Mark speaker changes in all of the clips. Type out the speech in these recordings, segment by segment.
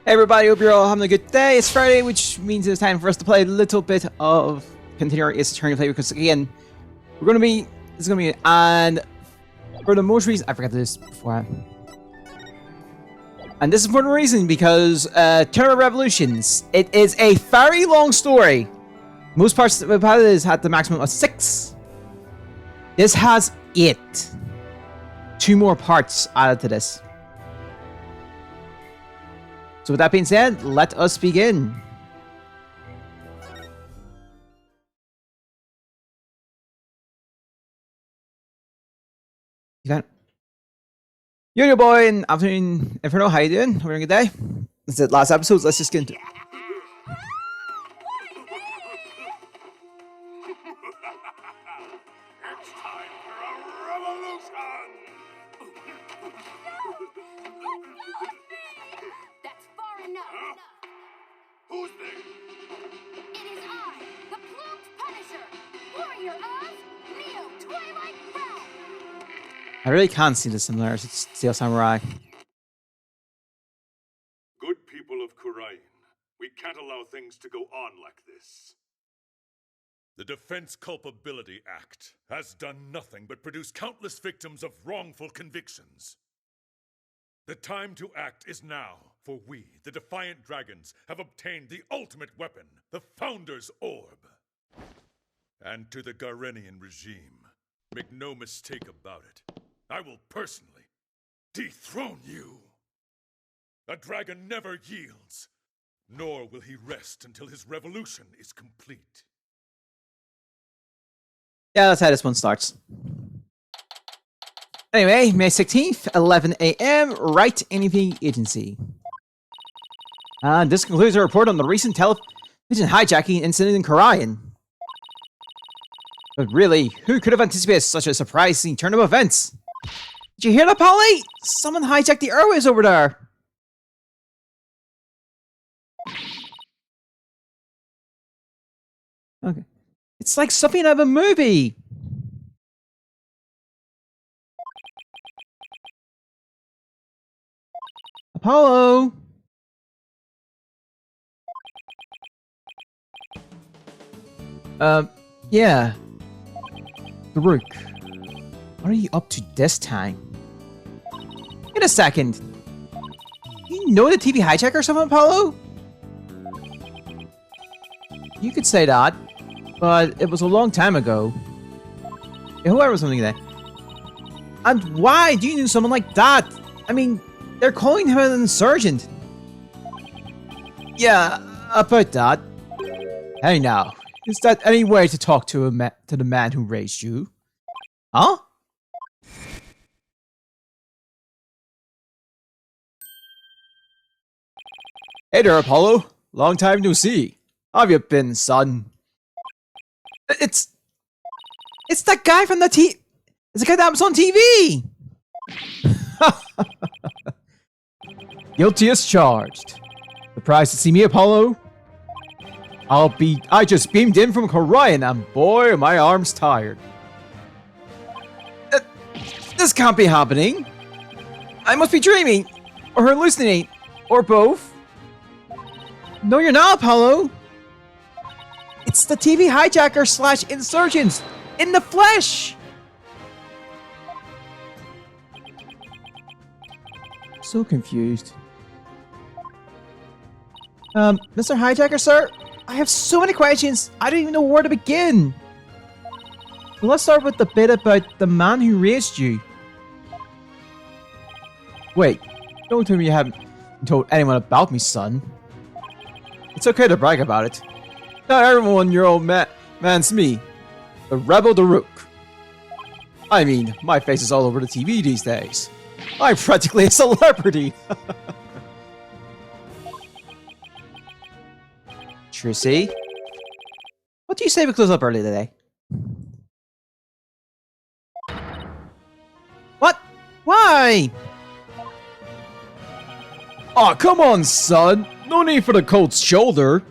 Speaker 1: Hey everybody, hope you're all having a good day. It's Friday, which means it's time for us to play a little bit of continue our Ace Attorney play because again, and for the most reason, I forgot this before. And this is for the reason because Tournament Revolutions, it is a very long story. Most parts of it is at the maximum of 6. This has 8. 2 more parts added to this. So with that being said, let us begin. You got it. Yo, boy, and afternoon, Inferno, how you doing? Having a good day? This is the last episode, let's just get into it.
Speaker 2: It's time for a revolution!
Speaker 3: That's far enough.
Speaker 2: Huh? Who's there?
Speaker 3: It is I, the Plumed Punisher, warrior of Neo Twilight Realm.
Speaker 1: I really can't see the similarities to Steel Samurai.
Speaker 2: Good people of Kurain, we can't allow things to go on like this.
Speaker 4: The Defense Culpability Act has done nothing but produce countless victims of wrongful convictions. The time to act is now, for we, the Defiant Dragons, have obtained the ultimate weapon, the Founder's Orb. And to the Garenian regime, make no mistake about it, I will personally dethrone you. A dragon never yields, nor will he rest until his revolution is complete.
Speaker 1: Yeah, that's how this one starts. Anyway, May 16th, 11 a.m., Right Anything Agency. And this concludes our report on the recent television hijacking incident in Kurain. But really, who could have anticipated such a surprising turn of events? Did you hear that, Polly? Someone hijacked the airways over there. Okay. It's like something out of a movie. Apollo. Yeah. Baruch. What are you up to this time? Wait a second. You know the TV hijacker or something, Apollo? You could say that, but it was a long time ago. Yeah, whoever was something there. And why do you know someone like that? I mean, they're calling him an insurgent. Yeah, about that. Hey now, is that any way to talk to the man who raised you? Huh? Hey there, Apollo. Long time no see. How have you been, son? It's that guy from the It's the guy that was on TV. Guilty as charged. Surprised to see me, Apollo? I just beamed in from Kurain, and boy, are my arms tired. This can't be happening. I must be dreaming, or hallucinating, or both. No, you're not, Apollo. It's the TV hijacker / insurgents in the flesh. So confused. Mr. Hijacker, sir? I have so many questions, I don't even know where to begin. Well, let's start with the bit about the man who raised you. Wait, don't tell me you haven't told anyone about me, son. It's okay to brag about it. Not everyone, your old man's me. The Rebel Daruk. I mean, my face is all over the TV these days. I'm practically a celebrity. Trissy? What do you say we close up early today? What? Why? Aw, come on, son. No need for the cold shoulder.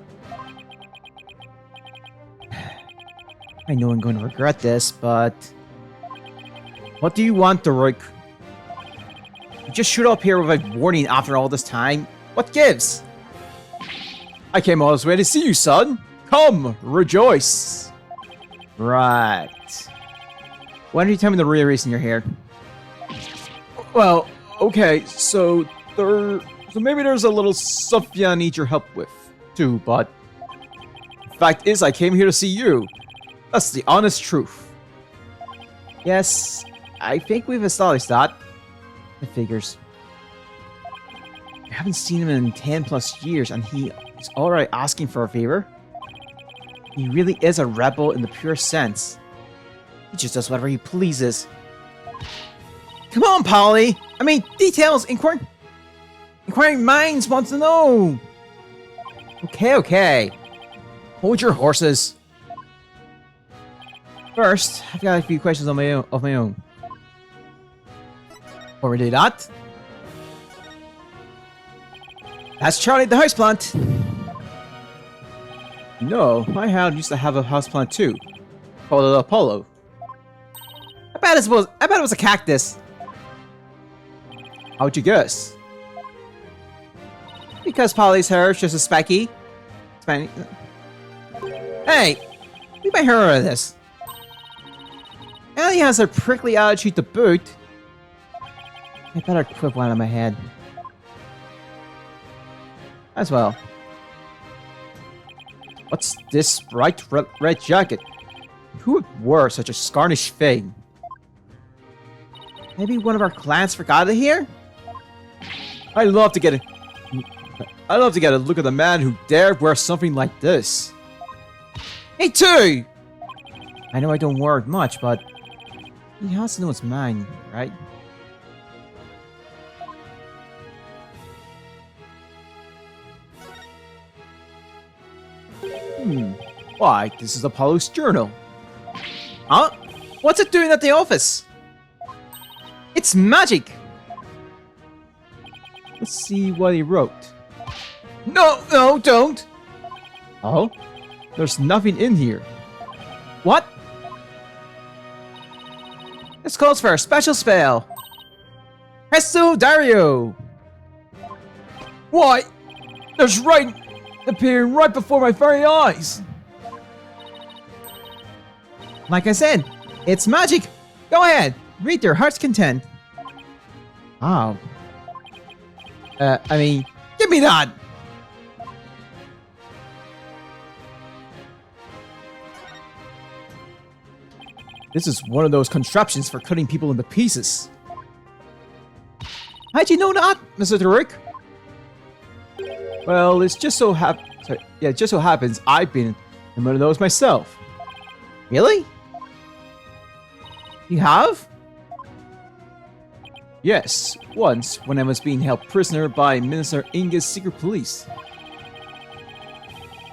Speaker 1: I know I'm going to regret this, but... What do you want, Daruk? You just shoot up here without warning after all this time? What gives? I came all this way to see you, son. Come, rejoice. Right. Why don't you tell me the real reason you're here? Well, okay, so maybe there's a little something I need your help with, too, but the fact is I came here to see you. That's the honest truth. Yes, I think we've established that. It figures. I haven't seen him in 10 plus years and he is already asking for a favor. He really is a rebel in the pure sense. He just does whatever he pleases. Come on, Polly! I mean, details! Inquiring minds want to know! Okay. Hold your horses. First, I've got a few questions of my own. Before we do that, that's Charlie the houseplant. No, my house used to have a houseplant too, called Apollo. I bet it was a cactus. How'd you guess? Because Polly's hair is just a specky. Hey, leave my hair out of this. Ellie has a prickly attitude to boot. I better quit one on my head. As well. What's this bright red jacket? Who would wear such a scarnish thing? Maybe one of our clans forgot it here? I'd love to get a look at the man who dared wear something like this. Me too! I know I don't wear it much, but he has to know it's mine, right? Why, this is Apollo's journal. Huh? What's it doing at the office? It's magic! Let's see what he wrote. No, don't! Oh? There's nothing in here. What? This calls for a special spell. Presto Dario! Why? There's right appearing right before my very eyes. Like I said, it's magic. Go ahead, read your heart's content. Oh. I mean, give me that! This is one of those contraptions for cutting people into pieces. How'd you know that, Mr. Taruk? Well, it just so happens I've been in one of those myself. Really? You have? Yes, once when I was being held prisoner by Minister Inga's secret police.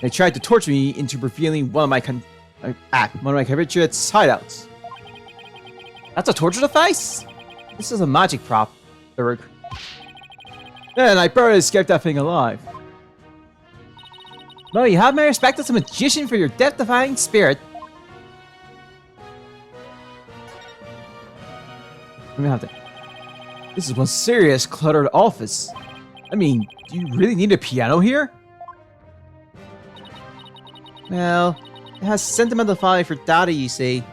Speaker 1: They tried to torture me into revealing one of my compatriots' hideouts. That's a torture device? This is a magic prop, Thurg. Then I barely escaped that thing alive. Well, you have my respect as a magician for your death-defying spirit. I'm gonna have to... This is one serious cluttered office. I mean, do you really need a piano here? Well, it has sentimental value for Daddy, you see.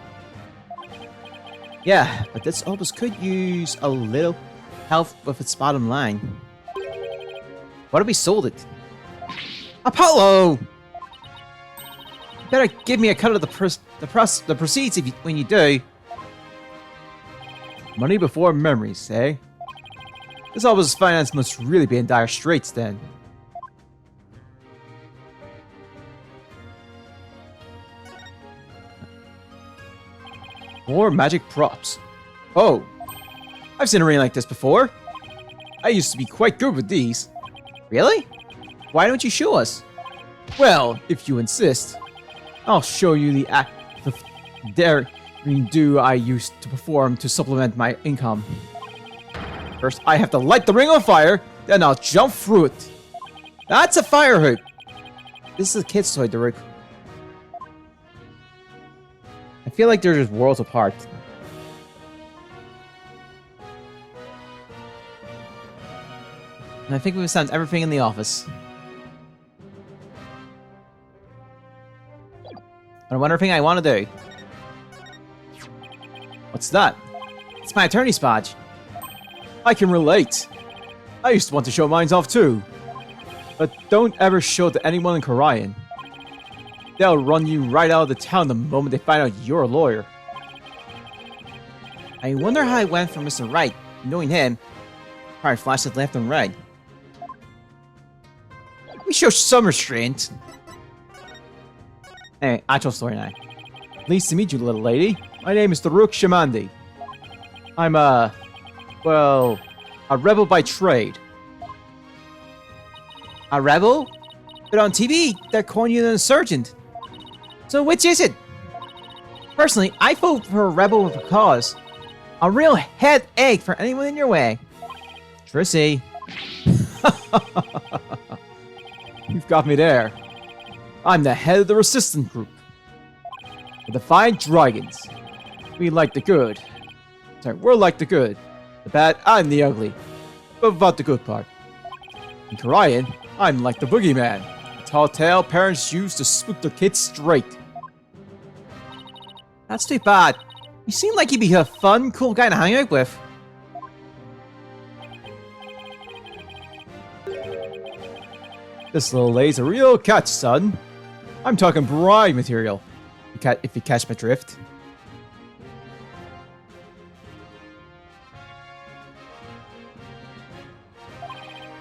Speaker 1: Yeah, but this office could use a little help with its bottom line. What if we sold it? Apollo! You better give me a cut of the proceeds when you do. Money before memories, eh? This office's finance must really be in dire straits then. More magic props. Oh, I've seen a ring like this before. I used to be quite good with these. Really? Why don't you show us? Well, if you insist, I'll show you the act of daring do I used to perform to supplement my income. First, I have to light the ring on fire, then I'll jump through it. That's a fire hoop. This is a kid's toy, Derek. I feel like they're just worlds apart. And I think we've sent everything in the office. And one other thing I want to do. What's that? It's my attorney's badge. I can relate. I used to want to show mine off too. But don't ever show it to anyone in Korean. They'll run you right out of the town the moment they find out you're a lawyer. I wonder how it went for Mr. Wright. Knowing him, probably flashes left and right. We show some restraint. Anyway, actual story now. Pleased to meet you, little lady. My name is Daruk Shamandi. I'm well, a rebel by trade. A rebel? But on TV, they're calling you an insurgent. So which is it? Personally, I vote for a rebel with a cause. A real headache for anyone in your way. Trissy. You've got me there. I'm the head of the resistance group. The Defiant Dragons. We like the good. Sorry, we're like the good, the bad, and the ugly. But without the good part. In Korean, I'm like the boogeyman. A tall tale parents use to spook their kids straight. That's too bad. You seem like you'd be a fun, cool guy to hang out with. This little lady's a real catch, son. I'm talking bride material. If you catch my drift.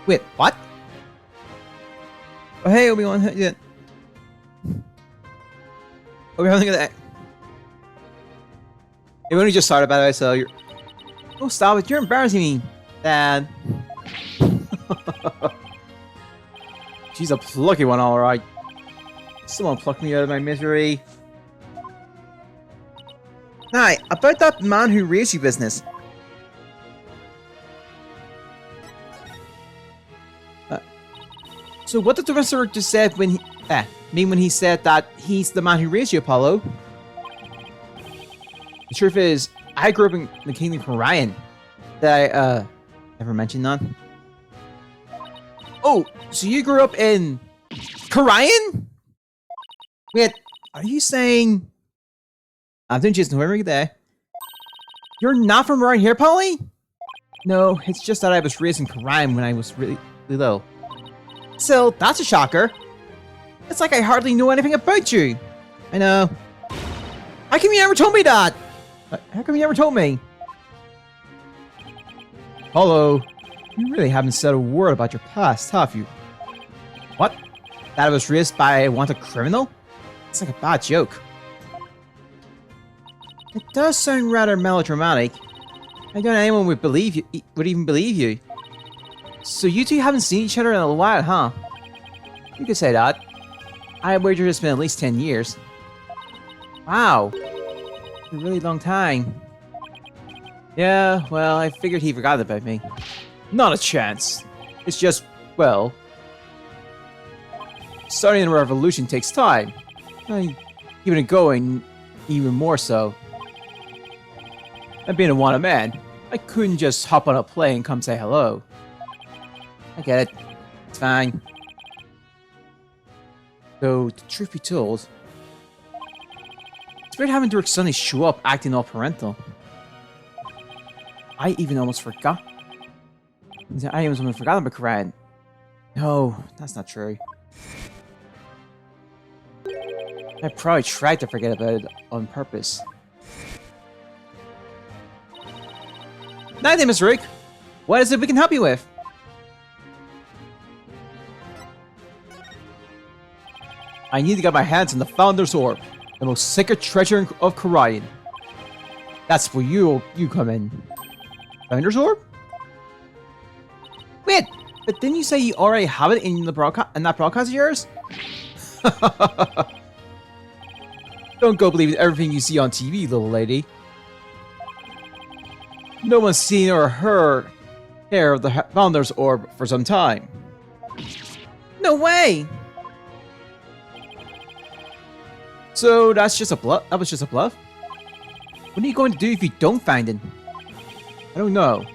Speaker 1: Wait, what? Oh, hey, Obi-Wan. Yeah. Obi-Wan, look at that. We only just started, by the way, so you're... Oh, stop it. You're embarrassing me, Dad. She's a plucky one, alright. Someone plucked me out of my misery. Hi, about that man who raised you business. So what did the rest of just said when he... when he said that he's the man who raised you, Apollo? The truth is, I grew up in the Kingdom of Orion. Did I, ever mention that? Oh, so you grew up in... Korean? Wait, are you saying... I'm doing just remembering there. You're not from around here, Polly? No, it's just that I was raised in Korean when I was really little. So, that's a shocker. It's like I hardly know anything about you. I know. How come you never told me that? How come you never told me? Hello. You really haven't said a word about your past, have you? What? That I was raised by a wanted criminal? It's like a bad joke. It does sound rather melodramatic. I doubt anyone would even believe you. So you two haven't seen each other in a while, huh? You could say that. I wager it's been at least 10 years. Wow. A really long time. Yeah, well, I figured he forgot about me. Not a chance. It's just, well... starting a revolution takes time. Keeping it going, even more so. And being a wanted man, I couldn't just hop on a plane and come say hello. I get it. It's fine. Though, the truth be told, it's weird having Dirk suddenly show up acting all parental. I even almost forgot. I almost forgot about Karan. No, that's not true. I probably tried to forget about it on purpose. Night, Mr. Rick. What is it we can help you with? I need to get my hands on the Founder's Orb, the most sacred treasure of Korean. That's where you come in. Founder's Orb? Wait, but didn't you say you already have it in that broadcast of yours? Don't go believing everything you see on TV, little lady. No one's seen or heard of the Founder's Orb for some time. No way! So that's just a bluff? That was just a bluff? What are you going to do if you don't find it? I don't know.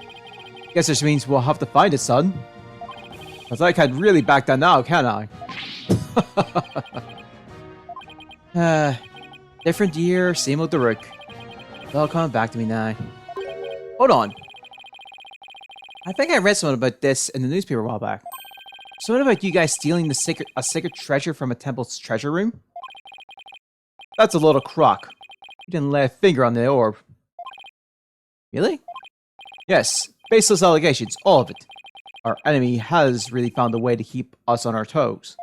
Speaker 1: Guess this means we'll have to find it, son. Cause I can't really back down now, can I? Different year, same old Daruk. It's all coming back to me now. Hold on. I think I read something about this in the newspaper a while back. Something about you guys stealing a sacred treasure from a temple's treasure room? That's a load of crock. You didn't lay a finger on the orb. Really? Yes, baseless allegations, all of it. Our enemy has really found a way to keep us on our toes.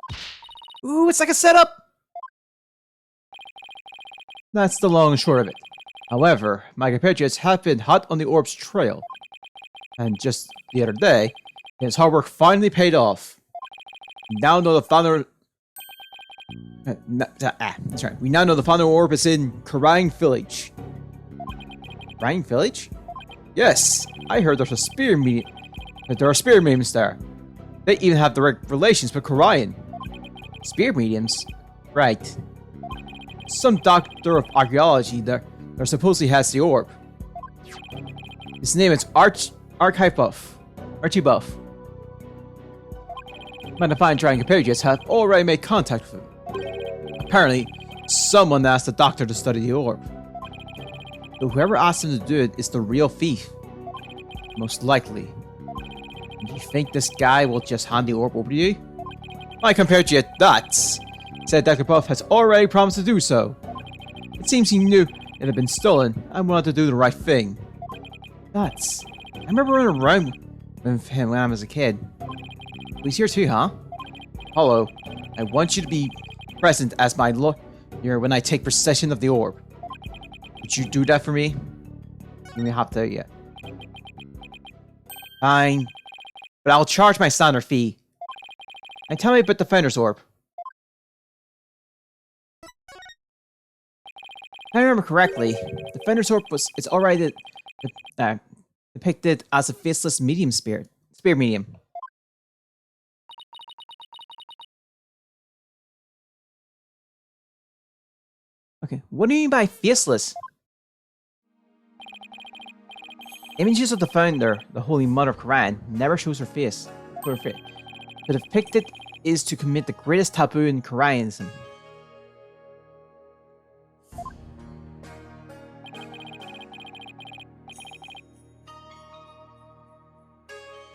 Speaker 1: Ooh, it's like a setup! That's the long and short of it. However, my compatriots have been hot on the orb's trail. And just the other day, his hard work finally paid off. We now know the founder... that's right. We now know the founder orb is in Karang Village. Karang Village? Yes, I heard there's a spear medium. That there are spear mediums there. They even have direct relations with Karayan. Spear mediums? Right. Some doctor of archaeology there supposedly has the orb. His name is Archie Buff. My divine trying compatriots have already made contact with him. Apparently, someone asked the doctor to study the orb. So whoever asked him to do it is the real thief. Most likely. Do you think this guy will just hand the orb over to you? My compatriot, Dots, said Dr. Buff has already promised to do so. It seems he knew it had been stolen and wanted to do the right thing. Dots, I remember running around with him when I was a kid. He's here too, huh? Hello, I want you to be present as my lawyer when I take possession of the orb. Would you do that for me? You may have to, yeah. Fine. But I'll charge my standard fee. And tell me about the Defender's Orb. If I remember correctly, the Defender's Orb is already depicted as a faceless medium spear medium. Okay, what do you mean by faceless? Images of the founder, the Holy Mother of Quran, never shows her face. The depicted is to commit the greatest taboo in Quranism.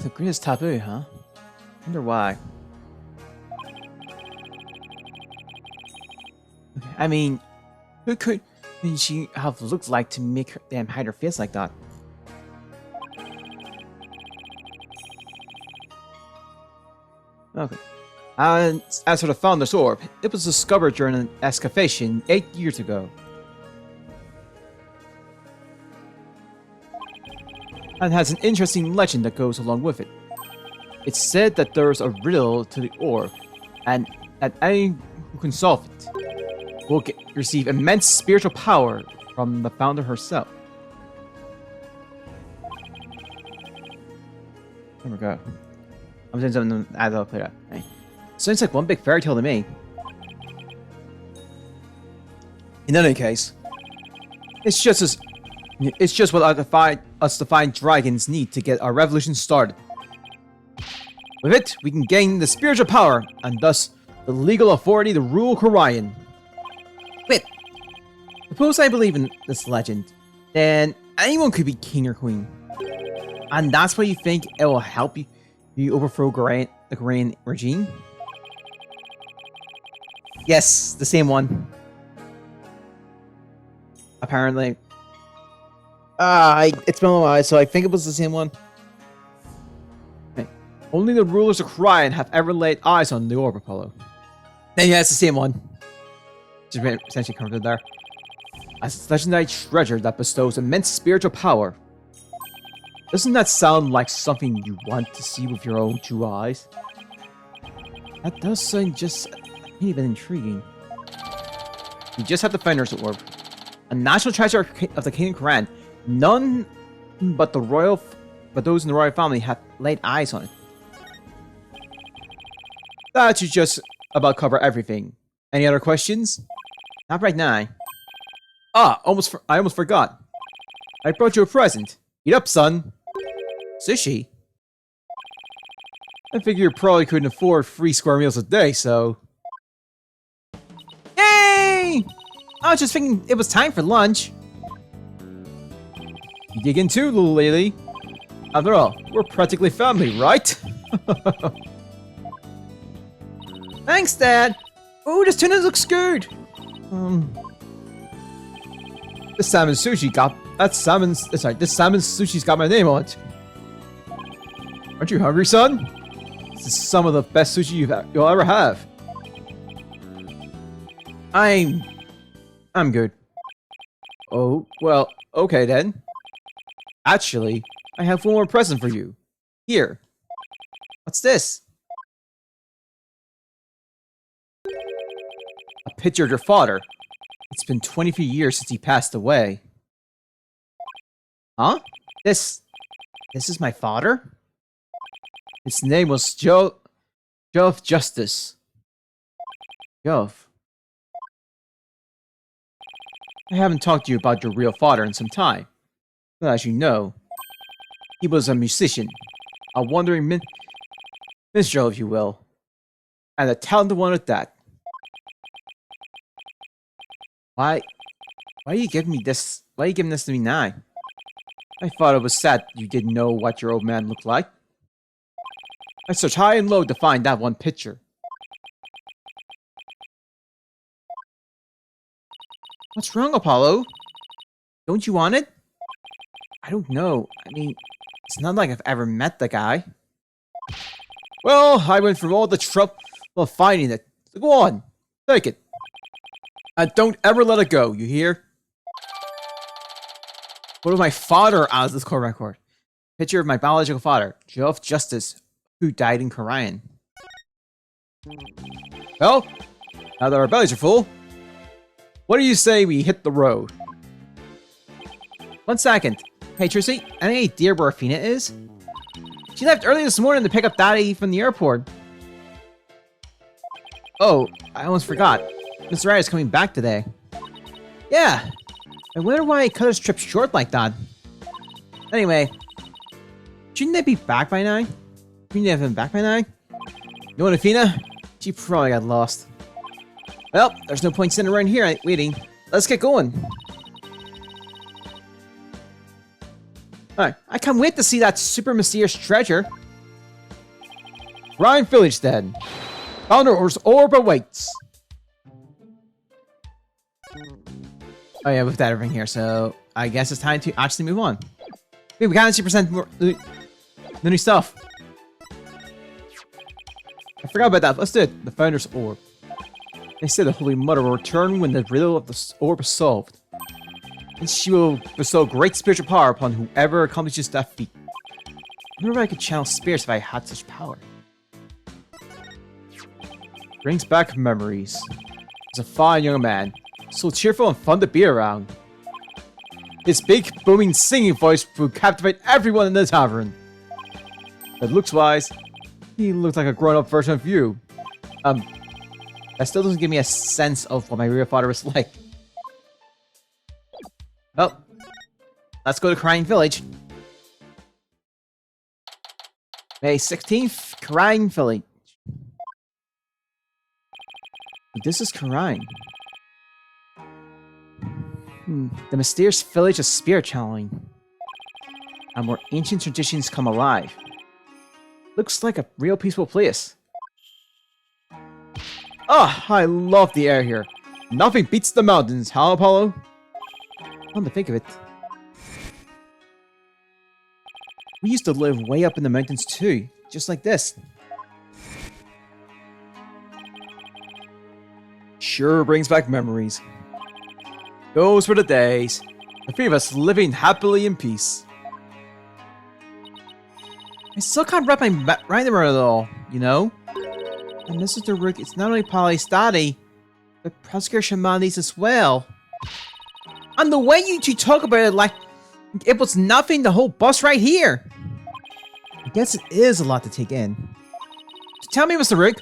Speaker 1: The greatest taboo, huh? Wonder why. Okay, I mean, who could she have looked like to make them hide her face like that? Okay. And as for the Founder's Orb, it was discovered during an excavation 8 years ago. And has an interesting legend that goes along with it. It's said that there's a riddle to the orb, and that anyone who can solve it will receive immense spiritual power from the founder herself. There we go. I'm saying something as I'll clear up. Right. Sounds like one big fairy tale to me. In any case, it's just what us defiant dragons need to get our revolution started. With it, we can gain the spiritual power and thus the legal authority to rule Karayan. Wait, suppose I believe in this legend, then anyone could be king or queen, and that's why you think it will help you overthrow the Korean regime? Yes, the same one. Apparently. It's been a while, so I think it was the same one. Okay. Only the rulers of Korean have ever laid eyes on the orb, Apollo. Then yeah, it's the same one. Just essentially covered there. A legendary treasure that bestows immense spiritual power. Doesn't that sound like something you want to see with your own two eyes? That does sound just even intriguing. You just have the Founder's Orb. A national treasure of the King of Koran. None but those in the royal family have laid eyes on it. That should just about cover everything. Any other questions? Not right now. Ah, I almost forgot. I brought you a present. Eat up, son. Sushi? I figure you probably couldn't afford 3 square meals a day, so... Yay! I was just thinking it was time for lunch. You dig in too, little lady. After all, we're practically family, right? Thanks, Dad. Oh, this tuna looks good. This salmon sushi's got my name on it. Aren't you hungry, son? This is some of the best sushi you'll ever have. I'm good. Oh, well, okay then. Actually, I have one more present for you. Here. What's this? A picture of your father. It's been 23 years since he passed away. Huh? This is my father? His name was Jove Justice. Jove. I haven't talked to you about your real father in some time. But as you know, he was a musician. A wandering minstrel, if you will. And a talented one at that. Why are you giving me this? Why are you giving this to me now? I thought it was sad you didn't know what your old man looked like. I searched high and low to find that one picture. What's wrong, Apollo? Don't you want it? I don't know. I mean, it's not like I've ever met the guy. Well, I went through all the trouble of finding it. So go on, take it. And don't ever let it go, you hear? What of my father as this court record? Picture of my biological father, Jove Justice, who died in Korean. Well, now that our bellies are full, what do you say we hit the road? 1 second. Hey, Trissy, any idea where Athena is? She left early this morning to pick up Daddy from the airport. Oh, I almost forgot. Mr. Wright is coming back today. Yeah. I wonder why he cut his trip short like that. Anyway, shouldn't they be back by now? Shouldn't they have been back by now? You know what, Athena? She probably got lost. Well, there's no point sitting around here waiting. Let's get going. Alright, I can't wait to see that super mysterious treasure. Ryan Village then. Founder's orb awaits. Oh yeah, we've got everything here, so I guess it's time to actually move on. Wait, we got 90% more the new stuff. I forgot about that. Let's do it. The Founder's Orb. They say the Holy Mother will return when the riddle of the orb is solved. And she will bestow great spiritual power upon whoever accomplishes that feat. I wonder if I could channel spirits if I had such power. Brings back memories. He's a fine young man. So cheerful and fun to be around. His big, booming singing voice would captivate everyone in the tavern. But looks-wise, he looks like a grown-up version of you. That still doesn't give me a sense of what my real father was like. Well, let's go to Crying Village. May 16th, Crying Village. This is Crying. The mysterious village of spirit channeling. And where ancient traditions come alive. Looks like a real peaceful place. Ah, I love the air here. Nothing beats the mountains, huh, Apollo? Come to think of it. We used to live way up in the mountains too, just like this. Sure brings back memories. Those were the days. The three of us living happily in peace. I still can't wrap my mind around it all, you know? And Mr. Rook, it's not only Polystati, but Prosecutor Shamani's as well. And the way you two talk about it like it was nothing, the whole bus right here. I guess it is a lot to take in. So tell me, Mr. Rook,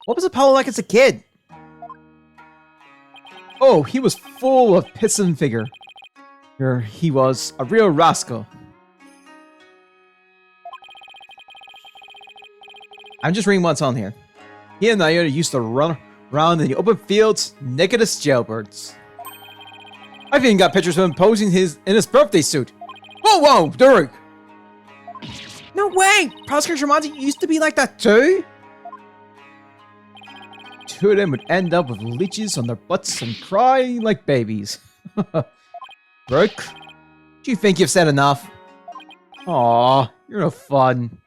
Speaker 1: what was Apollo like as a kid? Oh, he was full of pits and vigor. He was a real rascal. I'm just reading what's on here. He and Iota used to run around in the open fields naked as jailbirds. I've even got pictures of him posing in his birthday suit. Whoa, Derek! No way! Prosecutor Tremonti used to be like that too? Two of them would end up with leeches on their butts and crying like babies. Brooke, do you think you've said enough? Aw, you're no fun.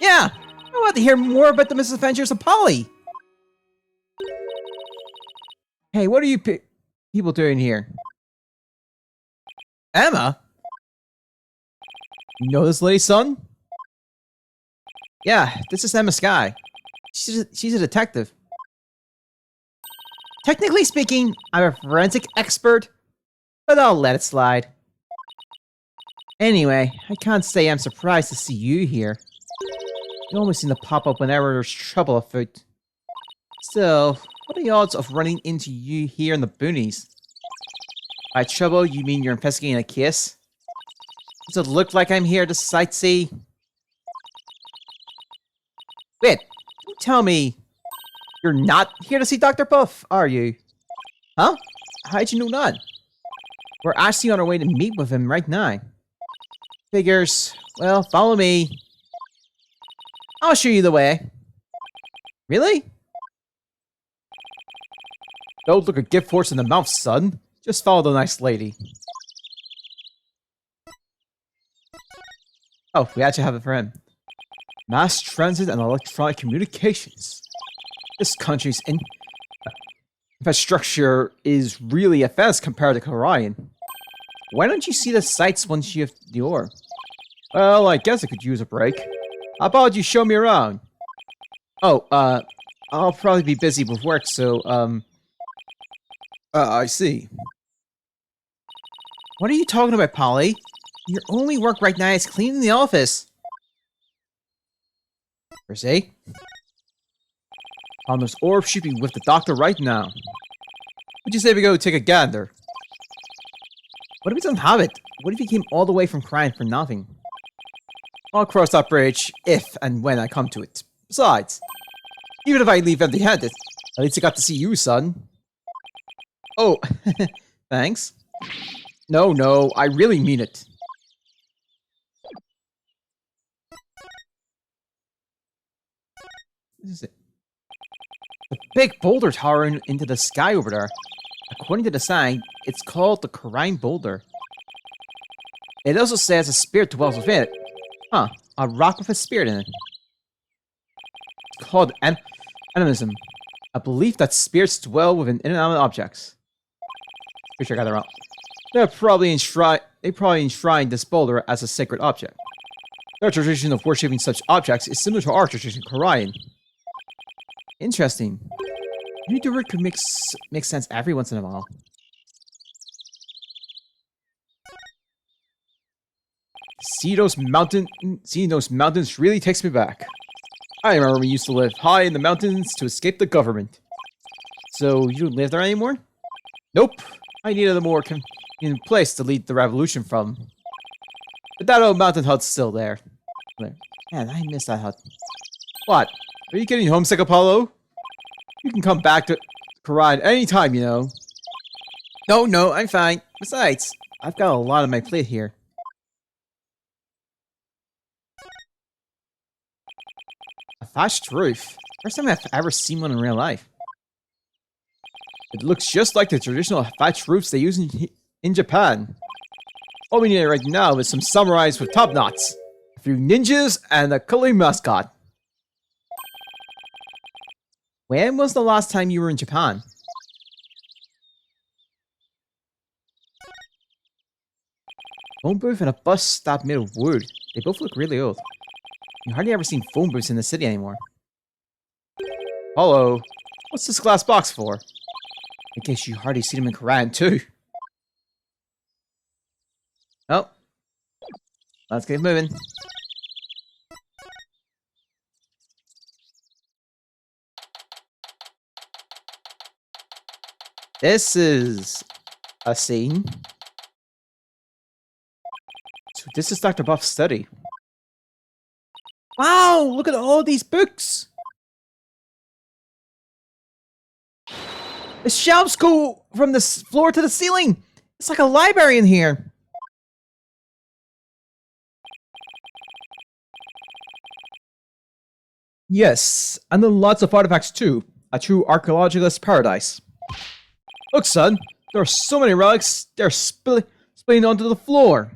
Speaker 1: Yeah, I want to hear more about the misadventures of Polly. Hey, what are you people doing here? Emma? You know this lady, son? Yeah, this is Emma Sky. She's a detective. Technically speaking, I'm a forensic expert, but I'll let it slide. Anyway, I can't say I'm surprised to see you here. You always seem to pop up whenever there's trouble afoot. Still, what are the odds of running into you here in the boonies? By trouble, you mean you're investigating a case? Does it look like I'm here to sightsee? Wait, don't tell me you're not here to see Dr. Buff, are you? Huh? How'd you know that? We're actually on our way to meet with him right now. Figures. Well, follow me. I'll show you the way. Really? Don't look a gift horse in the mouth, son. Just follow the nice lady. Oh, we actually have it for him. Mass transit and electronic communications. This country's infrastructure is really advanced compared to Orion. Why don't you see the sights once you have the ore? Well, I guess I could use a break. How about you show me around? Oh, I'll probably be busy with work, so, I see. What are you talking about, Polly? Your only work right now is cleaning the office. Per se? On this orb should be with the doctor right now. Would you say we go take a gander? What if he doesn't have it? What if he came all the way from crying for nothing? I'll cross that bridge if and when I come to it. Besides, even if I leave empty-handed, at least I got to see you, son. Oh, thanks. No, I really mean it. What is it? The big boulder towering into the sky over there. According to the sign, it's called the Karine Boulder. It also says a spirit dwells within it. Huh, a rock with a spirit in it. It's called animism, a belief that spirits dwell within inanimate objects. Pretty sure I got that wrong. They probably enshrined this boulder as a sacred object. Their tradition of worshipping such objects is similar to our tradition in Orion. Interesting. Maybe the word could make sense every once in a while. Seeing those mountains really takes me back. I remember we used to live high in the mountains to escape the government. So you don't live there anymore? Nope. I needed a more convenient place to lead the revolution from. But that old mountain hut's still there. Man, I miss that hut. What? Are you getting homesick, Apollo? You can come back to Karine anytime, you know. No, I'm fine. Besides, I've got a lot on my plate here. A thatched roof. First time I've ever seen one in real life. It looks just like the traditional thatched roofs they use in Japan. All we need right now is some samurais with top knots, a few ninjas, and a cuddly mascot. When was the last time you were in Japan? Phone booth and a bus stop made of wood. They both look really old. You hardly ever seen phone booths in the city anymore. Hello. What's this glass box for? I guess you hardly see them in Koran too. Oh. Let's get moving. This is a scene. So this is Dr. Buff's study. Wow, look at all these books. The shelves go from the floor to the ceiling. It's like a library in here. Yes, and then lots of artifacts too. A true archaeologist paradise. Look, son, there are so many relics, they're spilling onto the floor.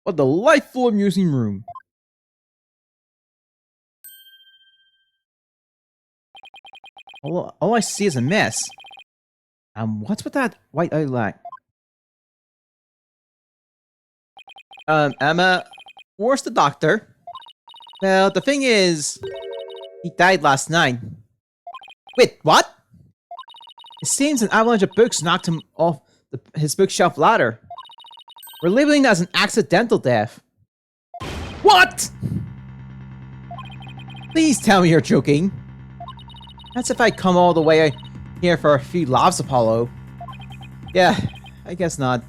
Speaker 1: What a delightful amusing room. All I see is a mess. What's with that white outline? Emma, where's the doctor? Well, the thing is, he died last night. Wait, what? It seems an avalanche of books knocked him off his bookshelf ladder. We're labeling that as an accidental death. What? Please tell me you're joking. That's if I come all the way here for a few laughs, Apollo. Yeah, I guess not.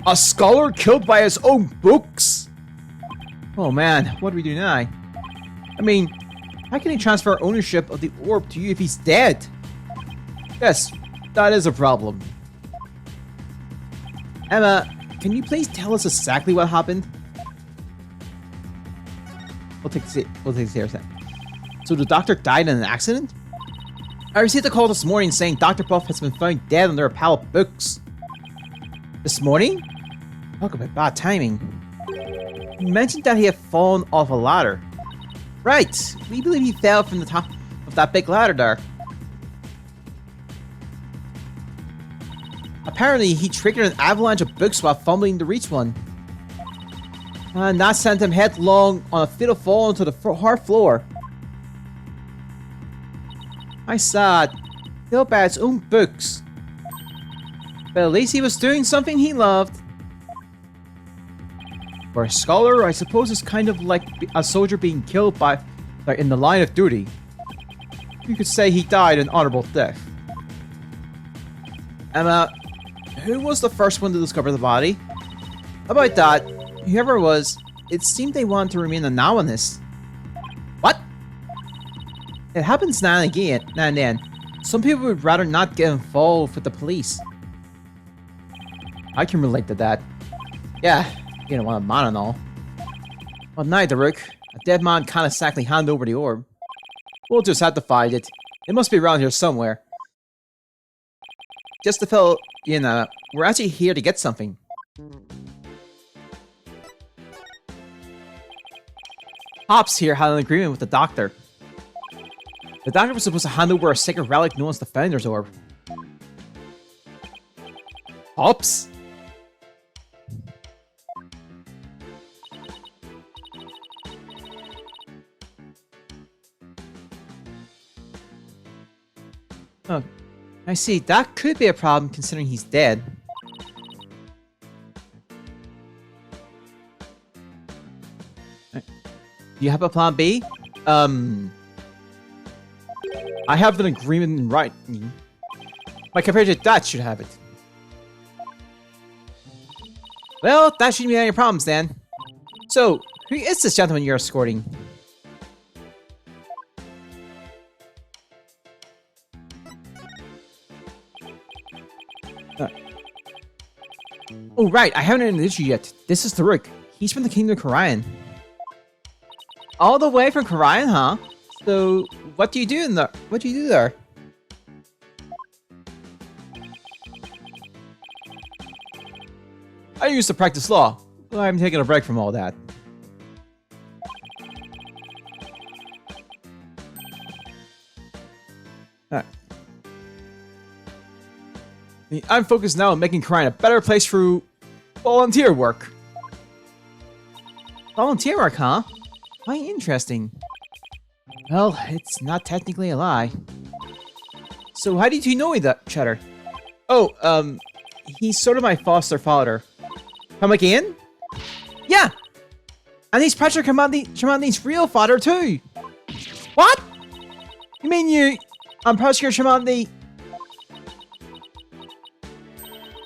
Speaker 1: A scholar killed by his own books? Oh man, what do we do now? I mean, how can he transfer ownership of the orb to you if he's dead? Yes, that is a problem. Emma, can you please tell us exactly what happened? We'll take it seriously. So the doctor died in an accident? I received a call this morning saying Dr. Buff has been found dead under a pile of books. This morning? Talk about bad timing. He mentioned that he had fallen off a ladder. Right, we believe he fell from the top of that big ladder there. Apparently, he triggered an avalanche of books while fumbling to reach one. And that sent him headlong on a fatal fall into the hard floor. I sad. Killed by his own books. But at least he was doing something he loved. For a scholar, I suppose it's kind of like a soldier being killed by in the line of duty. You could say he died an honorable death. Emma, who was the first one to discover the body? About that, whoever it was, it seemed they wanted to remain anonymous. What? It happens now and then. Some people would rather not get involved with the police. I can relate to that. Yeah, you don't want a man and all. Well, neither, Rook. A dead man can't exactly hand over the orb. We'll just have to find it. It must be around here somewhere. Just to fill, we're actually here to get something. Hops here had an agreement with the doctor. The doctor was supposed to hand over a sacred relic known as the Founder's Orb. Hops? Oh, I see. That could be a problem considering he's dead. Do you have a plan B? I have an agreement in writing. My compatriot Dad should have it. Well, that shouldn't be any problems then. So, who is this gentleman you're escorting? Oh right, I haven't introduced you yet. This is Taruk. He's from the Kingdom of Karayan. All the way from Karayan, huh? So, what do you do in there? What do you do there? I used to practice law. Well, I'm taking a break from all that. I'm focused now on making Karayan a better place through volunteer work. Volunteer work, huh? Quite interesting. Well, it's not technically a lie. So how did you know each other? Oh, he's sort of my foster father. Come again? Yeah! And he's Patrick Tremonti's real father too! What? You mean I'm Prosecutor Tremonti?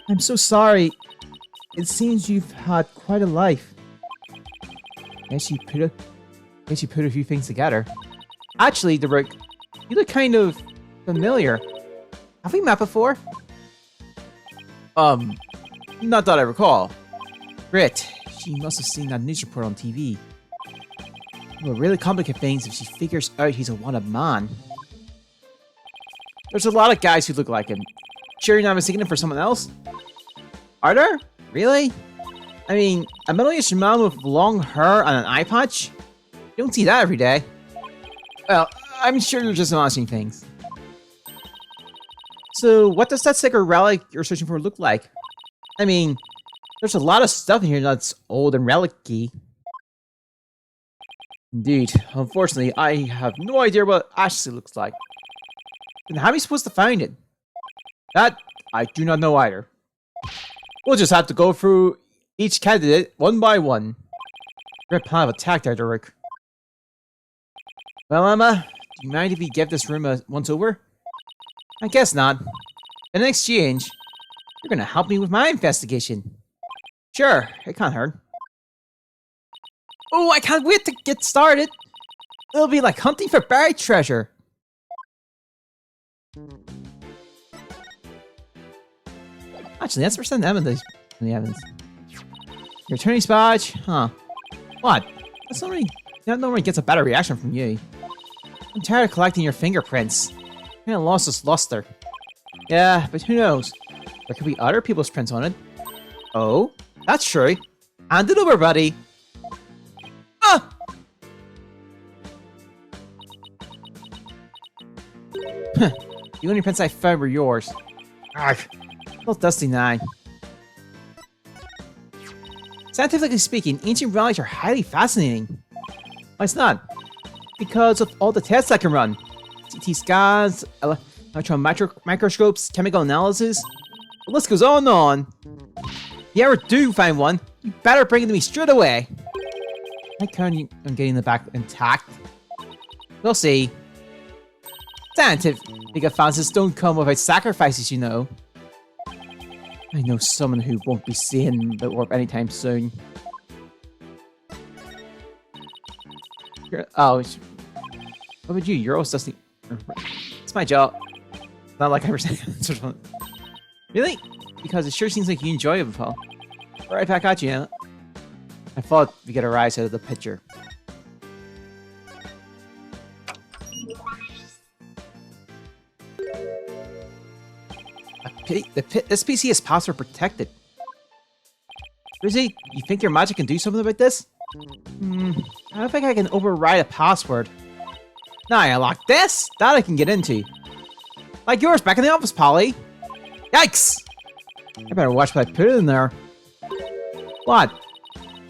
Speaker 1: I'm so sorry. It seems you've had quite a life. Guess you put a few things together. Actually, the Rook, you look kind of familiar. Have we met before? Not that I recall. Great. She must have seen that news report on TV. It will really complicate things if she figures out he's a wanted man. There's a lot of guys who look like him. Sure you're not mistaking him for someone else? Are there? Really? I mean, a middle-aged man with long hair and an eye patch? You don't see that every day. Well, I'm sure you're just imagining things. So, what does that sticker relic you're searching for look like? I mean, there's a lot of stuff in here that's old and relic-y. Indeed. Unfortunately, I have no idea what it actually looks like. Then how are we supposed to find it? That, I do not know either. We'll just have to go through each candidate one by one. Great plan of attack there, Derek. Well, Emma, do you mind if we give this room a once-over? I guess not. In exchange, you're gonna help me with my investigation. Sure, it can't hurt. Oh, I can't wait to get started! It'll be like hunting for buried treasure. Actually, let's present evidence in the evidence. Your attorney's badge? Huh. What? That normally gets a better reaction from you. I'm tired of collecting your fingerprints. Kinda lost its luster. Yeah, but who knows? There could be other people's prints on it. Oh, that's true. Hand it over, buddy. Ah! The only prints I found were yours. Argh. Little Dusty 9. Scientifically speaking, ancient relics are highly fascinating. Why it's not? Because of all the tests I can run. CT scans, electron microscopes, chemical analysis. The list goes on and on. If you ever do find one, you better bring it to me straight away. I count on getting the back intact. We'll see. Scientific advances don't come without sacrifices, you know. I know someone who won't be seeing the orb anytime soon. Oh, what about you? You're always dusty. It's my job. Not like I was saying. Really? Because it sure seems like you enjoy it, Paul. Right back at you, yeah? I thought we get a rise out of the picture. This PC is password protected. Rizzy, you think your magic can do something about this? I don't think I can override a password. Now I unlock this, that I can get into. Like yours back in the office, Polly. Yikes! I better watch what I put in there. What?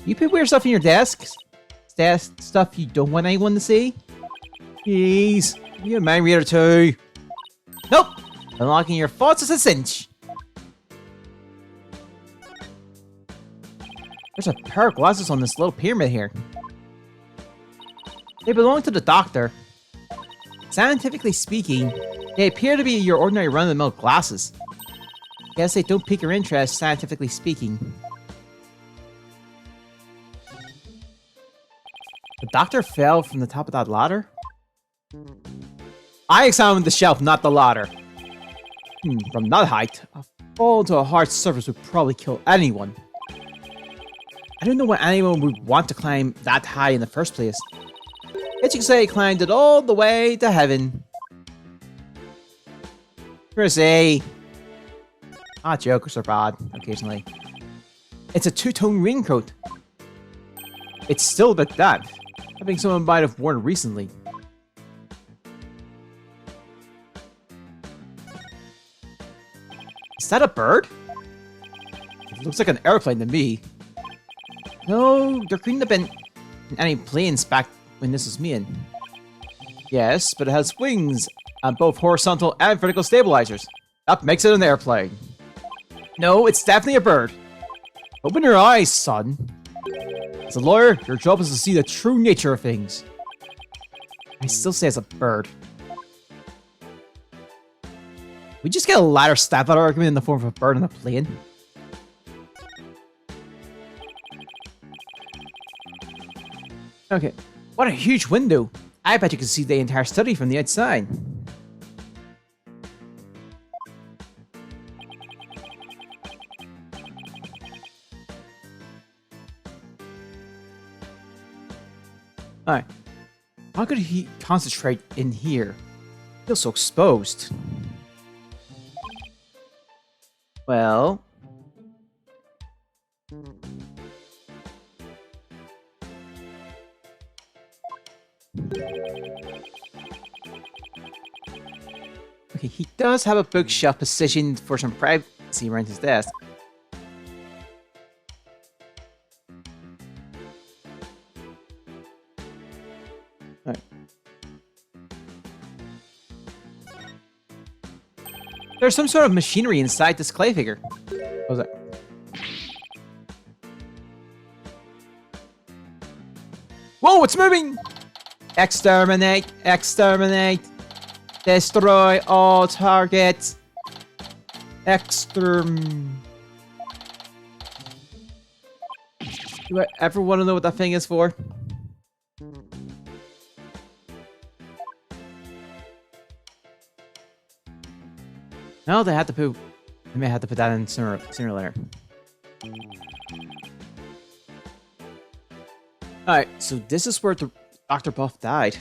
Speaker 1: You put weird stuff in your desk? Stuff you don't want anyone to see? Jeez, you a mind reader too. Nope! Unlocking your thoughts is a cinch. There's a pair of glasses on this little pyramid here. They belong to the doctor. Scientifically speaking, they appear to be your ordinary run-of-the-mill glasses. Guess they don't pique your interest, scientifically speaking. The doctor fell from the top of that ladder? I examined the shelf, not the ladder. From that height, a fall to a hard surface would probably kill anyone. I don't know why anyone would want to climb that high in the first place. Guess you could say he climbed it all the way to heaven. Chrissy! Jokers are bad, occasionally. It's a two-tone raincoat. It's still a bit damp. I think someone might have worn it recently. Is that a bird? It looks like an airplane to me. No, there couldn't have been any planes back when this was made. Yes, but it has wings and both horizontal and vertical stabilizers. That makes it an airplane. No, it's definitely a bird. Open your eyes, son. As a lawyer, your job is to see the true nature of things. I still say it's a bird. We just get a ladder stab that argument in the form of a bird and a plane. Okay. What a huge window. I bet you can see the entire study from the outside. Alright. How could he concentrate in here? Feels so exposed. Well... Okay, he does have a bookshelf positioned for some privacy around his desk. Alright. There's some sort of machinery inside this clay figure. What was that? Whoa, it's moving! Exterminate! Exterminate! Destroy all targets! Do I ever want to know what that thing is for? No, they had to put. They may have to put that in sooner or later. Alright, so this is where Dr. Buff died.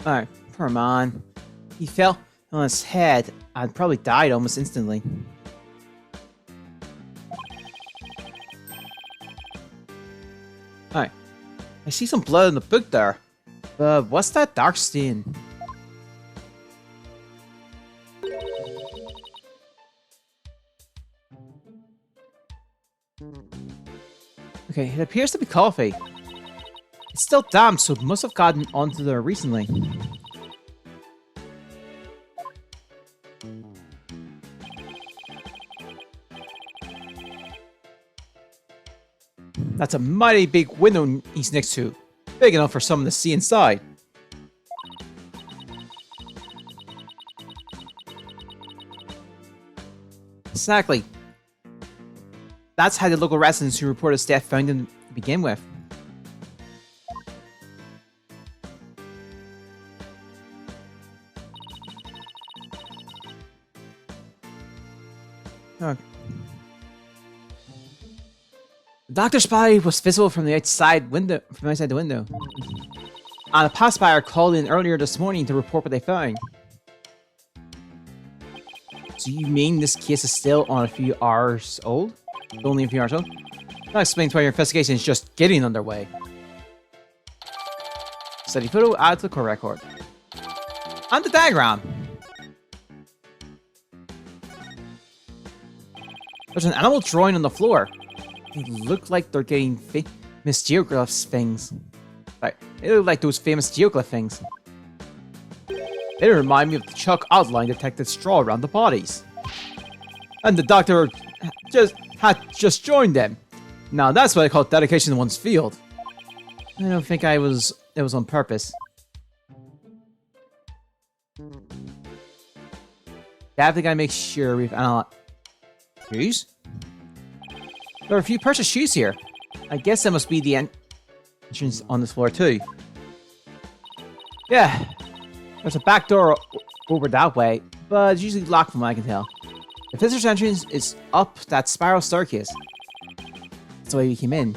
Speaker 1: Alright, poor man. He fell on his head and probably died almost instantly. Alright, I see some blood in the book there. But what's that dark stain? Okay, it appears to be coffee. It's still damp, so it must have gotten onto there recently. That's a mighty big window he's next to. Big enough for someone to see inside. Exactly. That's how the local residents who reported his death found him to begin with. Okay. The doctor's body was visible from the outside window, the window. And a passerby called in earlier this morning to report what they found. So you mean this case is still on a few hours old? Only a few hours old? That explains why your investigation is just getting underway. Study photo, add to the court record. And the diagram! There's an animal drawing on the floor. They look like they're getting famous geoglyphs things. Right, they look like those famous geoglyph things. They remind me of the chalk outline detected straw around the bodies. And the doctor had just joined them. Now that's what I call dedication to one's field. I don't think it was on purpose. Definitely gotta make sure we've analyzed. Shoes? There are a few pairs of shoes here. I guess that must be the entrance on this floor too. Yeah, there's a back door over that way, but it's usually locked from what I can tell. The visitor's entrance is up that spiral staircase. That's the way we came in.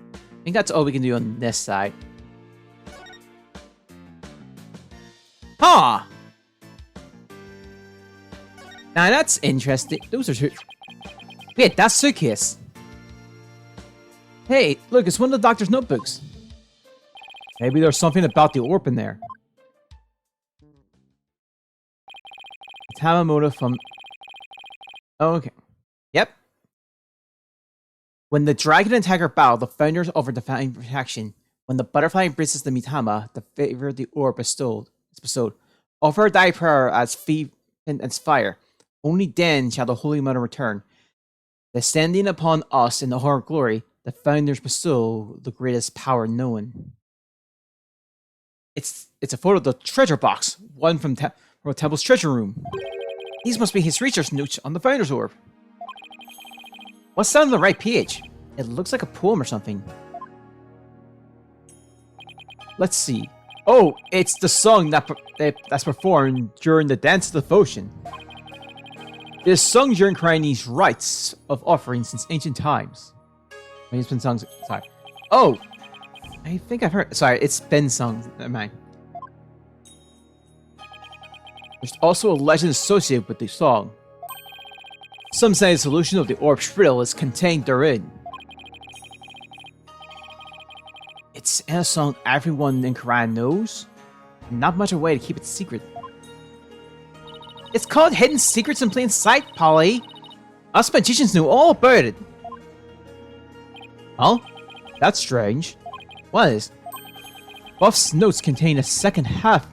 Speaker 1: I think that's all we can do on this side. Huh! Now that's interesting. Those are two. Wait, that's suitcase. Hey, look, it's one of the doctor's notebooks. Maybe there's something about the orb in there. Tamamoto from... Oh, okay. Yep. When the dragon and tiger bow, the founders offer divine protection. When the butterfly embraces the Mitama, the favor the orb bestowed. Offer thy prayer as feet and as fire. Only then shall the Holy Mother return. Descending upon us in the horror glory, the founders bestow the greatest power known. it's a photo of the treasure box, one from from Temple's treasure room. These must be his research notes on the Founder's Orb. What's down on the right page? It looks like a poem or something. Let's see. Oh, it's the song that's performed during the Dance of Devotion. It is sung during Chinese rites of offering since ancient times. I mean, it's been sung. Sorry. Oh, I think I've heard. Sorry, it's been sung. Never mind. There's also a legend associated with the song. Some say the solution of the orb riddle is contained therein. It's in a song everyone in Korea knows. Not much of a way to keep it secret. It's called Hidden Secrets in Plain Sight, Polly. Us magicians knew all about it. Huh? That's strange. What is? Buff's notes contain the second half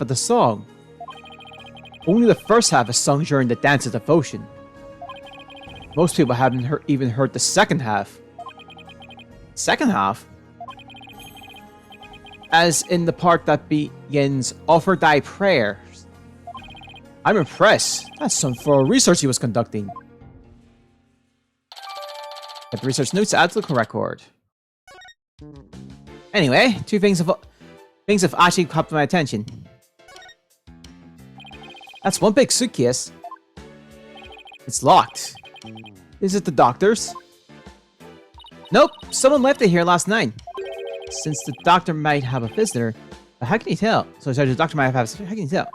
Speaker 1: of the song. Only the first half is sung during the Dance of Devotion. Most people haven't even heard the second half. Second half? As in the part that begins, offer thy prayers. I'm impressed. That's some for research he was conducting. Get the research notes to add to the record. Anyway, two things have actually caught my attention. That's one big suitcase. It's locked. Is it the doctor's? Nope, someone left it here last night. Since the doctor might have a visitor, but how can you tell? So the doctor might have a visitor. How can you tell?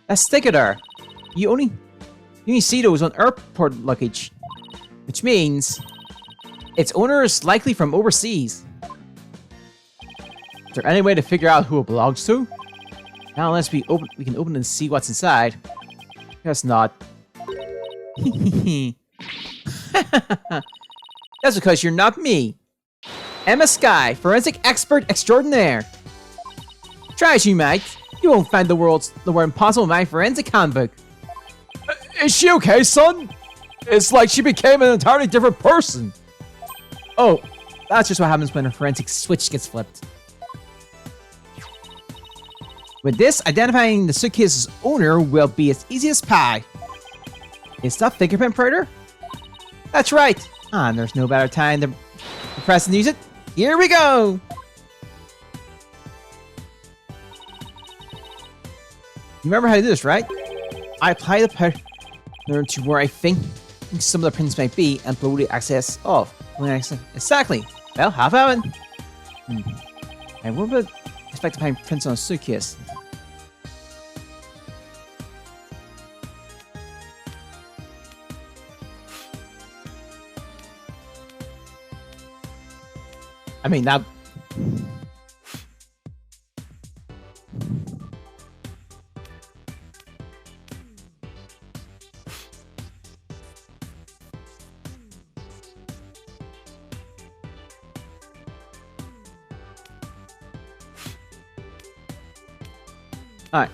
Speaker 1: That sticker there. You only see those on airport luggage, which means its owner is likely from overseas. Is there any way to figure out who it belongs to? Now, unless we can open and see what's inside. Guess not. That's because you're not me. Emma Sky, forensic expert extraordinaire. Try as you might, you won't find the word impossible in my forensic handbook. Is she okay, son? It's like she became an entirely different person. Oh, that's just what happens when a forensic switch gets flipped. With this, identifying the suitcase's owner will be as easy as pie. Is that fingerprint printer? That's right. And there's no better time to press and use it. Here we go. You remember how to do this, right? I apply the powder to where I think some of the prints might be and blow the access off. Exactly. Well, have at it. And what would expect to find prints on a suitcase? I mean, that... Alright.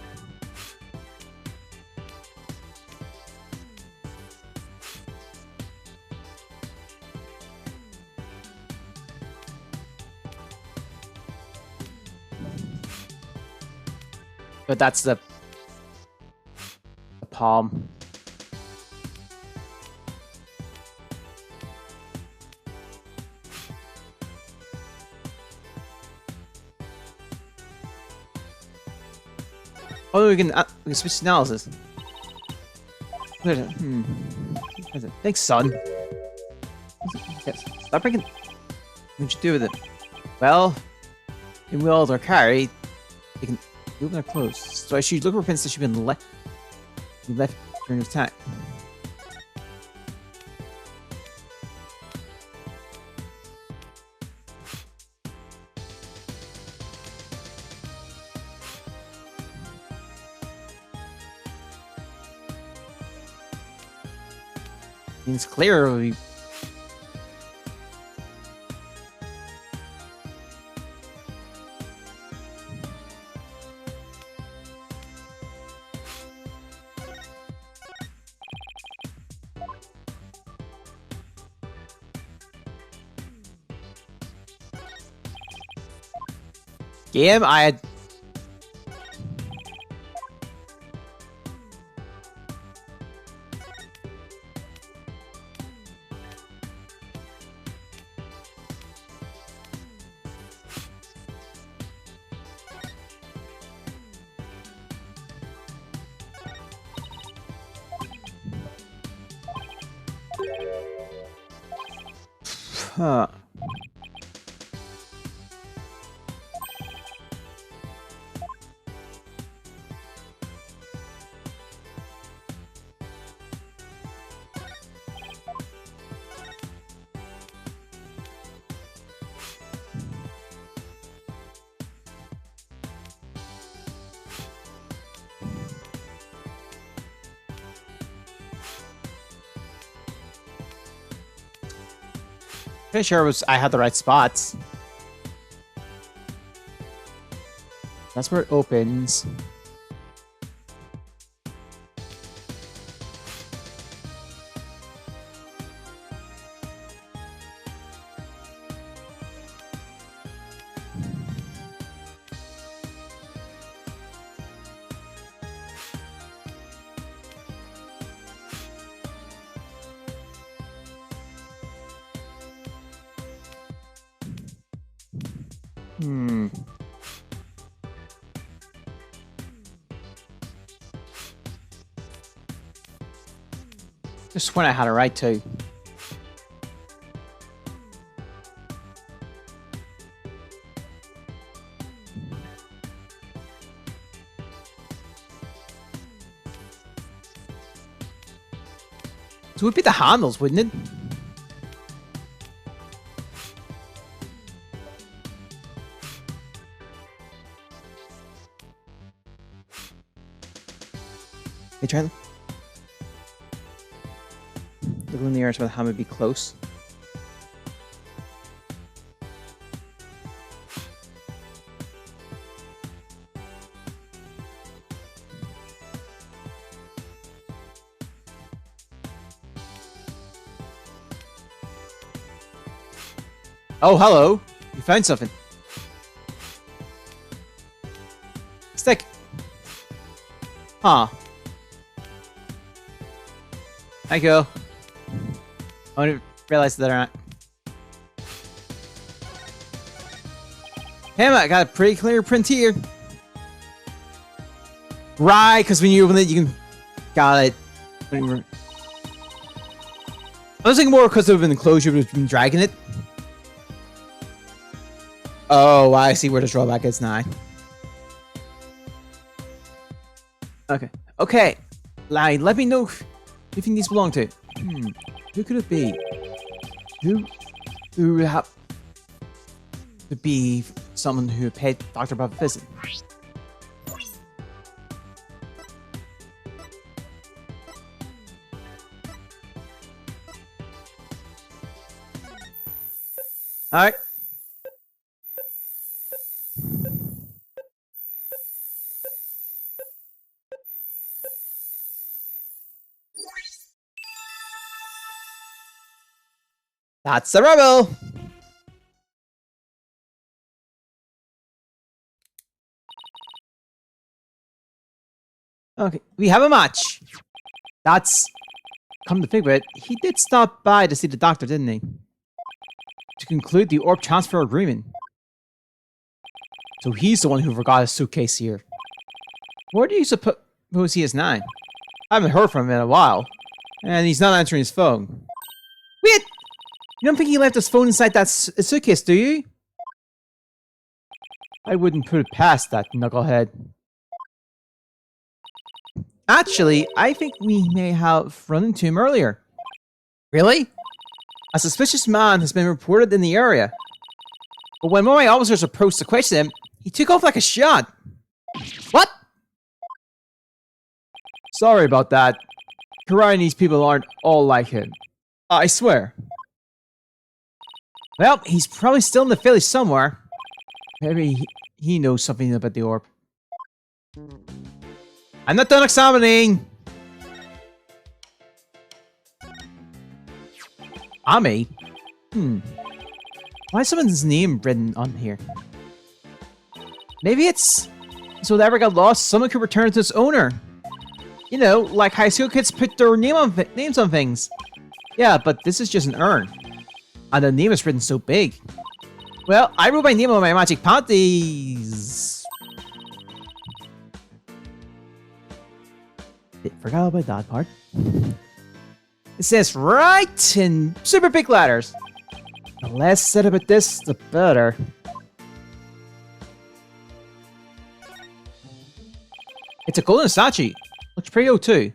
Speaker 1: But that's the palm. Oh, we can switch analysis. Thanks, son. Yes. Stop breaking. What you do with it? Well, in wheels or carry, they can open or close. So I should look for pins that should be left during the attack. It's clear. game, I had... Huh. Pretty sure I had the right spots. That's where it opens. Just when I had it right too. So it would be the handles, wouldn't it? Hey, Charlie. Look in the air so the hammer would be close. Oh, hello. You found something. Stick. Huh. Thank you. I didn't realize that they're not. Damn, I got a pretty clear print here. Right, because when you open it, you can... Got it. I was thinking more because of an enclosure would have been dragging it. Oh, I see where the drawback is now. Okay. Okay. Like, let me know who you think these belong to. Who could it be? Who would have to be someone who paid Dr. Bob a visit? Alright. That's the rebel! Okay, we have a match. That's... Come to think of it, he did stop by to see the doctor, didn't he? To conclude the orb transfer agreement. So he's the one who forgot his suitcase here. Where do you suppose he is now? I haven't heard from him in a while. And he's not answering his phone. Wait! You don't think he left his phone inside that suitcase, do you? I wouldn't put it past that knucklehead. Actually, I think we may have run into him earlier. Really? A suspicious man has been reported in the area. But when one of my officers approached to question him, he took off like a shot. What? Sorry about that. Karai and these people aren't all like him. I swear. Well, he's probably still in the village somewhere. Maybe he knows something about the orb. I'm not done examining! Ami? Why is someone's name written on here? Maybe it's so whatever got lost, someone could return it to its owner. You know, like high school kids put their names on things. Yeah, but this is just an urn. And the name is written so big. Well, I wrote my name on my magic panties. Forgot about that part. It says right in super big letters. The less said about this, the better. It's a golden statue. Looks pretty old too.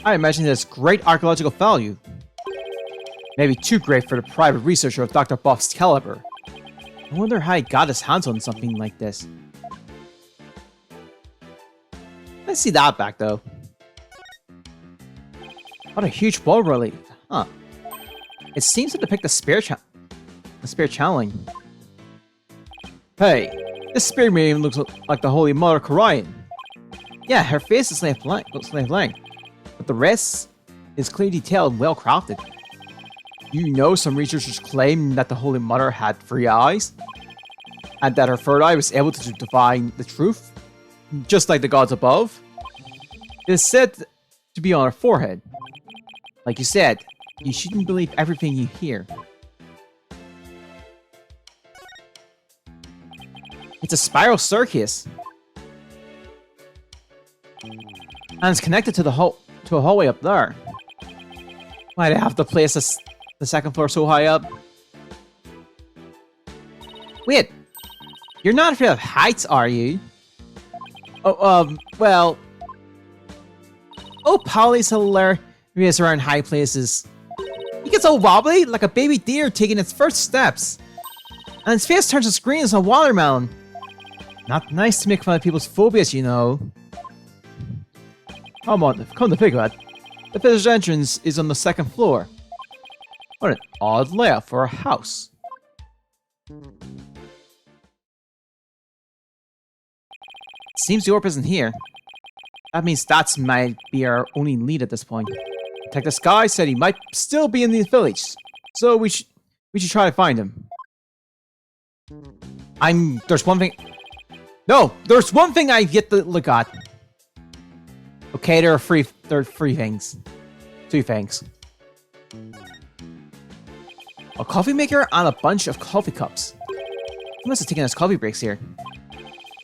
Speaker 1: I imagine it has great archaeological value. Maybe too great for the private researcher of Dr. Buff's caliber. I wonder how he got his hands on something like this. Let's see that back though. What a huge wall relief. Huh. It seems to depict the spirit channeling. Hey, this spirit medium looks like the Holy Mother Korean. Yeah, her face is looks blank, but the rest is clearly detailed and well crafted. You know, some researchers claim that the Holy Mother had 3 eyes, and that her third eye was able to divine the truth, just like the gods above. It is said to be on her forehead. Like you said, you shouldn't believe everything you hear. It's a spiral staircase, and it's connected to a hallway up there. Why'd I have to place the second floor so high up? Wait, you're not afraid of heights, are you? Oh, well... Oh, Polly's hilarious around high places. He gets all wobbly, like a baby deer taking its first steps. And his face turns as green as a watermelon. Not nice to make fun of people's phobias, you know. Come to think of it, the visitor's entrance is on the second floor. What an odd layout for a house. Seems the orb isn't here. That means that might be our only lead at this point. Detective Sky said he might still be in the village, so we should try to find him. There's one thing. No, there's one thing I've yet to look at. Okay, there are three things. 2 things. A coffee maker and a bunch of coffee cups. He must have taken his coffee breaks here.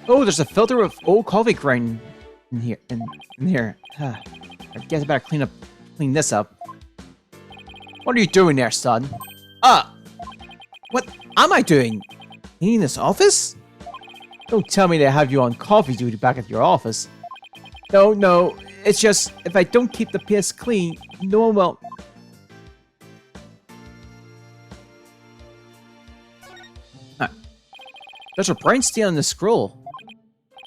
Speaker 1: Oh, there's a filter with old coffee grind in here. In here. I guess I better clean this up. What are you doing there, son? What am I doing? Cleaning this office? Don't tell me they have you on coffee duty back at your office. No, it's just, if I don't keep the place clean, no one will... There's a brain stain on the scroll.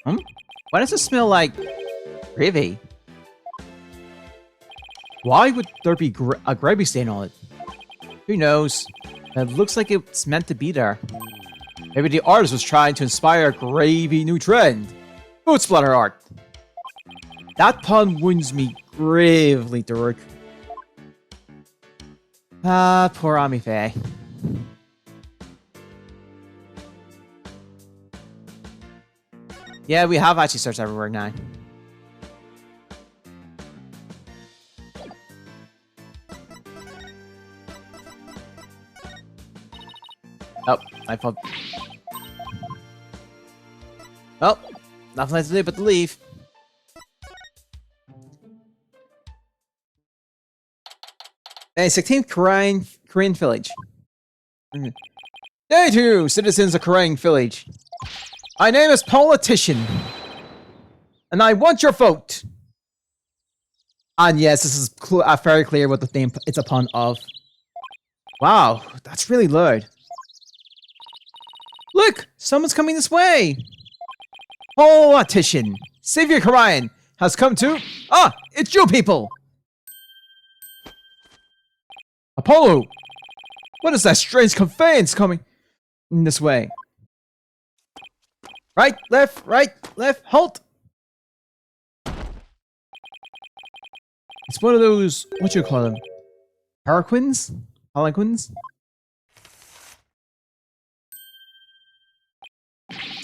Speaker 1: Why does it smell like... gravy? Why would there be a gravy stain on it? Who knows? It looks like it's meant to be there. Maybe the artist was trying to inspire a gravy new trend. Food splatter art. That pun wounds me gravely, Daruk. Poor Ami Faye. Yeah, we have actually searched everywhere now. Oh, I thought... Oh, nothing left to do but to leave. A 16th Korean village. Day 2, citizens of Korean village. My name is Politician, and I want your vote. And yes, this is very clear what the name it's a pun of. Wow, that's really loud. Look, someone's coming this way. Politician, Savior Korean has come to... Ah, it's you people. Apollo, what is that strange conveyance coming in this way? Right, left, halt! It's one of those, what you call them? Harlequins? Harlequins?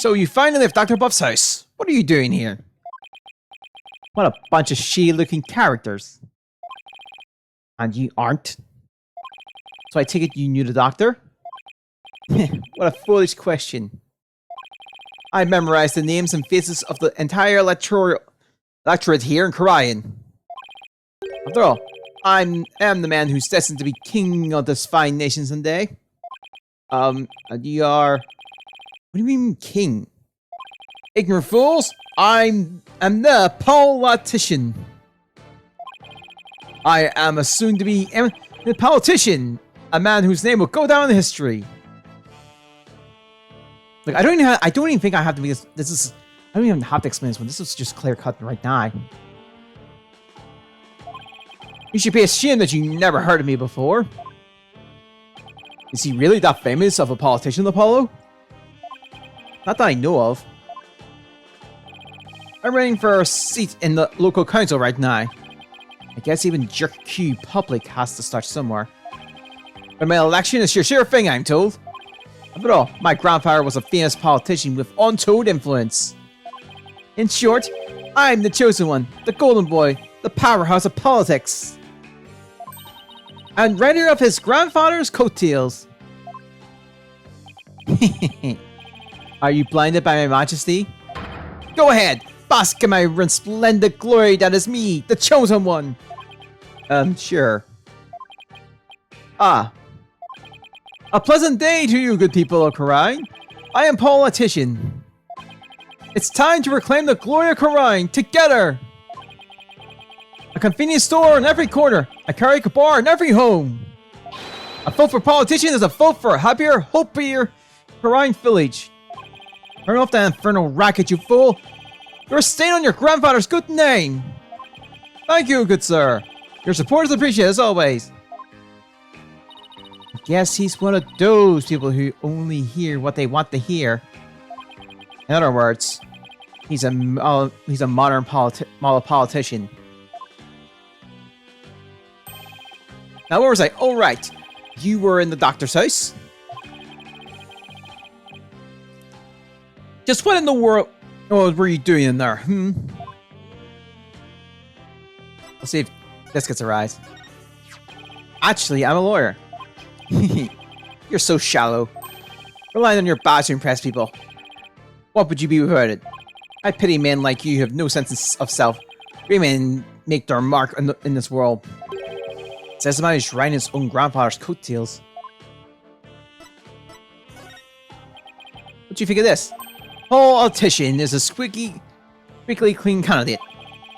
Speaker 1: So you finally left Dr. Buff's house. What are you doing here? What a bunch of shady-looking characters. And you aren't. So I take it you knew the doctor? What a foolish question. I memorized the names and faces of the entire electorate here in Korean. After all, I am the man who's destined to be king of this fine nation someday. And you are... What do you mean, king? Ignorant fools! I'm the politician. I am a soon-to-be politician. A man whose name will go down in history. Like, I don't even think I have to be this. I don't even have to explain this one. This is just clear cut right now. You should be ashamed that you never heard of me before. Is he really that famous of a politician, Apollo? Not that I know of. I'm running for a seat in the local council right now. I guess even Jerk Q Public has to start somewhere. But my election is your sure thing, I'm told. After all, my grandfather was a famous politician with untold influence. In short, I'm the chosen one, the golden boy, the powerhouse of politics. And rider of his grandfather's coattails. Are you blinded by my majesty? Go ahead, bask in my resplendent glory that is me, the chosen one. Sure. Ah. A pleasant day to you, good people of Karine. I am politician. It's time to reclaim the glory of Karine together. A convenience store in every corner, a karaoke bar in every home. A vote for politician is a vote for a happier, hoppier Karine village. Turn off that infernal racket, you fool! You're a stain on your grandfather's good name! Thank you, good sir. Your support is appreciated as always. I guess he's one of those people who only hear what they want to hear. In other words, he's a modern politician. Now, where was I? Oh, right. You were in the doctor's house? Just what in the world were you doing in there? Let's see if this gets a rise. Actually, I'm a lawyer. You're so shallow. Relying on your badge to impress people. What would you be without it? I pity men like you who have no sense of self. Women make their mark in this world. Says the man who's riding his own grandfather's coattails. What do you think of this? Politician is a squeaky clean candidate.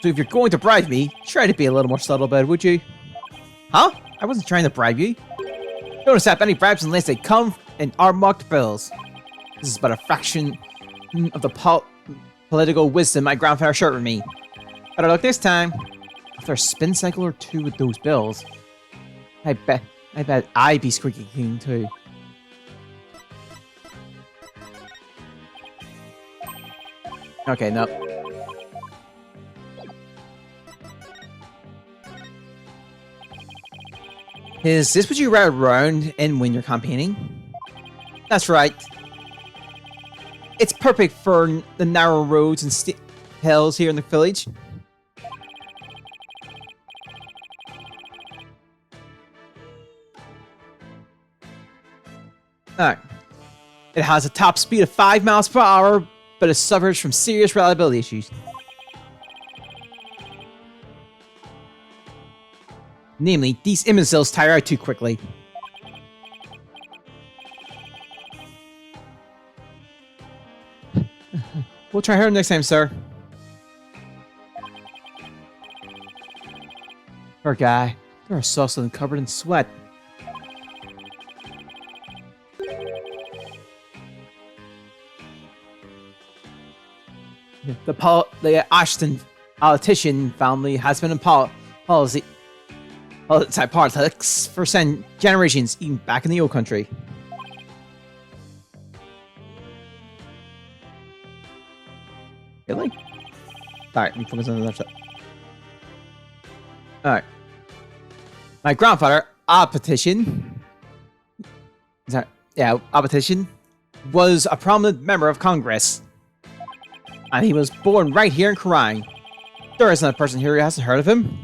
Speaker 1: So if you're going to bribe me, try to be a little more subtle about it, would you? Huh? I wasn't trying to bribe you. Don't accept any bribes unless they come in our marked bills. This is but a fraction of the political wisdom my grandfather shared with me. Better luck this time. After a spin cycle or two with those bills, I bet I'd be squeaky clean too. Okay, no. Is this what you ride around in when you're campaigning? That's right. It's perfect for the narrow roads and hills here in the village. Alright. It has a top speed of 5 miles per hour, but it suffers from serious reliability issues. Namely, these imbeciles tire out too quickly. We'll try harder next time, sir. Poor guy. They're exhausted and covered in sweat. The Ashton politician family has been in politics for generations, even back in the old country. Really? Alright, I'm focusing on the left side. Alright. My grandfather, a petition. Is that, yeah, a petition. was a prominent member of Congress. And he was born right here in Khura'in. There isn't a person here who hasn't heard of him.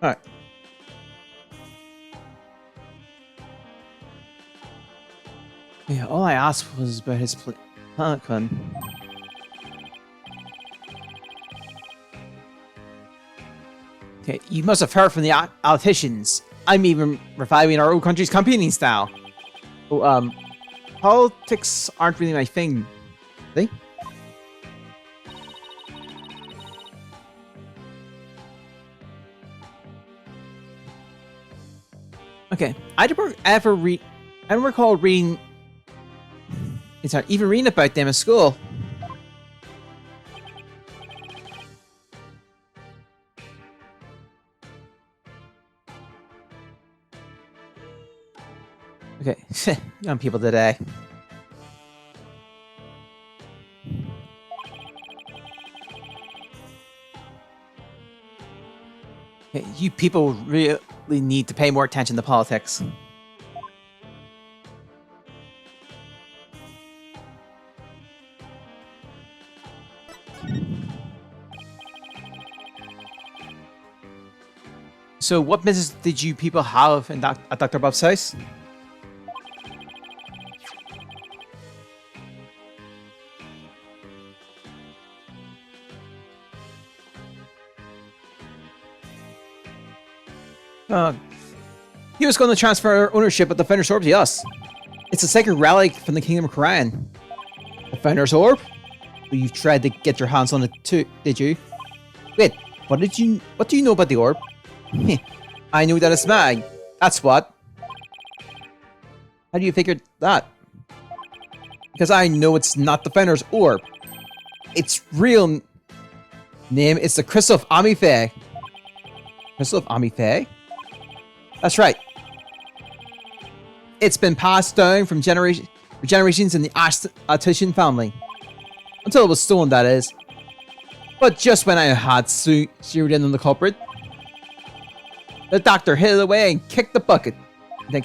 Speaker 1: Alright. Yeah, all I asked was about his planet clan. Okay, you must have heard from the politicians. I'm even reviving our old country's campaigning style. Oh, politics aren't really my thing. They? Okay, I don't recall reading. It's not even reading about them in school. Okay, young people today. Okay, you people really need to pay more attention to politics. So, what business did you people have in at Dr. Bob's house? He was going to transfer ownership of the Founder's Orb to us. It's a sacred relic from the Kingdom of Khura'in. The Founder's Orb? Well, you tried to get your hands on it too, did you? Wait, what do you know about the orb? I knew that it's mine. That's what. How do you figure that? Because I know it's not the Founder's Orb. Its real name is the Crystal of Amife. Crystal of Amife? That's right. It's been passed down from generations in the Ashtician family. Until it was stolen, that is. But just when I had zeroed in on the culprit, the doctor hid it away and kicked the bucket. Do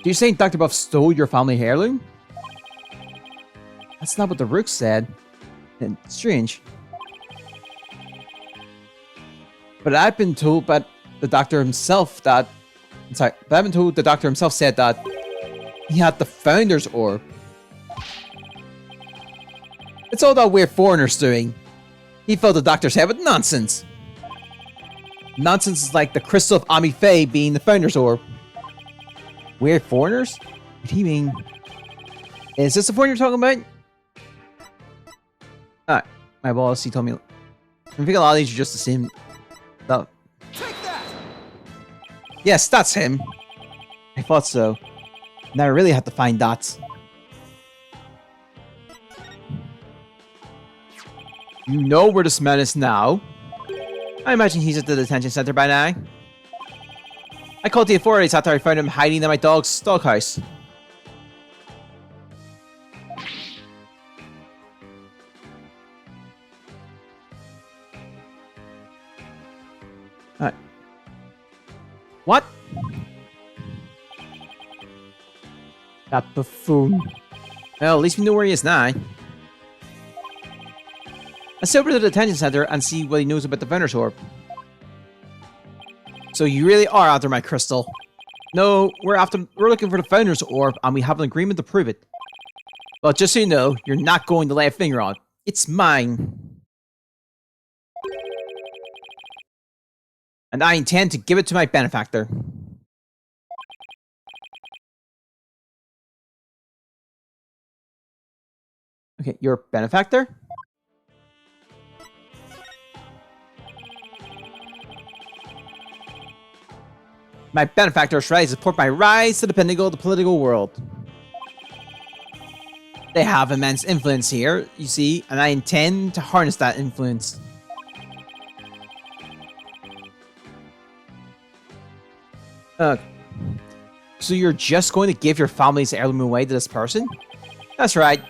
Speaker 1: you think Dr. Buff stole your family heirloom? That's not what the Rook said. And strange. But I've been told by the doctor himself that... But I've been told the doctor himself said that he had the Founder's Orb. It's all that weird foreigner's doing. He filled the doctor's head with nonsense. Nonsense is like the Crystal of Amife being the Founder's Orb. Weird foreigners? What do you mean? Is this the foreigner you're talking about? Alright, my boss, he told me. I think a lot of these are just the same. No.
Speaker 5: Take that!
Speaker 1: Yes, that's him. I thought so. Now I really have to find dots. You know where this man is now. I imagine he's at the detention center by now. I called the authorities after I found him hiding in my dog's doghouse. Alright. What? That buffoon. Well, at least we know where he is now. Let's go over to the detention center and see what he knows about the Founder's Orb. So you really are after my crystal. No, we're looking for the Founder's Orb and we have an agreement to prove it. But just so you know, you're not going to lay a finger on it. It's mine. And I intend to give it to my benefactor. Okay, your benefactor? My benefactors try to support my rise to the pinnacle of the political world. They have immense influence here, you see, and I intend to harness that influence. So you're just going to give your family's heirloom away to this person? That's right.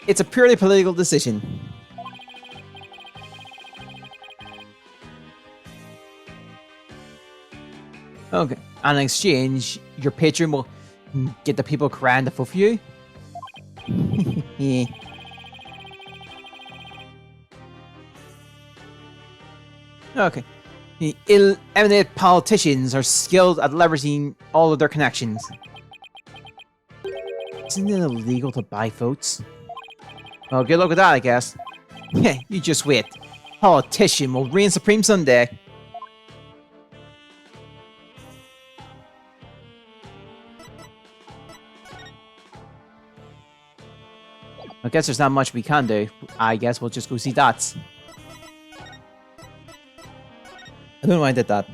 Speaker 1: It's a purely political decision. Okay. And in exchange, your patron will get the people crying to fuck you. Yeah. Okay. The ill-eminent politicians are skilled at leveraging all of their connections. Isn't it illegal to buy votes? Well, good luck with that, I guess. Yeah, you just wait. Politician will reign supreme someday. I guess there's not much we can do. I guess we'll just go see Dots. I don't know why I did that.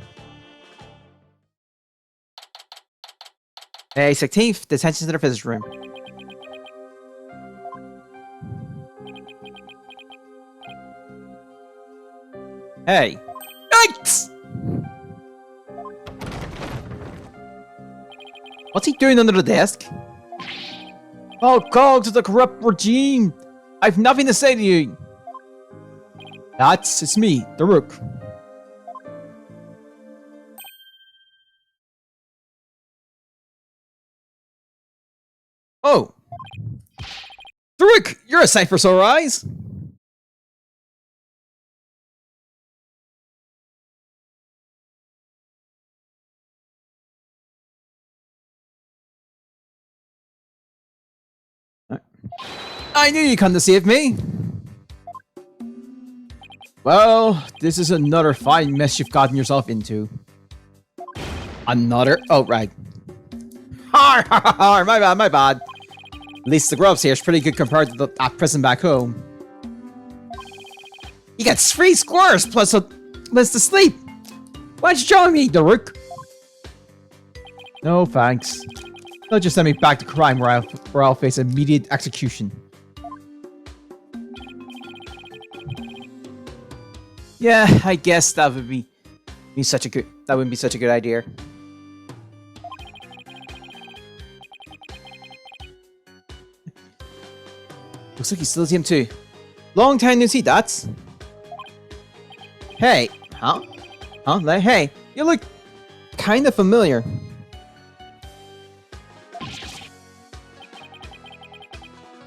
Speaker 1: Hey, 16th, detention to the visitor room. Hey. Yikes! What's he doing under the desk? Oh, cogs of the corrupt regime! I've nothing to say to you! It's me, the Rook. Oh! The Rook! You're a sight for sore eyes! I knew you'd come to save me! Well, this is another fine mess you've gotten yourself into. Another? Oh, right. Har, har, har, har, my bad, my bad. At least the grubs here is pretty good compared to that prison back home. You get free squares plus a place to sleep. Why don't you join me, the Rook? No, thanks. They'll just send me back to crime where I'll face immediate execution. Yeah, I guess that would be such a good. That wouldn't be such a good idea. Looks like he still sees him too. Long time no see, Dots. Hey, huh? Huh? Like, hey, you look kind of familiar.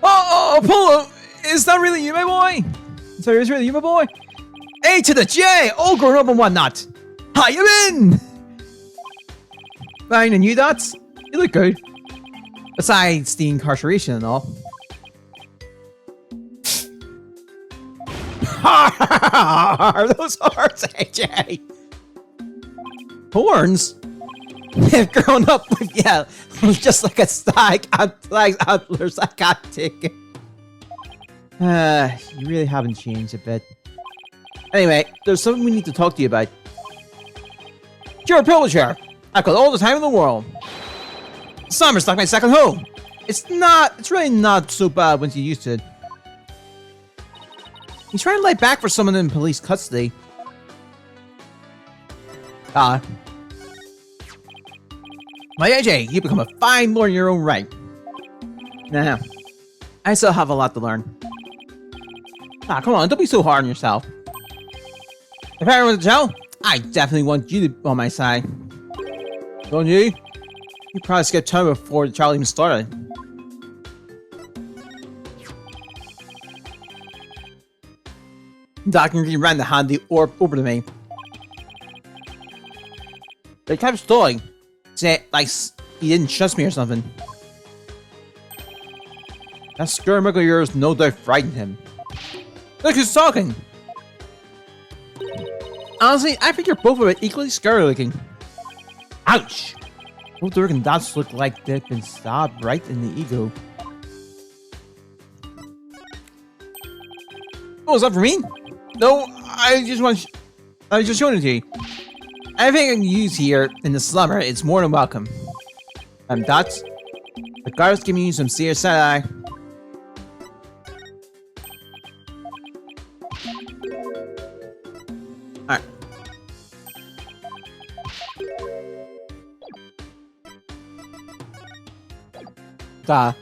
Speaker 1: Oh, Apollo! Is that really you, my boy? Sorry, is really you, my boy? A to the J! All grown up and whatnot! How you been? Fine, and you, Dots? You look good. Besides the incarceration and all. Those horns, AJ! Horns? They've grown up with, yeah, just like a stag and flags antlers. I can't take it. You really haven't changed a bit. Anyway, there's something we need to talk to you about. You're a privilege here. I've got all the time in the world. Summer's like my second home. It's really not so bad once you're used to it. He's trying to lay back for someone in police custody. My AJ, you become a fine lord in your own right. Nah, I still have a lot to learn. Come on, don't be so hard on yourself. If I were to tell, I definitely want you to be on my side. Don't you? You probably skipped time before the trial even started. Doctor ran to hand the orb over to me. They kept stalling, saying like he didn't trust me or something. That skirmish of yours no doubt frightened him. Look who's talking! Honestly, I think you're both of it equally scary looking. Ouch! Both the Rook and Dots look like they've been stabbed right in the ego. Oh, is that for me? No, I was just showing it to you. Everything I can use here in the slumber is more than welcome. Dots, the guard's giving you some serious side-eye. Alright.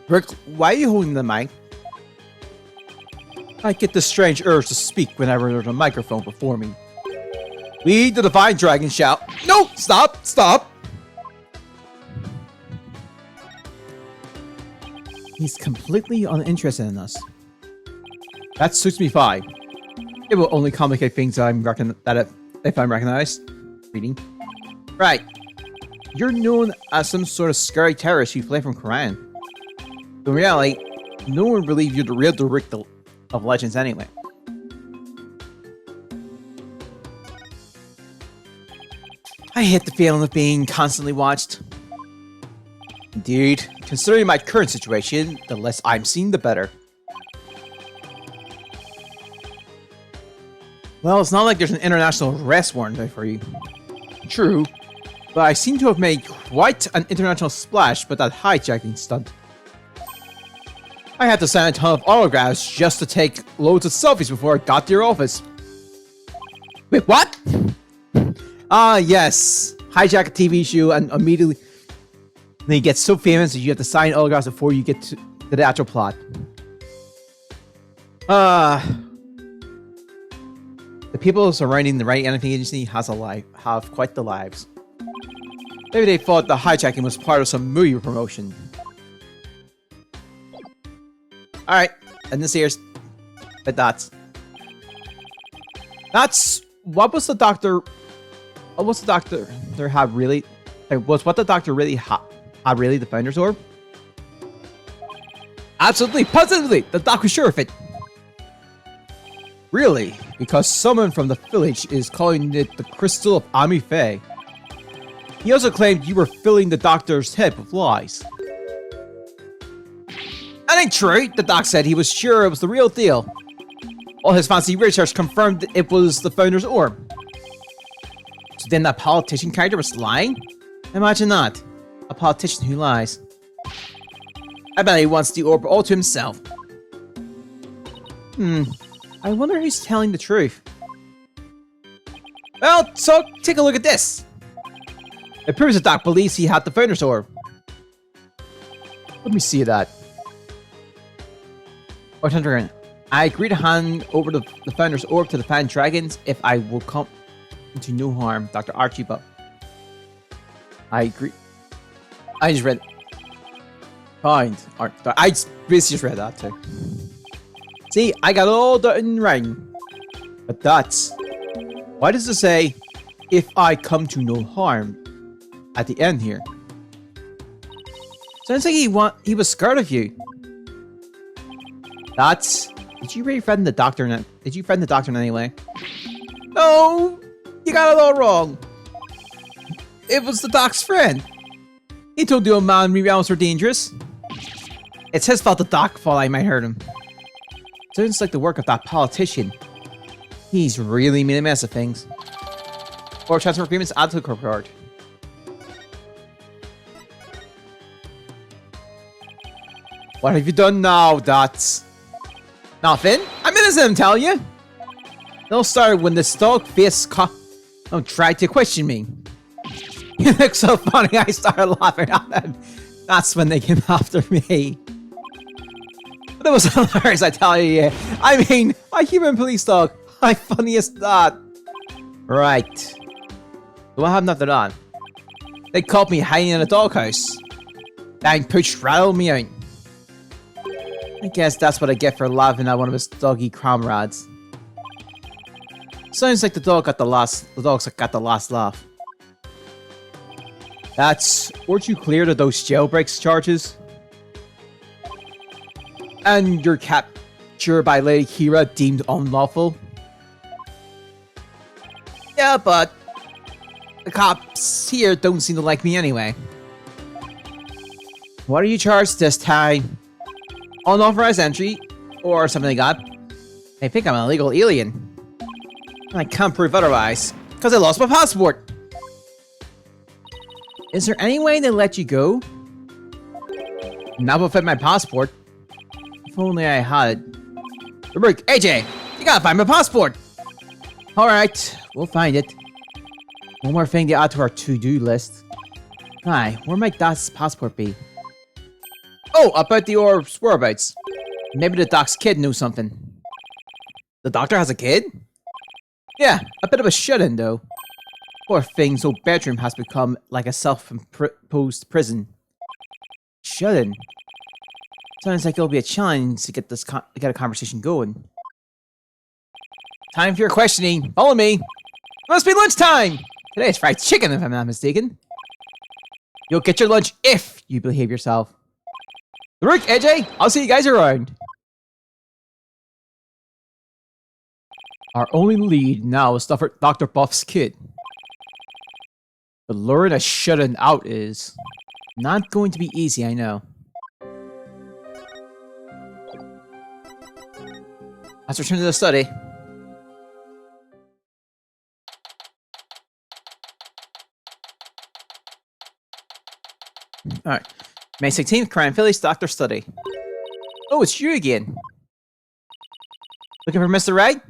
Speaker 1: Rick, why are you holding the mic? I get this strange urge to speak whenever there's a microphone before me. We, the Divine Dragon, shout, "No! Stop! Stop!" He's completely uninterested in us. That suits me fine. It will only complicate things if I'm recognized. Reading. Right. You're known as some sort of scary terrorist who fled from Koran. In reality, no one would believe you're the real director of Legends anyway. I hate the feeling of being constantly watched. Indeed, considering my current situation, the less I'm seen, the better. Well, it's not like there's an international arrest warrant for you. True, but I seem to have made quite an international splash with that hijacking stunt. I had to sign a ton of autographs just to take loads of selfies before I got to your office. Wait, what? Ah, yes. Hijack a TV show and immediately then you get so famous that you have to sign autographs before you get to the actual plot. The people surrounding the Right Anything Agency have quite the lives. Maybe they thought the hijacking was part of some movie promotion. Alright, and this here's the dots. That's what was the doctor there had really was what the doctor really had really the Founder's Orb? Absolutely, positively, the doc was sure of it. Really? Because someone from the village is calling it the Crystal of Ami Faye. He also claimed you were filling the doctor's head with lies. That ain't true, the doc said. He was sure it was the real deal. All his fancy research confirmed it was the Founder's Orb. So then that politician character was lying? Imagine that. A politician who lies. I bet he wants the orb all to himself. I wonder who's telling the truth. Well, so take a look at this. It proves the doc believes he had the Founder's Orb. Let me see that. I agree to hand over the Founder's Orb to the Fan Dragons if I will come to no harm, Dr. Archie, but I agree. I just read. Fine. I basically just read that too. See, I got all that in writing. But that's. Why does it say, if I come to no harm at the end here? Sounds like he was scared of you. That's. Did you really threaten the doctor? Did you threaten the doctor in any way? No, you got it all wrong. It was the doc's friend. He told the old man realms were dangerous. It's his fault the doc thought I might hurt him. Sounds like the work of that politician. He's really made a mess of things. Or transfer agreements add to the corporate card. What have you done now, Dots? Nothing. I'm innocent, I'm telling you. They'll start when this dog face don't try to question me. You look so funny, I started laughing at them. That's when they came after me. But it was hilarious, I tell you. Yeah. I mean, a human police dog. How funny is that? Right. So what happened after that? They caught me hiding in a doghouse. Dang Pooch rattled me out. I guess that's what I get for laughing at one of his doggy comrades. Sounds like the dogs got the last laugh. Weren't you cleared of those jailbreaks charges? And your capture by Lady Kira deemed unlawful? Yeah, but the cops here don't seem to like me anyway. What are you charged this time? Unauthorized entry, or something like that. I think I'm an illegal alien. I can't prove otherwise, because I lost my passport. Is there any way they let you go? Not without my passport. If only I had it. Look, AJ, you gotta find my passport. Alright, we'll find it. One more thing to add to our to-do list. Hi, where might Doc's passport be? Oh, about the orb's whereabouts. Maybe the Doc's kid knew something. The doctor has a kid? Yeah, a bit of a shut-in though. Poor thing's old bedroom has become like a self-imposed prison. Shut-in? Sounds like it'll be a challenge to get get a conversation going. Time for your questioning. Follow me. Must be lunchtime. Today is fried chicken, if I'm not mistaken. You'll get your lunch if you behave yourself. Rook, AJ, I'll see you guys around. Our only lead now is Dr. Buff's kid. But luring a shut-in out is not going to be easy, I know. Let's return to the study. Alright. May 16th, Crime Philly's Doctor Study. Oh, it's you again. Looking for Mr. Wright?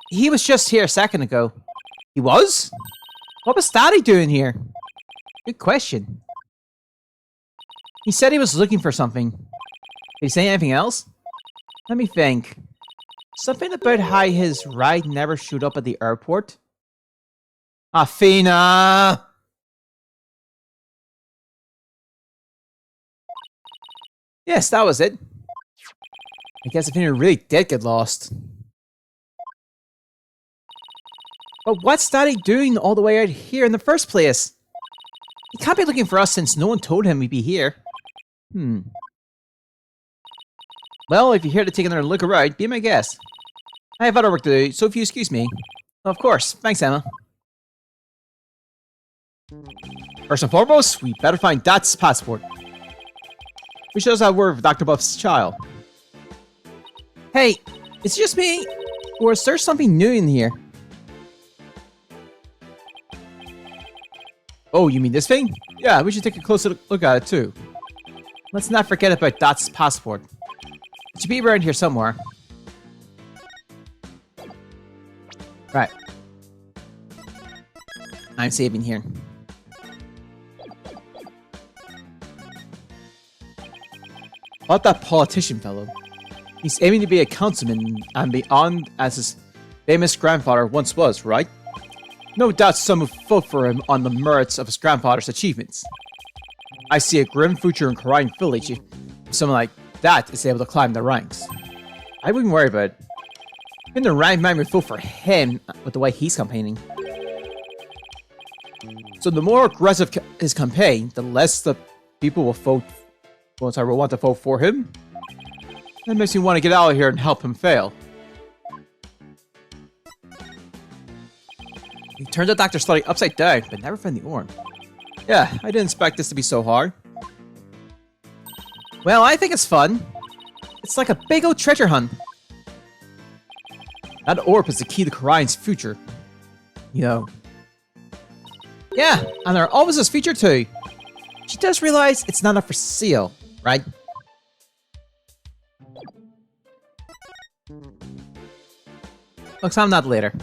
Speaker 1: He was just here a second ago. He was? What was Daddy doing here? Good question. He said he was looking for something. Did he say anything else? Let me think. Something about how his ride never showed up at the airport? Athena! Yes, that was it. I guess Athena really did get lost. But what's Daddy doing all the way out here in the first place? He can't be looking for us since no one told him we'd be here. Well, if you're here to take another look around, be my guest. I have other work to do, so if you excuse me. Of course. Thanks, Emma. First and foremost, we better find Dad's passport. We should also have word of Dr. Buff's child. Hey, is it just me? Or is there something new in here? Oh, you mean this thing? Yeah, we should take a closer look at it too. Let's not forget about Dot's passport. It should be around here somewhere. Right. I'm saving here. About that politician fellow. He's aiming to be a councilman and beyond as his famous grandfather once was, right? No doubt some will vote for him on the merits of his grandfather's achievements. I see a grim future in Corrine Village if someone like that is able to climb the ranks. I wouldn't worry about it. Even the rank man would vote for him with the way he's campaigning. So the more aggressive his campaign, the less the people will vote. Will want to vote for him. That makes me want to get out of here and help him fail. He turned the doctor's study upside down, but never found the orb. Yeah, I didn't expect this to be so hard. Well, I think it's fun. It's like a big old treasure hunt. That orb is the key to Karine's future. You know. Yeah, and there always is future too. She does realize it's not up for sale, right? Looks I'm not later.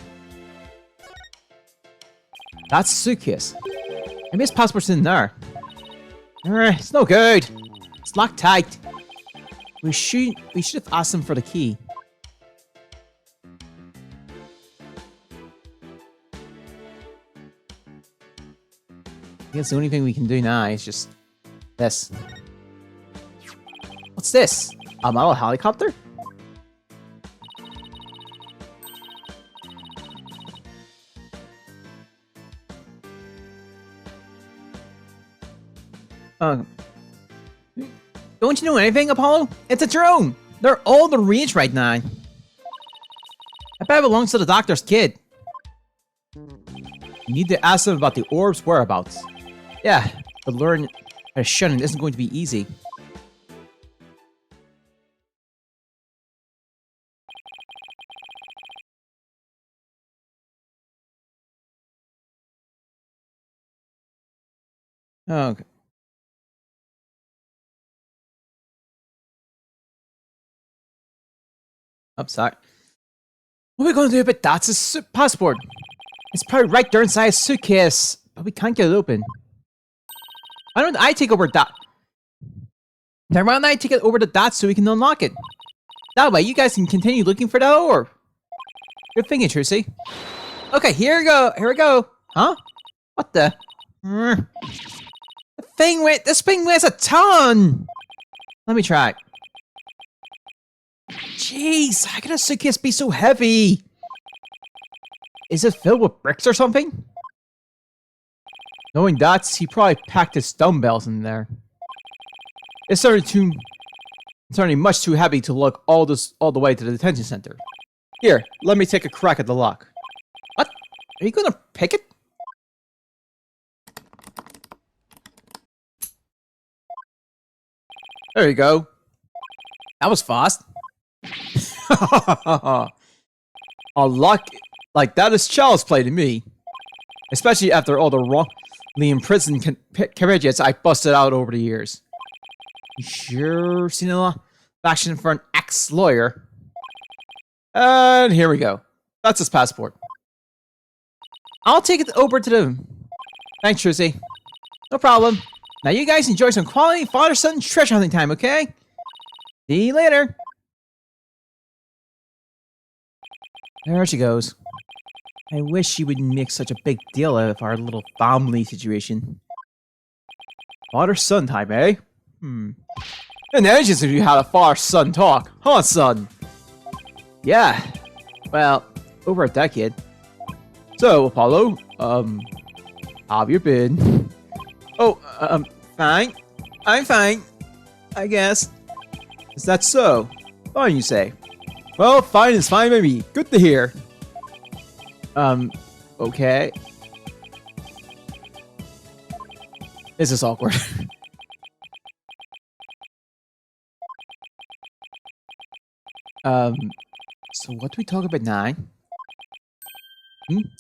Speaker 1: That's suitcase. Maybe his passport's in there. It's no good. It's locked tight. We should have asked him for the key. I guess the only thing we can do now is just this. What's this? A model helicopter? Don't you know anything, Apollo? It's a drone! They're all the rage right now. I bet it belongs to the doctor's kid. You need to ask them about the orb's whereabouts. Yeah, but luring a shun isn't going to be easy. Okay. I'm sorry. What are we going to do about that's passport? It's probably right there inside his suitcase, but we can't get it open. Why don't I take over that? Then why don't I take it over to that so we can unlock it? That way, you guys can continue looking for that orb. Good thinking, Trucy. Okay, here we go. Here we go. Huh? What the? This thing weighs a ton. Let me try. Jeez, how can a suitcase be so heavy? Is it filled with bricks or something? Knowing that, he probably packed his dumbbells in there. It's certainly much too heavy to lug all the way to the detention center. Here, let me take a crack at the lock. What? Are you gonna pick it? There you go. That was fast. A lock like that is child's play to me. Especially after all the wrongly imprisoned carriages I busted out over the years. You sure seen a lot of action for an ex-lawyer. And here we go. That's his passport. I'll take it over to them. Thanks, Trucy. No problem. Now you guys enjoy some quality father-son treasure hunting time, okay? See you later. There she goes. I wish she wouldn't make such a big deal out of our little family situation. Father-son time, eh? And ages if you had a father-son talk, huh, son? Yeah. Well, over a decade. So, Apollo, how have you been? Oh, fine. I'm fine. I guess. Is that so? Fine, you say. Well, fine is fine by me. Good to hear. Okay. This is awkward. So what do we talk about now?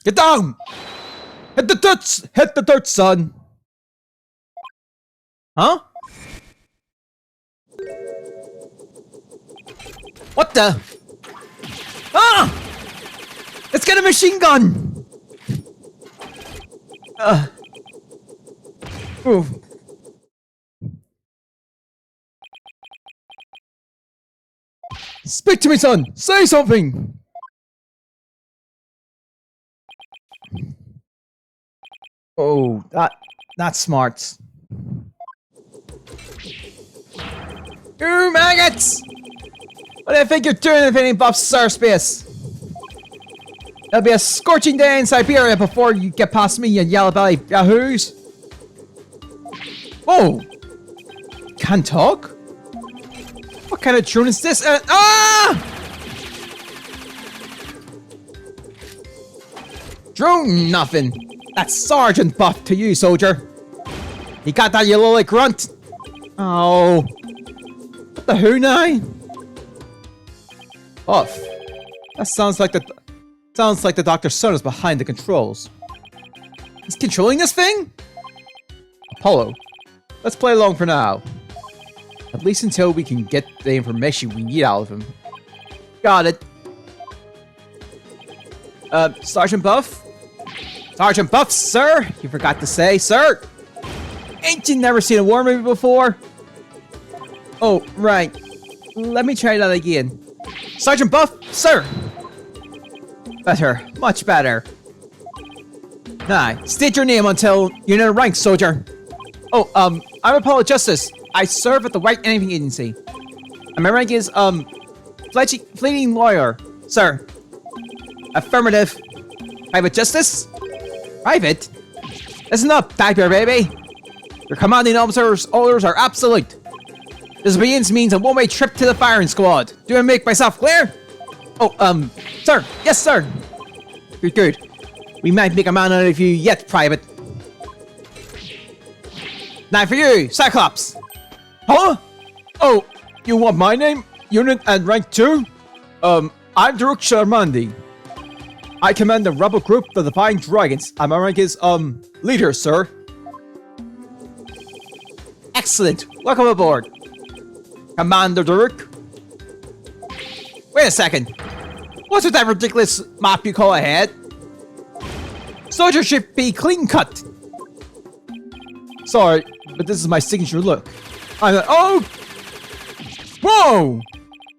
Speaker 1: Get down! Hit the dirt! Hit the dirt, son! Huh? What the? Ah! Let's get a machine gun! Ooh. Speak to me, son! Say something! Oh, that's smart. You maggots! What do you think you're doing if it ain't Bob's space? There'll be a scorching day in Siberia before you get past me, you yellow belly yahoos! Whoa! Can't talk? What kind of drone is this? Drone nothing! That's Sergeant Buff to you, soldier! You got that, you little grunt? Oh. What the who now? Buff. That sounds like the Doctor's son is behind the controls. He's controlling this thing? Apollo, let's play along for now. At least until we can get the information we need out of him. Got it. Sergeant Buff? Sergeant Buff, sir! You forgot to say, sir! Ain't you never seen a war movie before? Oh, right. Let me try that again. Sergeant Buff, sir! Better. Much better. Now, state your name until you're in a rank, soldier. Oh, I'm Apollo Justice. I serve at the White Anything Agency. And my rank is, fleeting lawyer, sir. Affirmative. Private Justice? Private? Listen up, Tiger baby. Your commanding officer's orders are absolute. Disobedience means a one-way trip to the firing squad. Do I make myself clear? Oh, sir. Yes, sir. Good, good. We might make a man out of you yet, Private. Now for you, Cyclops. Huh? Oh, you want my name, unit, and rank too? I'm Daruk Sharmandi. I command the rebel group, the Defying Dragons, and my rank is, leader, sir. Excellent. Welcome aboard. Commander Daruk. Wait a second. What's with that ridiculous map you call a head? Soldier should be clean cut. Sorry, but this is my signature look. Oh! Whoa!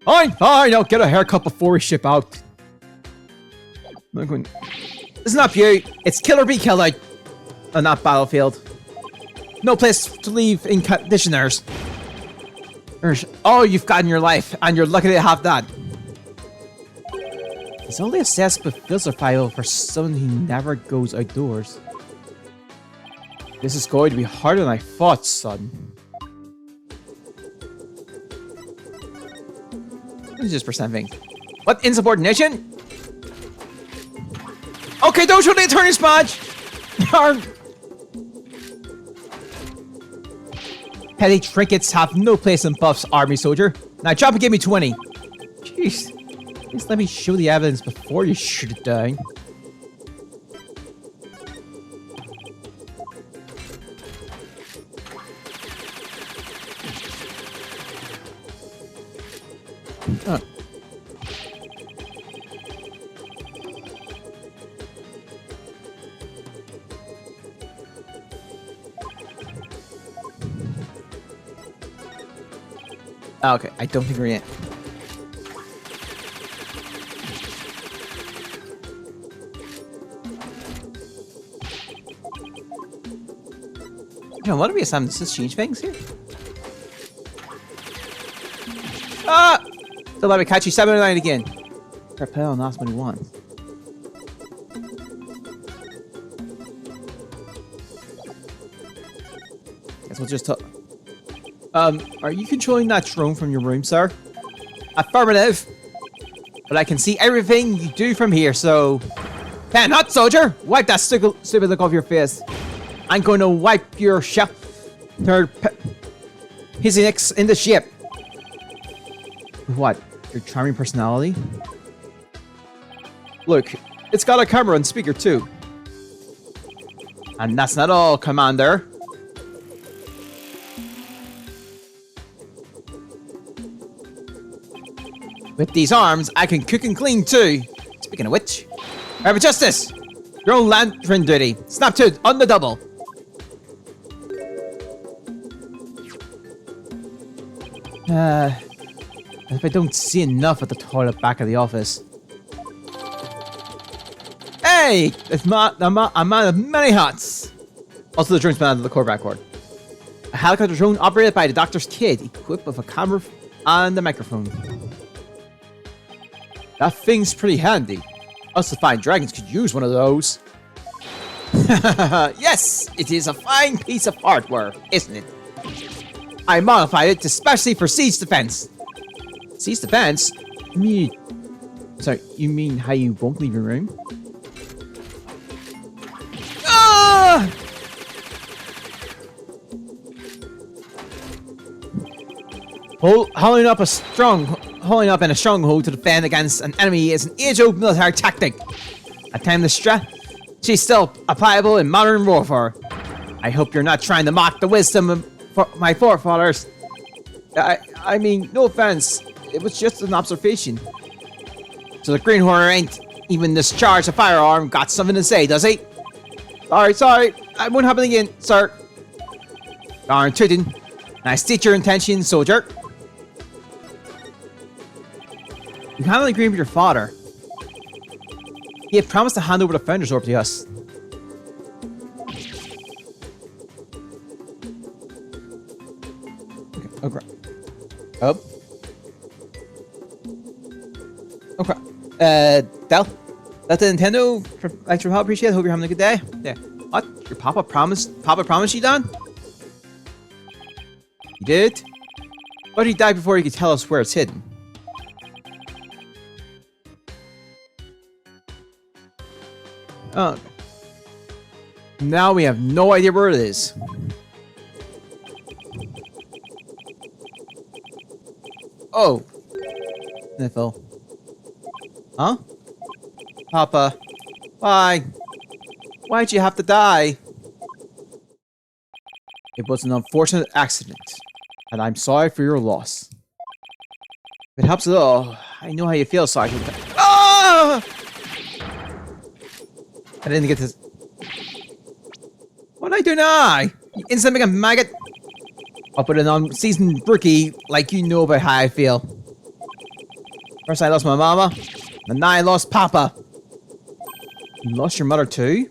Speaker 1: Fine, fine, I'll get a haircut before we ship out. I'm going, it's not you. It's Killer Be Killed out. Not Battlefield. No place to leave in conditioners. There's all you've got in your life, and you're lucky to have that. He's only obsessed with philosophile for someone who never goes outdoors. This is going to be harder than I thought, son. What is this percent thing? What insubordination? Okay, don't show the attorney's badge! Petty trinkets have no place in Buff's army, soldier. Now drop and give me 20. Jeez. Please let me show the evidence before you shoot it down. Oh. Okay, I don't think we're in. What do we assign? Does this change things here? Ah! Don't let me catch you 709 again. Repel and ask what he wants. Guess we'll just talk. Are you controlling that drone from your room, sir? Affirmative. But I can see everything you do from here, so... Pen hot, soldier! Wipe that stupid look off your face. I'm going to wipe your shop. His next in the ship. What? Your charming personality? Look, it's got a camera and speaker too. And that's not all, Commander. With these arms, I can cook and clean too. Speaking of which, I have justice. Your own lantern duty. Snap to on the double. If I don't see enough at the toilet back of the office. Hey! It's a man of many hats! Also the drone's man of the core backboard. A helicopter drone operated by the doctor's kid, equipped with a camera and a microphone. That thing's pretty handy. Us the fine dragons could use one of those. Yes! It is a fine piece of hardware, isn't it? I modified it especially for siege defense. Siege defense? You mean how you won't leave your room? Ah! Holding up in a stronghold to defend against an enemy is an age-old military tactic. At time the she's still applicable in modern warfare. I hope you're not trying to mock the wisdom of my forefathers. I mean, no offense. It was just an observation. So the Green Horner ain't even discharged a firearm. Got something to say, does he? Sorry. I won't happen again, sir. Darn tootin'. I state your intention, soldier. You kind of agree with your father. He had promised to hand over the Founder's Orb to us. Okay. Oh. Okay. Del? That's the Nintendo for extra help. Appreciate it. Hope you're having a good day. Yeah. What? Your Papa promised you, Don? He did? But he died before he could tell us where it's hidden. Oh. Now we have no idea where it is. Oh. Sniffle. Huh? Papa. Why? Why'd you have to die? It was an unfortunate accident, and I'm sorry for your loss. If it helps at all, I know how you feel, Sergeant. Ah! I didn't get this. What did I do now? You instant make a maggot? I'll put an unseasoned brookie like you know about how I feel. First I lost my mama, and now I lost Papa. You lost your mother too?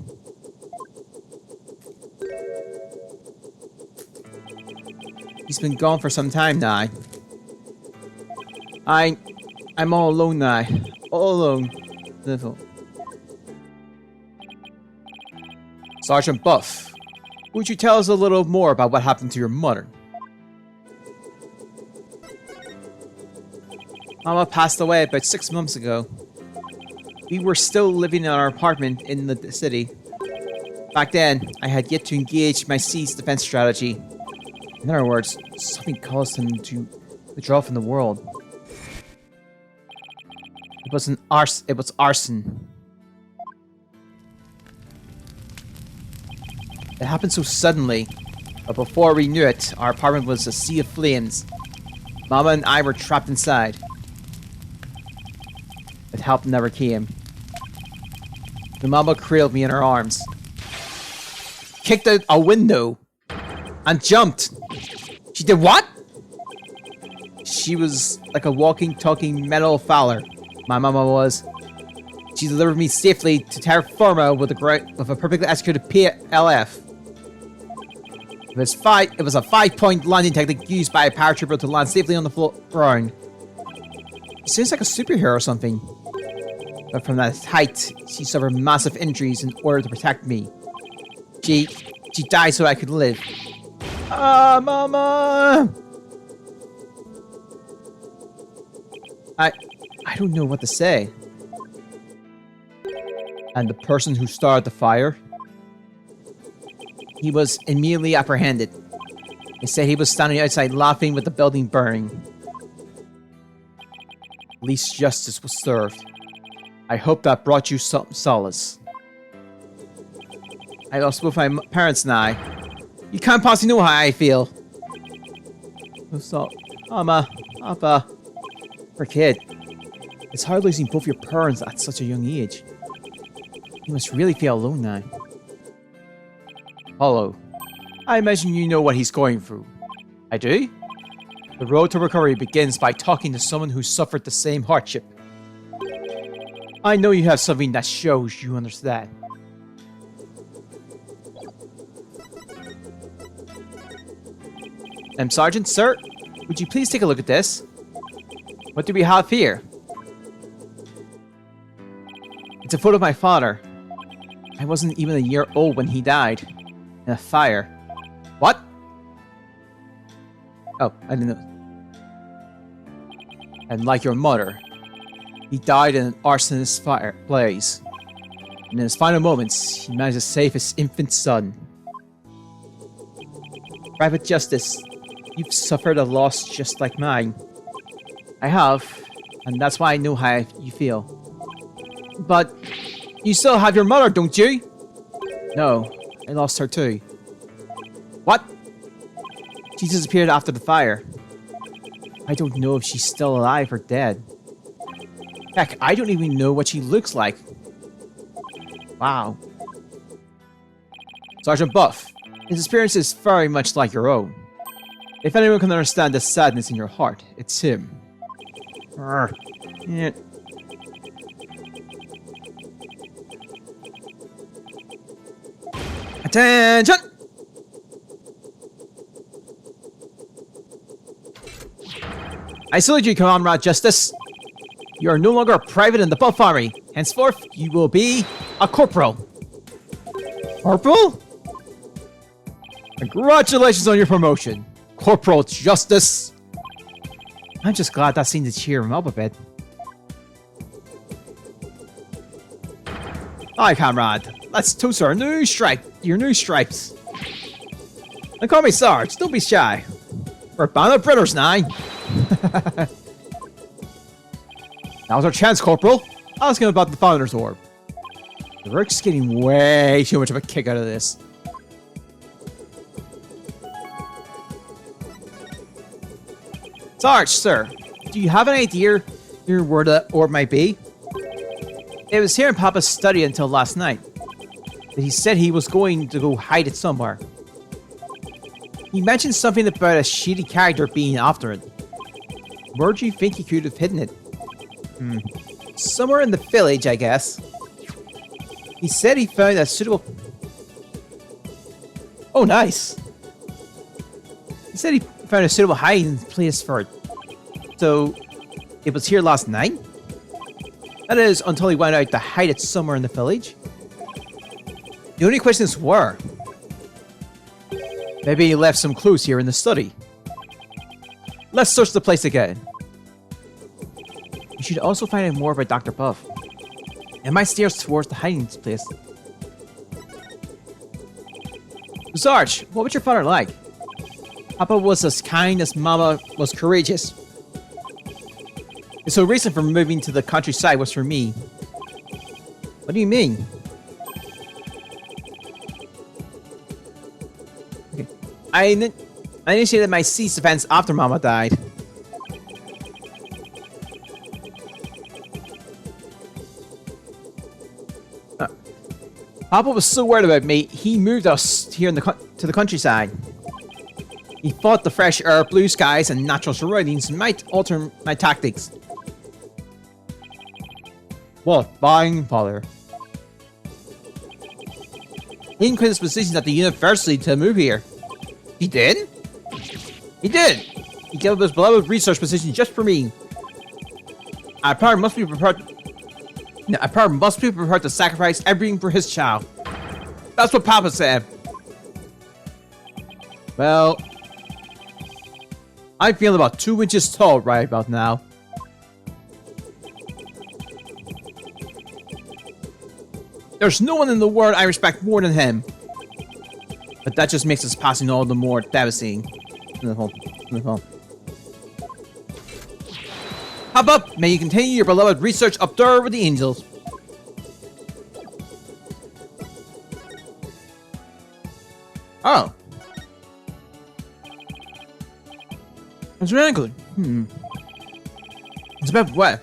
Speaker 1: He's been gone for some time now. I'm all alone now. All alone. Little. Sergeant Buff, would you tell us a little more about what happened to your mother? Mama passed away about 6 months ago. We were still living in our apartment in the city. Back then, I had yet to engage my C's defense strategy. In other words, something caused him to withdraw from the world. It was arson. It happened so suddenly, but before we knew it, our apartment was a sea of flames. Mama and I were trapped inside. But help never came. The mama cradled me in her arms, kicked out a window, and jumped. She did what? She was like a walking, talking metal fowler. My mama was. She delivered me safely to terra firma with a perfectly executed PLF. It was a 5-point landing technique used by a paratrooper to land safely on the ground. It seems like a superhero or something. But from that height, she suffered massive injuries in order to protect me. She died so I could live. Ah, Mama! I don't know what to say. And the person who started the fire? He was immediately apprehended. They said he was standing outside laughing with the building burning. At least justice was served. I hope that brought you some solace. I lost both my parents now. You can't possibly know how I feel. So, Mama, Papa, poor kid. It's hard losing both your parents at such a young age. You must really feel alone now. Hollow, I imagine you know what he's going through. I do? The road to recovery begins by talking to someone who suffered the same hardship. I know you have something that shows you understand. Sergeant, sir, would you please take a look at this? What do we have here? It's a photo of my father. I wasn't even a year old when he died. In a fire. What? Oh, I didn't know. And like your mother, he died in an arsonist fire blaze. And in his final moments, he managed to save his infant son. Private Justice, you've suffered a loss just like mine. I have, and that's why I know how you feel. But you still have your mother, don't you? No, I lost her too. What? She disappeared after the fire. I don't know if she's still alive or dead. Heck, I don't even know what she looks like. Wow. Sergeant Buff, his experience is very much like your own. If anyone can understand the sadness in your heart, it's him. Yeah. Attention! I salute you, Comrade Justice. You are no longer a private in the Buff Army. Henceforth, you will be a corporal. Corporal? Congratulations on your promotion, Corporal Justice. I'm just glad that seemed to cheer him up a bit. Hi, comrade. Let's toast our new your new stripes. And call me Sarge. Don't be shy. We're band of brothers now. Now's our chance, Corporal. Ask him about the Founder's Orb. The Rook's getting way too much of a kick out of this. Sarge, sir, do you have an idea where the orb might be? It was here in Papa's study until last night. But he said he was going to go hide it somewhere. He mentioned something about a shady character being after it. Where do you think he could have hidden it? Somewhere in the village, I guess. He said he found a suitable... Oh, nice. He said he found a suitable hiding place for it. So, it was here last night? That is, until he went out to hide it somewhere in the village. The only question is where? Maybe he left some clues here in the study. Let's search the place again. We should also find out more about Dr. Buff. It might steer us towards the hiding place. Sarge, what was your father like? Papa was as kind as Mama was courageous. And so reason for moving to the countryside was for me. What do you mean? Okay. I initiated my cease defense after Mama died. Papa was so worried about me, he moved us here to the countryside. He thought the fresh air, blue skies, and natural surroundings might alter my tactics. What fine father. He didn't quit his position at the university to move here. He did? He did! He gave up his beloved research position just for me. I probably must be prepared... I probably must be prepared to sacrifice everything for his child. That's what Papa said. Well... I feel about 2 inches tall right about now. There's no one in the world I respect more than him. But that just makes his passing all the more devastating. Hop up! May you continue your beloved research up there with the angels. Oh. It's really good. It's about what?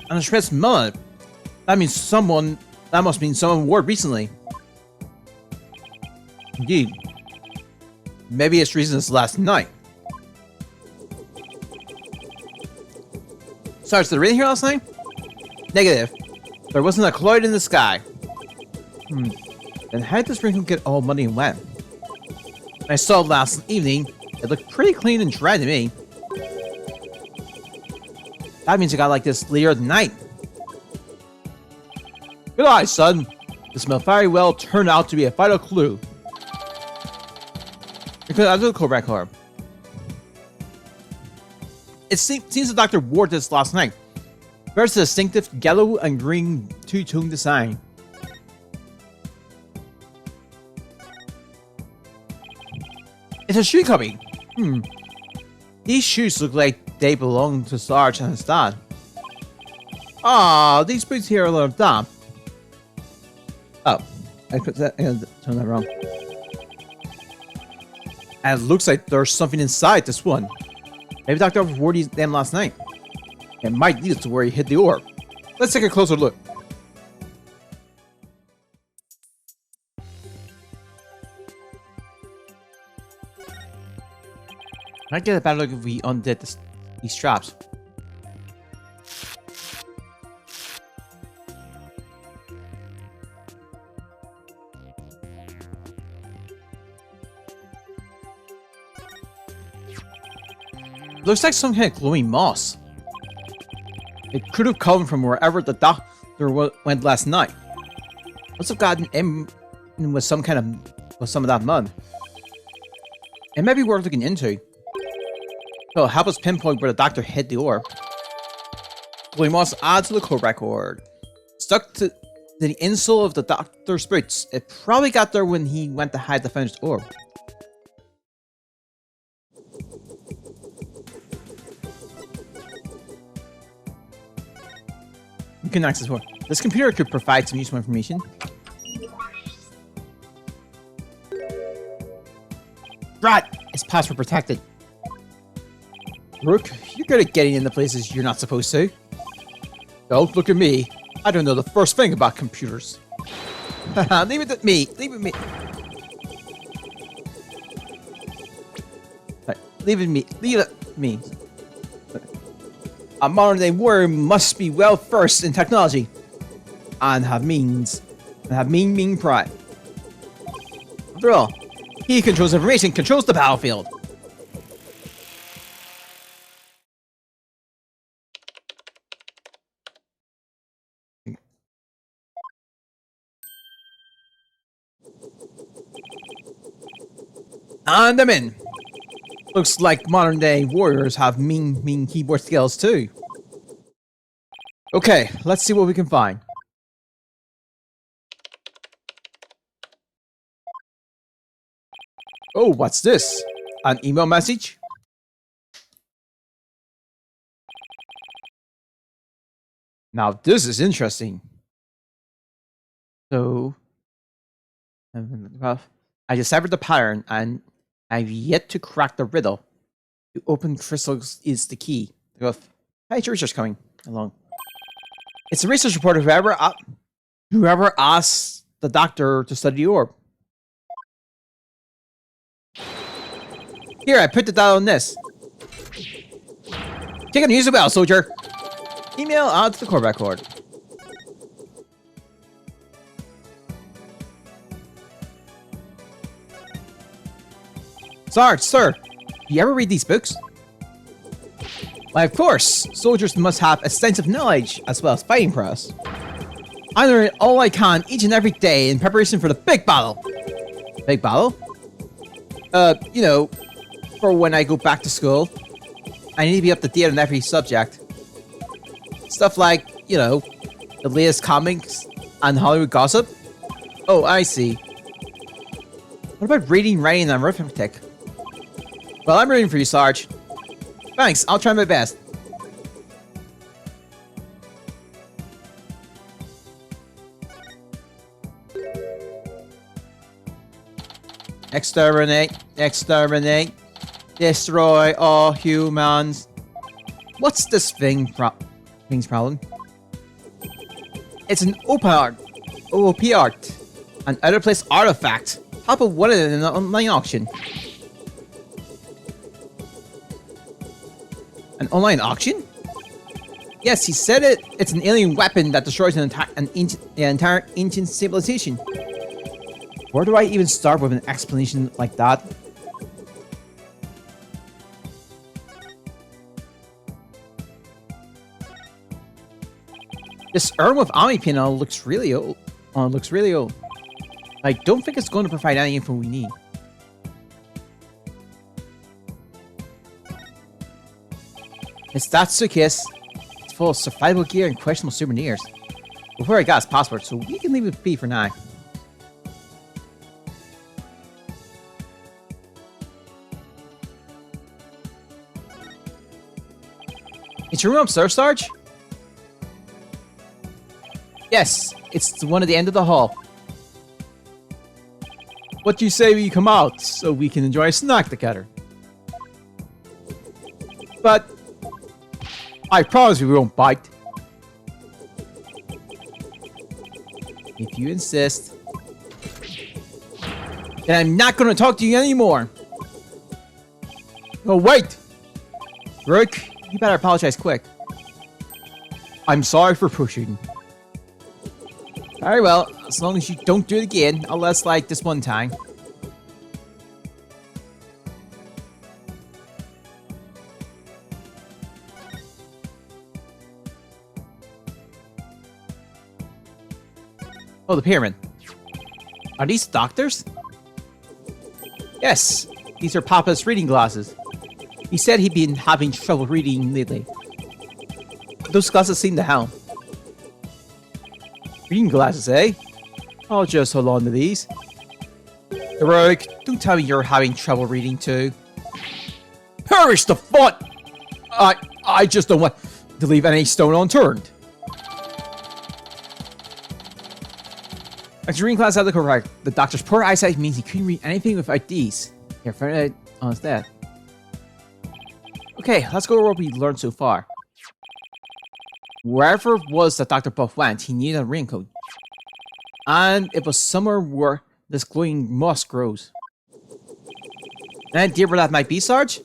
Speaker 1: And it's Shred's mud. That means someone... That must mean someone wore it recently. Indeed. Maybe it's reasons last night. Sorry, was there rain here last night? Negative. There wasn't a cloud in the sky. Then how did the sprinkle get all muddy and wet? I saw it last evening. It looked pretty clean and dry to me. That means it got like this later at night. Good eye, son. This may very well turn out to be a vital clue. Because I look correct her. It seems the doctor wore this last night. There's a distinctive yellow and green two-tone design. It's a shoe copy. These shoes look like they belong to Sarge and his dad. Ah, these boots here are a little damp. Oh, I put that. I turned that wrong. And it looks like there's something inside this one. Maybe Dr. wore these them last night. It might lead us to where he hid the orb. Let's take a closer look. Might get a better look if we undid these straps. Looks like some kind of glowing moss. It could have come from wherever the doctor went last night. Must have gotten in with some of that mud. It may be worth looking into. So help us pinpoint where the doctor hid the orb. We must add to the code record. Stuck to the insole of the doctor's boots. It probably got there when he went to hide the finished orb. You can access more. This computer could provide some useful information. Brat! It's password protected. Rook, you're good at getting into places you're not supposed to. Don't look at me. I don't know the first thing about computers. Haha, leave it to me. Leave it to me. Right, leave it to me. Leave it to me. A modern day warrior must be well versed in technology. and have means. And have mean pride. After all, he controls information, controls the battlefield. And I'm in. Looks like modern day warriors have mean keyboard skills too. Okay, let's see what we can find. Oh, what's this? An email message? Now this is interesting. So, I deciphered the pattern and I've yet to crack the riddle. To open crystals is the key. Hey, it's research coming along. It's a research report of whoever asked the doctor to study the orb. Here, I put the dial on this. Take it and use it well, soldier. Email out to the core record. Sarge, sir, do you ever read these books? Why, of course. Soldiers must have extensive knowledge as well as fighting prowess. I learn all I can each and every day in preparation for the big battle. Big battle? You know, for when I go back to school. I need to be up to date on every subject. Stuff like, you know, the latest comics and Hollywood gossip. Oh, I see. What about reading, writing, and arithmetic? Well, I'm rooting for you, Sarge. Thanks, I'll try my best. Exterminate, exterminate, destroy all humans. What's this thing's problem? It's an OP art, an out-of-place artifact. How about one of them in an online auction? An online auction? Yes, he said it. It's an alien weapon that destroys an entire ancient civilization. Where do I even start with an explanation like that? This urn with Ami panel looks really old. I don't think it's going to provide any info we need. It's that suitcase. It's full of survival gear and questionable souvenirs. Before I got his passport, so we can leave it be for now. It's your room upstairs, Sarge? Yes, it's the one at the end of the hall. What do you say we come out so we can enjoy a snack together? But I promise we won't bite. If you insist, then I'm not going to talk to you anymore. Oh, wait! Rook, you better apologize quick. I'm sorry for pushing. Very well, as long as you don't do it again, unless like this one time. Oh, the pyramid. Are these doctors? Yes, these are Papa's reading glasses. He said he'd been having trouble reading lately. Those glasses seem to help. Reading glasses, eh? I'll just hold on to these. Heroic, don't tell me you're having trouble reading too. Perish the thought! I just don't want to leave any stone unturned. As reading class out of the correct, the doctor's poor eyesight means he couldn't read anything without these. Here, find out on his death. Okay, let's go over what we learned so far. Wherever it was that Dr. Buff went, he needed a raincoat. And it was somewhere where this glowing moss grows. Any idea where that might be, Sarge?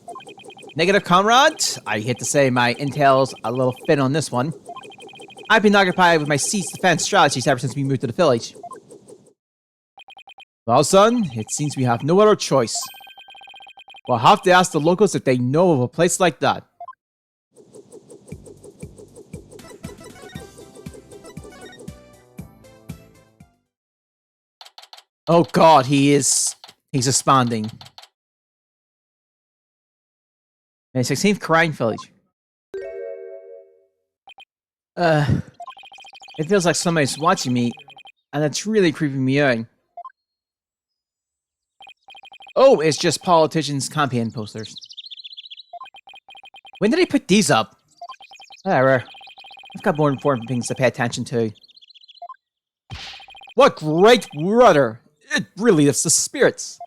Speaker 1: Negative, comrade? I hate to say my intel's a little thin on this one. I've been occupied with my siege defense strategies ever since we moved to the village. Well, son, it seems we have no other choice. We'll have to ask the locals if they know of a place like that. Oh god, he's responding. And 16th Crime Village. It feels like somebody's watching me, and it's really creeping me out. Oh, it's just politicians' campaign posters. When did they put these up? Whatever. I've got more important things to pay attention to. What great weather! It really lifts the spirits.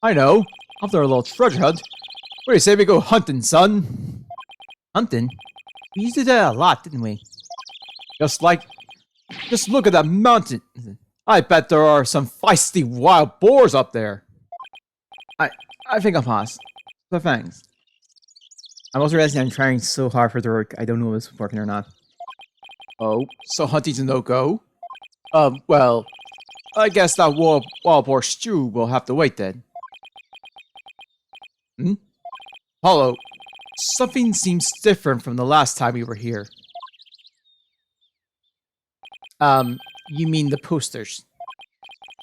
Speaker 1: I know. After a little treasure hunt, what do you say we go hunting, son? Hunting? We used to do that a lot, didn't we? Just look at that mountain. I bet there are some feisty wild boars up there. I think I'll pass. But thanks. I'm also realizing I'm trying so hard for the work. I don't know if it's working or not. Oh, so hunting's a no-go? Well, I guess that wild boar stew will have to wait then. Hmm? Hollow, something seems different from the last time we were here. You mean the posters?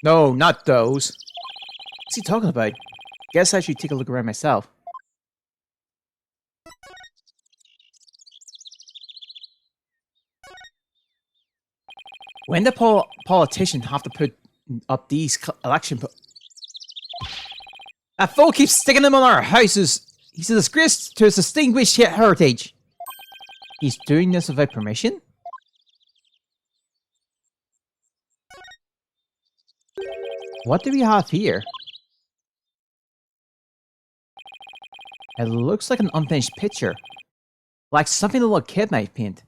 Speaker 1: No, not those. What's he talking about? Guess I should take a look around myself. When the politicians have to put up these election that fool keeps sticking them on our houses. He's a disgrace to his distinguished heritage. He's doing this without permission? What do we have here? It looks like an unfinished picture. Like something a little kid might paint.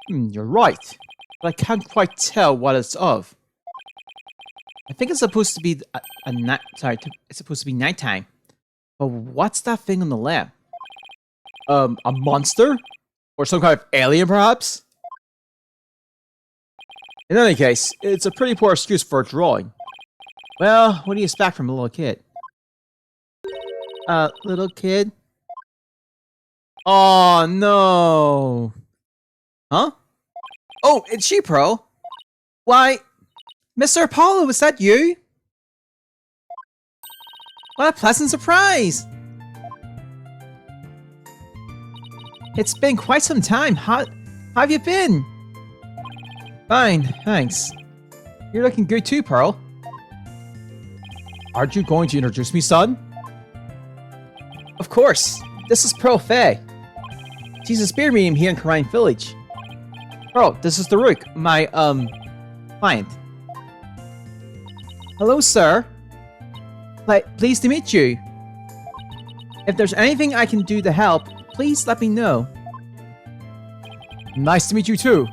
Speaker 1: You're right. But I can't quite tell what it's of. I think it's supposed to be it's supposed to be nighttime. But what's that thing on the left? A monster? Or some kind of alien, perhaps? In any case, it's a pretty poor excuse for a drawing. Well, what do you expect from a little kid? Little kid? Oh, no. Huh? Oh, it's she, Pro. Why, Mr. Apollo, is that you? What a pleasant surprise! It's been quite some time. How have you been? Fine, thanks. You're looking good too, Pearl. Aren't you going to introduce me, son? Of course. This is Pearl Fay. She's a spear medium here in Karine Village. Pearl, this is Daruk, my, client. Hello, sir. Pleased to meet you. If there's anything I can do to help, please let me know. Nice to meet you too.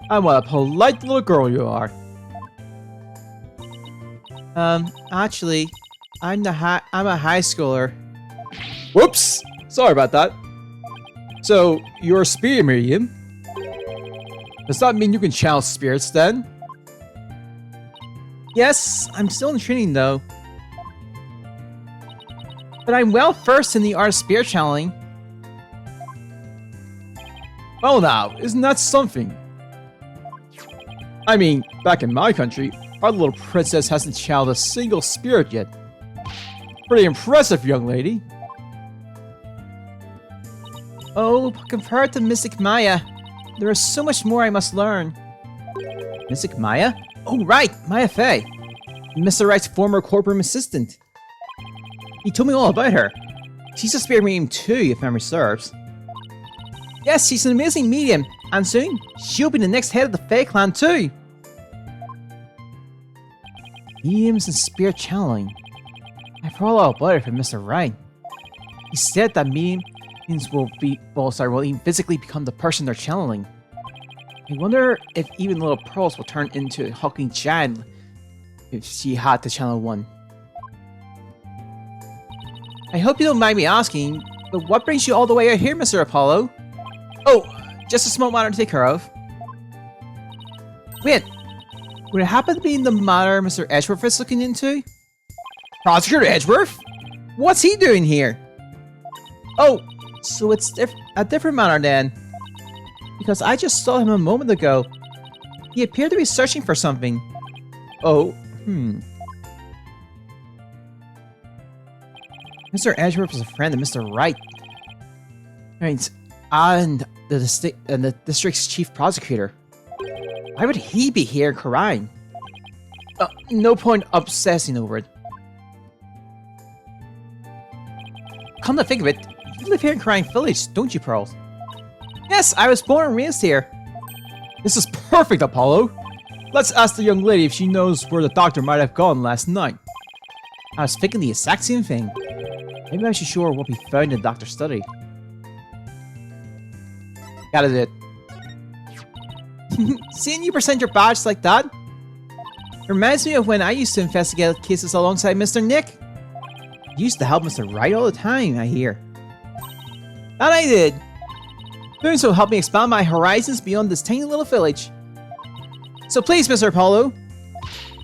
Speaker 1: And what a polite little girl you are. Actually, I'm a high schooler. Whoops! Sorry about that. So, you're a spirit medium? Does that mean you can channel spirits then? Yes, I'm still in training though. But I'm well versed in the art of spirit channeling. Well now, isn't that something? I mean, back in my country, our little princess hasn't channeled a single spirit yet. Pretty impressive, young lady. Oh, compared to Mystic Maya, there is so much more I must learn. Mystic Maya? Oh right, Maya Fey. Mr. Wright's former corporate assistant. He told me all about her. She's a spirit medium too, if memory serves. Yes, she's an amazing medium, and soon, she'll be the next head of the Fey clan too. Mediums and spirit channeling. I've heard all about it from Mr. Wright. He said that mediums will even physically become the person they're channeling. I wonder if even little pearls will turn into a hulking giant if she had to channel one. I hope you don't mind me asking, but what brings you all the way out here, Mr. Apollo? Oh, just a small matter to take care of. Wait, would it happen to be the matter Mr. Edgeworth is looking into? Prosecutor Edgeworth? What's he doing here? Oh, so it's a different matter then. Because I just saw him a moment ago. He appeared to be searching for something. Oh, Mr. Edgeworth was a friend of Mr. Wright. Right, and the district's chief prosecutor. Why would he be here crying? No point obsessing over it. Come to think of it, you live here in Crying Village, don't you, Pearl? Yes, I was born and raised here. This is perfect, Apollo. Let's ask the young lady if she knows where the doctor might have gone last night. I was thinking the exact same thing. Maybe I should show her what we found in the doctor's study. Got it. Seeing you present your badge like that reminds me of when I used to investigate cases alongside Mr. Nick. You used to help Mr. Wright all the time, I hear. That I did. Doing so helped me expand my horizons beyond this tiny little village. So please, Mr. Apollo,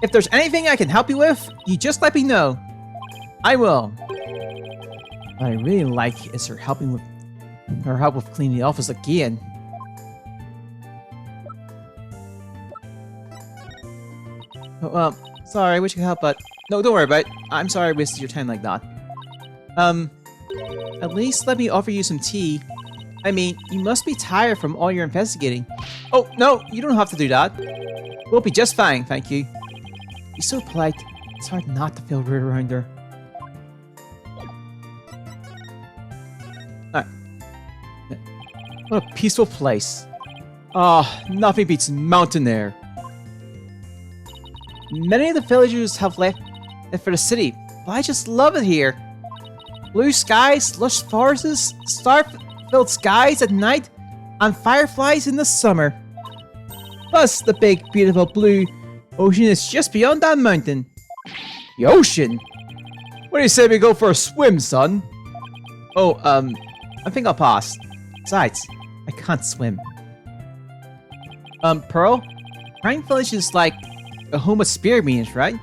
Speaker 1: if there's anything I can help you with, you just let me know. I will. What I really like is her help with cleaning the office again. Oh, sorry, I wish I could help, but no, don't worry about it. I'm sorry I wasted your time like that. At least let me offer you some tea. I mean, you must be tired from all your investigating. Oh, no, you don't have to do that. We'll be just fine, thank you. You're so polite, it's hard not to feel weird around her. Alright. What a peaceful place. Ah, nothing beats mountain air. Many of the villagers have left for the city, but I just love it here. Blue skies, lush forests, star-filled skies at night, and fireflies in the summer. Plus, the big, beautiful blue ocean is just beyond that mountain. The ocean? What do you say we go for a swim, son? Oh, I think I'll pass. Besides, I can't swim. Pearl? Crying Village is like a home of spirit mediums, right?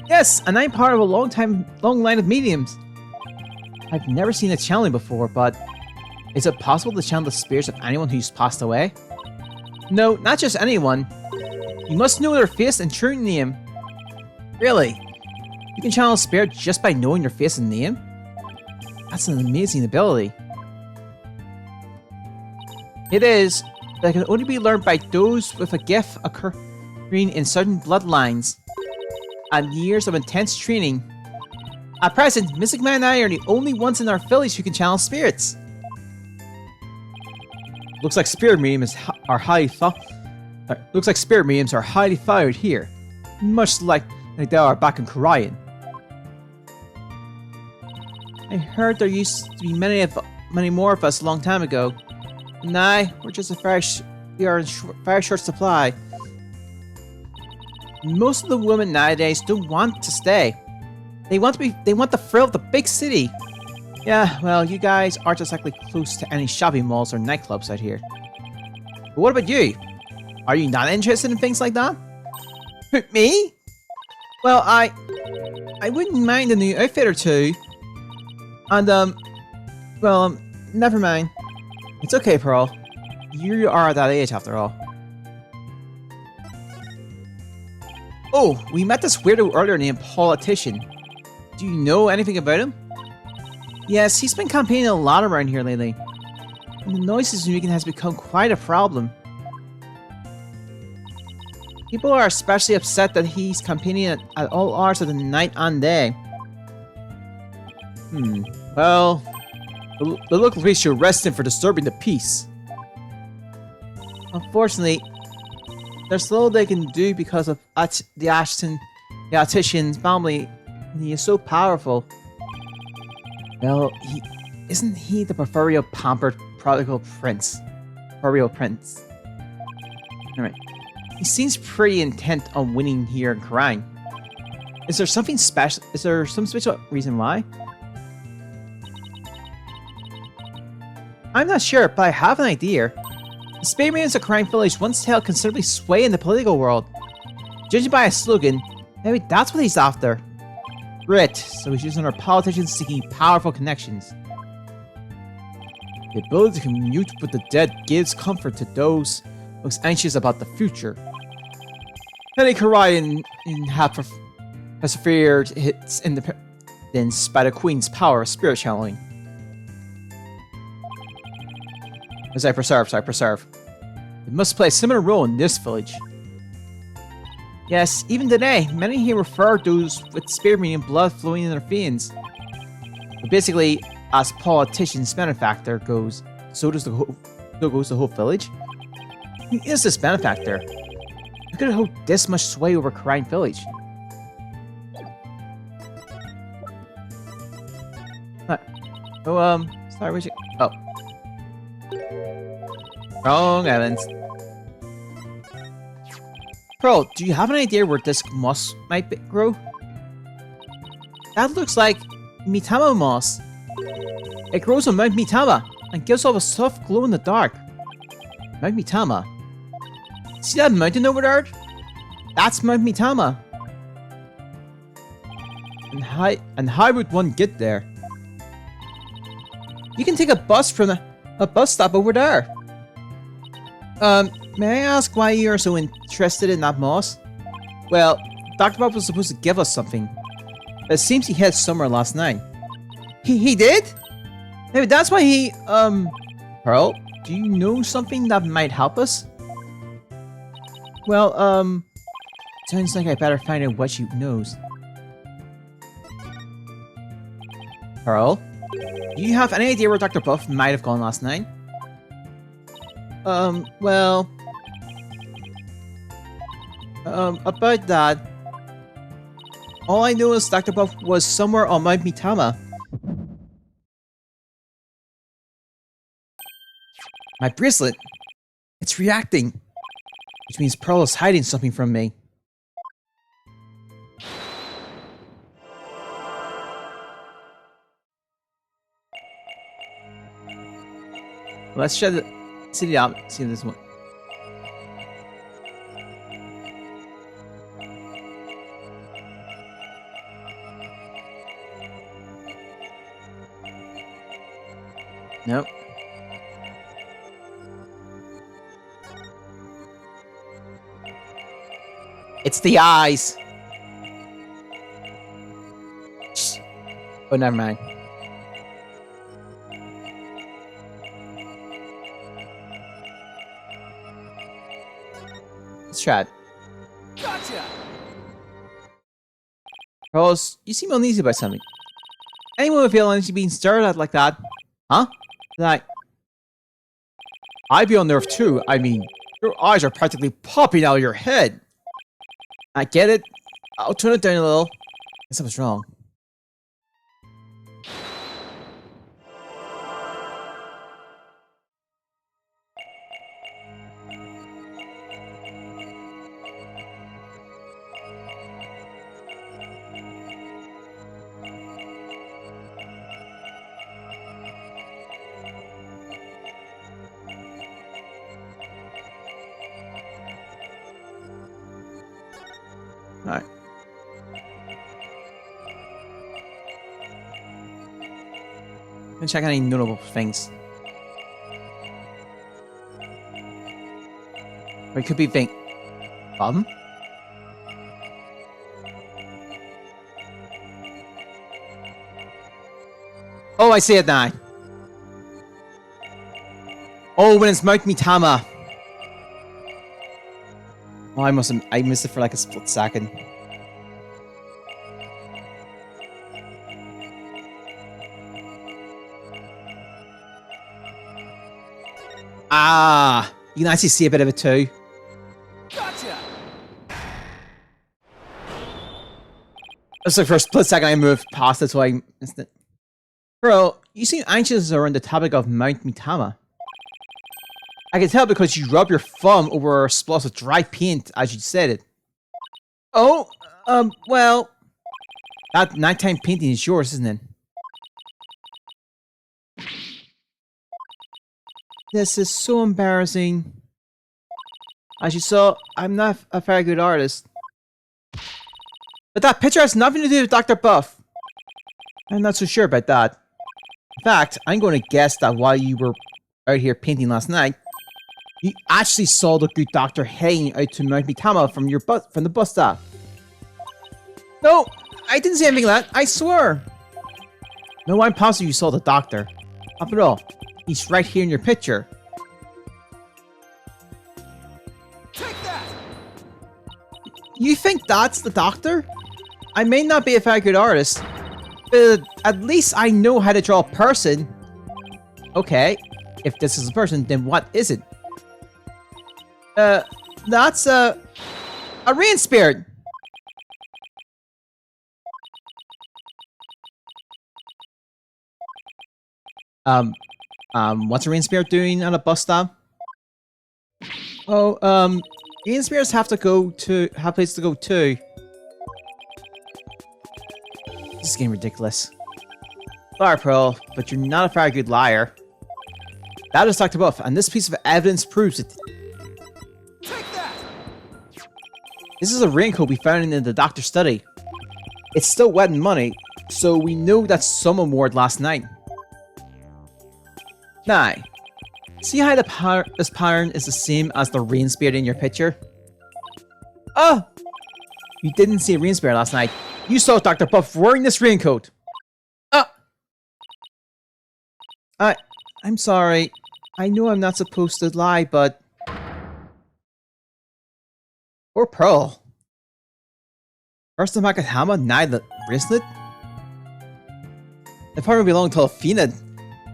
Speaker 1: Yes, and I'm part of a long line of mediums. I've never seen a channeling before, but is it possible to channel the spirits of anyone who's passed away? No, not just anyone. You must know their face and true name. Really? You can channel a spirit just by knowing their face and name? That's an amazing ability. It is, but it can only be learned by those with a gift occurring in certain bloodlines and years of intense training. At present, Mystic Man and I are the only ones in our village who can channel spirits. Looks like spirit mediums are highly valued here, much like they are back in Korean. I heard there used to be many more of us a long time ago. Nah, we're just we are in very short supply. Most of the women nowadays don't want to stay. They want the thrill of the big city. Yeah, well, you guys aren't exactly close to any shopping malls or nightclubs out here. But what about you? Are you not interested in things like that? Me? Well, I wouldn't mind a new outfit or two. And, well, never mind. It's okay, Pearl. You are at that age after all. Oh, we met this weirdo earlier named Politician. Do you know anything about him? Yes, he's been campaigning a lot around here lately. And the noises he's making has become quite a problem. People are especially upset that he's campaigning at all hours of the night and day. Well, the local police should arrest him for disturbing the peace. Unfortunately, there's little they can do because of the Artisan's family. He is so powerful. Well, isn't he the proverbial pampered prodigal prince? Proverbial prince. Alright. He seems pretty intent on winning here in Karine. Is there something special? Is there some special reason why? I'm not sure, but I have an idea. The Space Marine's a crime village once held considerably sway in the political world. Judging by his slogan, maybe that's what he's after. Grit, so he's using our politicians seeking powerful connections. The ability to commute with the dead gives comfort to those most anxious about the future. Many Korean have persevered its independence by the Queen's power of spirit channeling. Preserve. It must play a similar role in this village. Yes, even today, many here refer to those with spirit medium blood flowing in their veins. But basically, as politician's benefactor goes, so goes the whole village. Who is this benefactor? Who could hold this much sway over Crying Village? Sorry, where'd you... Oh. Wrong islands. Pearl, do you have an idea where this moss might grow? That looks like Mitama moss. It grows on Mount Mitama and gives off a soft glow in the dark. Mount Mitama. See that mountain over there? That's Mount Mitama. And how would one get there? You can take a bus from a bus stop over there. May I ask why you are so interested in that moss? Well, Dr. Bob was supposed to give us something. But it seems he hid somewhere last night. He did? Maybe that's why he, Pearl, do you know something that might help us? Well, sounds like I better find out what she knows. Pearl, do you have any idea where Dr. Buff might have gone last night? Well... about that... all I know is Dr. Buff was somewhere on Mount Mitama. My bracelet! It's reacting! Which means Pearl is hiding something from me. Let's shut the city out. See this one. Nope. It's the eyes. Shh. Oh, never mind. Let's try it. Gotcha. Rose, you seem uneasy about something. Anyone would feel uneasy being stared at like that? Huh? Like, I'd be on nerve too. I mean, your eyes are practically popping out of your head. I get it. I'll turn it down a little. Guess I was wrong. Alright. Let me check any notable things. Or it could be thing. Bum? Oh, I see it now. Oh, when it's Mount Mitama. Oh, I missed it for like a split second. Ah, you can actually see a bit of it too. Gotcha. Just like for a split second I moved past it, so I missed it. Bro, you seem anxious around the topic of Mount Mitama. I can tell because you rub your thumb over a splotch of dry paint as you said it. Oh, well... that nighttime painting is yours, isn't it? This is so embarrassing. As you saw, I'm not a very good artist. But that picture has nothing to do with Dr. Buff. I'm not so sure about that. In fact, I'm going to guess that while you were out here painting last night, you actually saw the good doctor heading out to Mount Mitama from the bus stop. No, I didn't see anything like that, I swear. No, I'm positive you saw the doctor. After all, he's right here in your picture.
Speaker 5: Take that!
Speaker 1: You think that's the doctor? I may not be a very good artist, but at least I know how to draw a person. Okay, if this is a person, then what is it? That's a rain spirit. What's a rain spirit doing at a bus stop? Oh, rain spirits have places to go too. This is getting ridiculous. Sorry, Pearl, but you're not a very good liar. That is Dr. Buff, and this piece of evidence proves it.
Speaker 5: Take that!
Speaker 1: This is a raincoat we found in the doctor's study. It's still wet and muddy, so we know that someone wore it last night. Now, see how this pattern is the same as the rain spirit in your picture? Oh! You didn't see a rain spirit last night. You saw Dr. Buff wearing this raincoat. I'm sorry. I know I'm not supposed to lie, but... Poor Pearl. First the Makatama, now the bracelet? It probably belonged to Athena.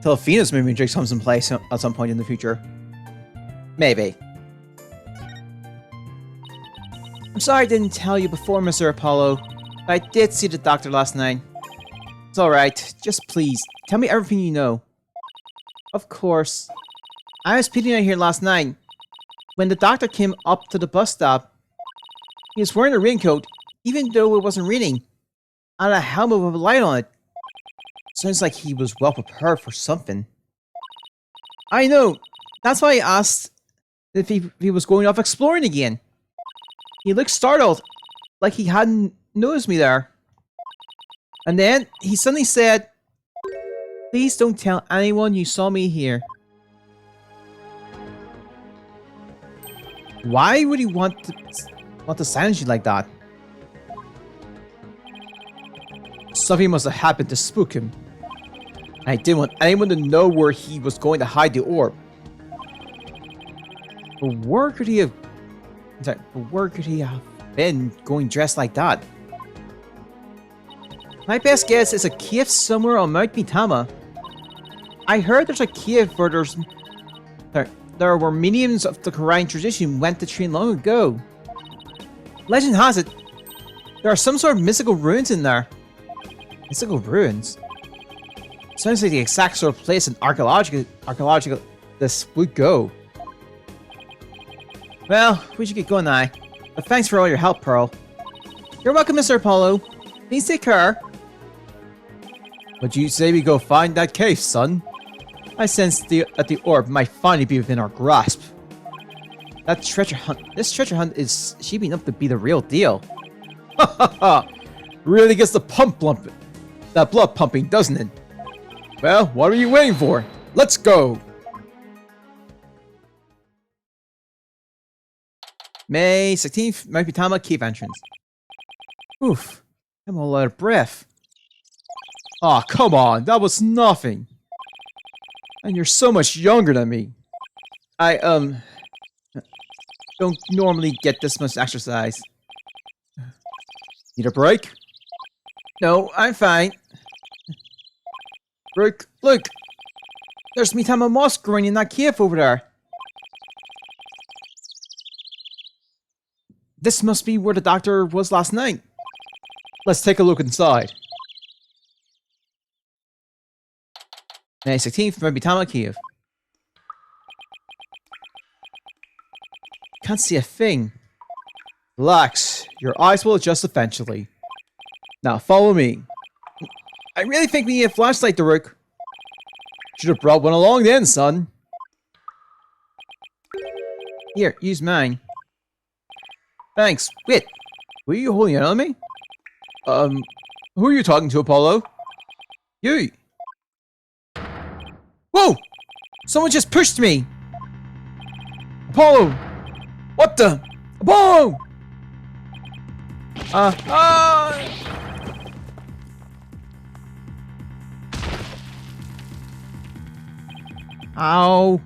Speaker 1: Till Athena's moving tricks comes in place at some point in the future. Maybe. I'm sorry I didn't tell you before, Mr. Apollo, but I did see the doctor last night. It's alright, just please, tell me everything you know. Of course. I was peeping out here last night. When the doctor came up to the bus stop, he was wearing a raincoat, even though it wasn't raining, and a helmet with a light on it. Sounds like he was well prepared for something. I know. That's why I asked if he was going off exploring again. He looked startled, like he hadn't noticed me there. And then he suddenly said, "Please don't tell anyone you saw me here." Why would he want to silence you like that? Something must have happened to spook him. I didn't want anyone to know where he was going to hide the orb. But where could he have been going dressed like that? My best guess is a cave somewhere on Mount Mitama. I heard there's a cave where there were mediums of the Korean tradition went to train long ago. Legend has it, there are some sort of mystical ruins in there. Mystical ruins? Sounds like the exact sort of place an archaeological this would go. Well, we should get going now. But thanks for all your help, Pearl. You're welcome, Mr. Apollo. Please take care. Would you say we go find that cave, son? I sense that the orb might finally be within our grasp. This treasure hunt is shaping up to be the real deal. Ha ha ha! Really gets the blood pumping, doesn't it? Well, what are you waiting for? Let's go! May 16th, Mount Mitama cave entrance. Oof, I'm all out of breath. Aw, oh, come on, that was nothing. And you're so much younger than me. I, don't normally get this much exercise. Need a break? No, I'm fine. Look! There's Mitama moss growing in that cave over there. This must be where the doctor was last night. Let's take a look inside. May 16th from Mitama Cave. Can't see a thing. Relax. Your eyes will adjust eventually. Now follow me. I really think we need a flashlight, Daruk. Should have brought one along then, son. Here, use mine. Thanks. Wait, were you holding it on me? Who are you talking to, Apollo? You. Whoa! Someone just pushed me! Apollo! What the? Apollo! Ow.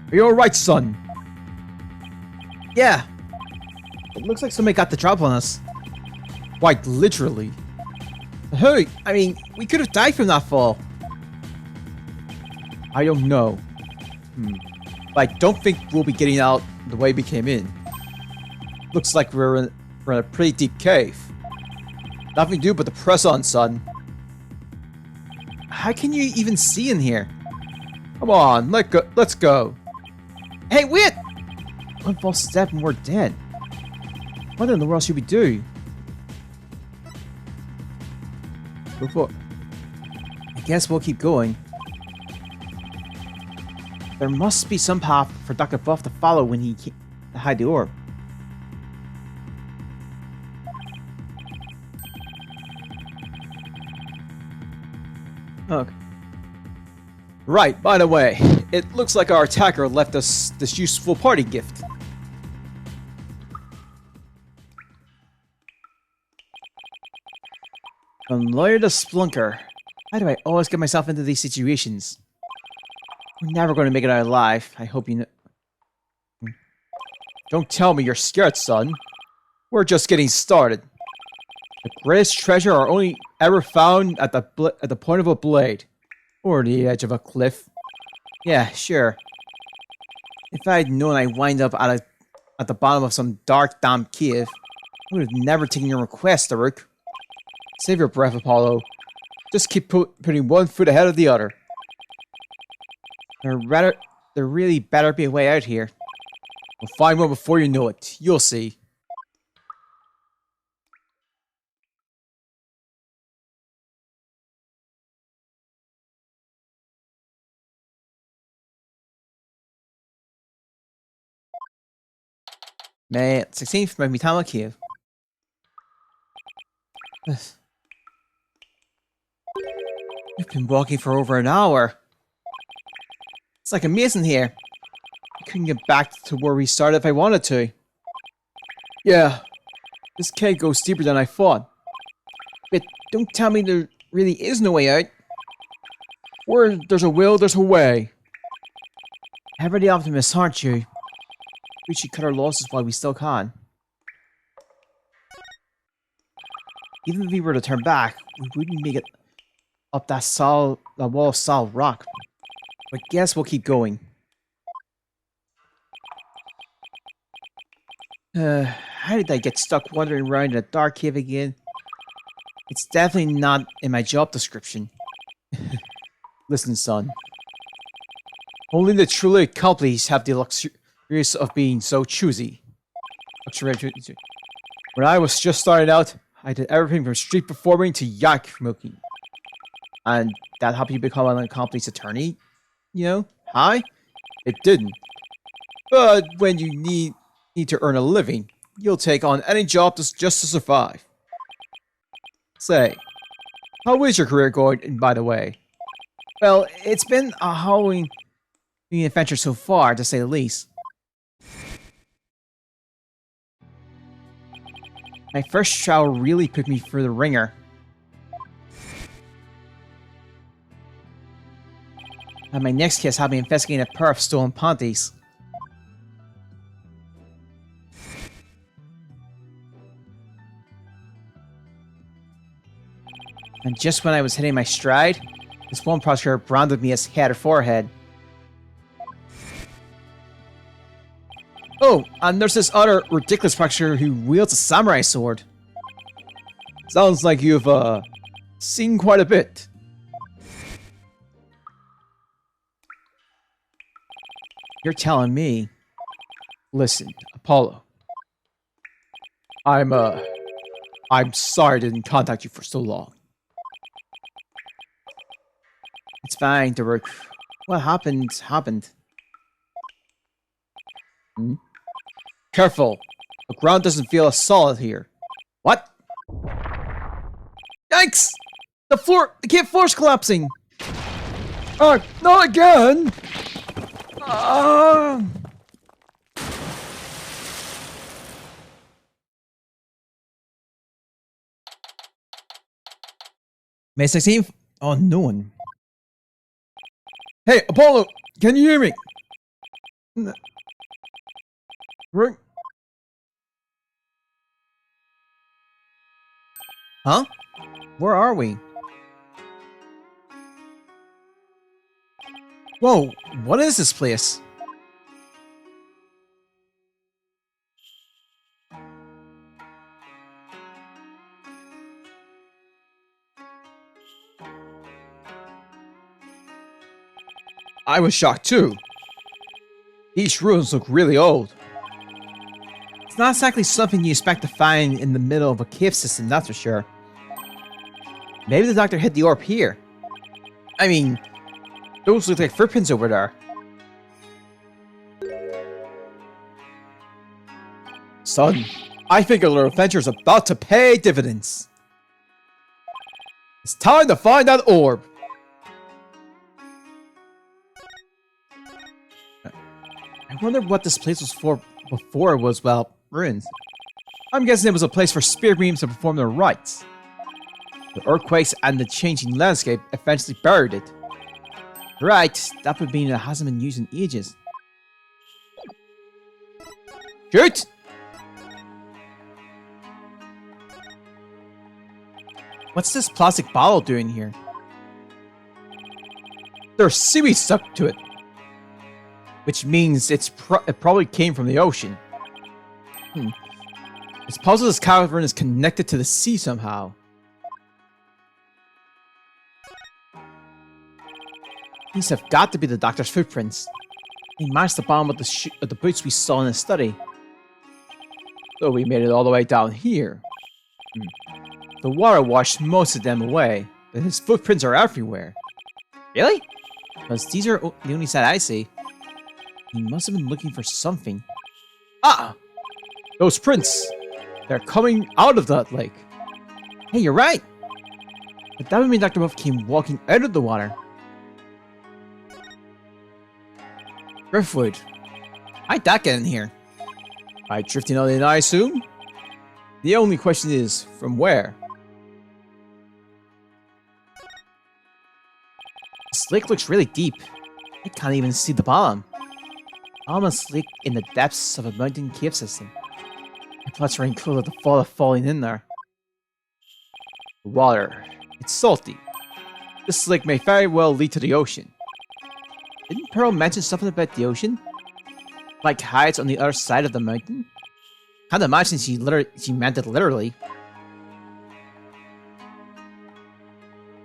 Speaker 1: Are you alright, son? Yeah. It looks like somebody got the drop on us. Quite literally. Hey, I mean, we could have died from that fall. I don't know. But I don't think we'll be getting out the way we came in. Looks like we're in a pretty deep cave. Nothing to do but to press on, son. How can you even see in here? Come on, let's go. Hey, wait! One false step and we're dead. What in the world should we do? Before, I guess we'll keep going. There must be some path for Dr. Buff to follow when he to hide the orb. Okay. Right, by the way, it looks like our attacker left us this useful party gift. From lawyer to splunker. Why do I always get myself into these situations? We're never going to make it out alive. I hope you know. Don't tell me you're scared, son. We're just getting started. The greatest treasure are only ever found at the point of a blade. Or the edge of a cliff. Yeah, sure. If I had known I'd wind up at the bottom of some dark, damp cave, I would have never taken your request, Daruk. Save your breath, Apollo. Just keep putting one foot ahead of the other. There really better be a way out here. We'll find one before you know it. You'll see. May 16th, Mitama Kiev. We've been walking for over an hour. It's like a mason here. I couldn't get back to where we started if I wanted to. Yeah, this cave goes deeper than I thought. But don't tell me there really is no way out. Where there's a will, there's a way. Ever the optimist, aren't you? We should cut our losses while we still can. Even if we were to turn back, we wouldn't make it up that wall of solid rock. But guess we'll keep going. How did I get stuck wandering around in a dark cave again? It's definitely not in my job description. Listen, son. Only the truly accomplished have the luxurious of being so choosy. When I was just starting out, I did everything from street performing to yak milking. And that helped you become an accomplished attorney? You know? Hi? It didn't. But when you need to earn a living, you'll take on any job just to survive. Say, how is your career going, by the way? Well, it's been a harrowing adventure so far, to say the least. My first trial really put me through the ringer. And my next case had me investigating a pair of stolen panties. And just when I was hitting my stride, this one prosecutor branded me as head or forehead. Oh, and there's this other ridiculous prosecutor who wields a samurai sword. Sounds like you've, seen quite a bit. You're telling me. Listen, Apollo. I'm sorry I didn't contact you for so long. It's fine, Daruk. What happened, happened. Careful. The ground doesn't feel as solid here. What? Yikes! The cave floor's collapsing! Not again! May 16th? Oh, no one. Hey, Apollo! Can you hear me? Ring. Huh? Where are we? Whoa, what is this place? I was shocked too. These ruins look really old. It's not exactly something you expect to find in the middle of a cave system, that's for sure. Maybe the doctor hid the orb here. I mean, those look like footprints over there. Son, I think our little adventure is about to pay dividends. It's time to find that orb. I wonder what this place was for before it was, well, ruined. I'm guessing it was a place for spirit beings to perform their rites. The earthquakes and the changing landscape eventually buried it. Right, that would mean it hasn't been used in ages. Shoot! What's this plastic bottle doing here? There's seaweed stuck to it. Which means it probably came from the ocean. It's possible this cavern is connected to the sea somehow. These have got to be the doctor's footprints. He matched the bottom of the boots we saw in his study. So we made it all the way down here. The water washed most of them away, but his footprints are everywhere. Really? Because these are the only set I see. He must have been looking for something. Ah! Those prints! They're coming out of that lake. Hey, you're right! But that would mean Dr. Wolf came walking out of the water. Driftwood. How'd that get in here? By drifting on in, I assume? The only question is, from where? This lake looks really deep. I can't even see the bottom. Almost lake in the depths of a mountain cave system. My plots are included the thought of falling in there. The water. It's salty. This lake may very well lead to the ocean. Didn't Pearl mention something about the ocean? Like heights on the other side of the mountain? Can't imagine she meant it literally.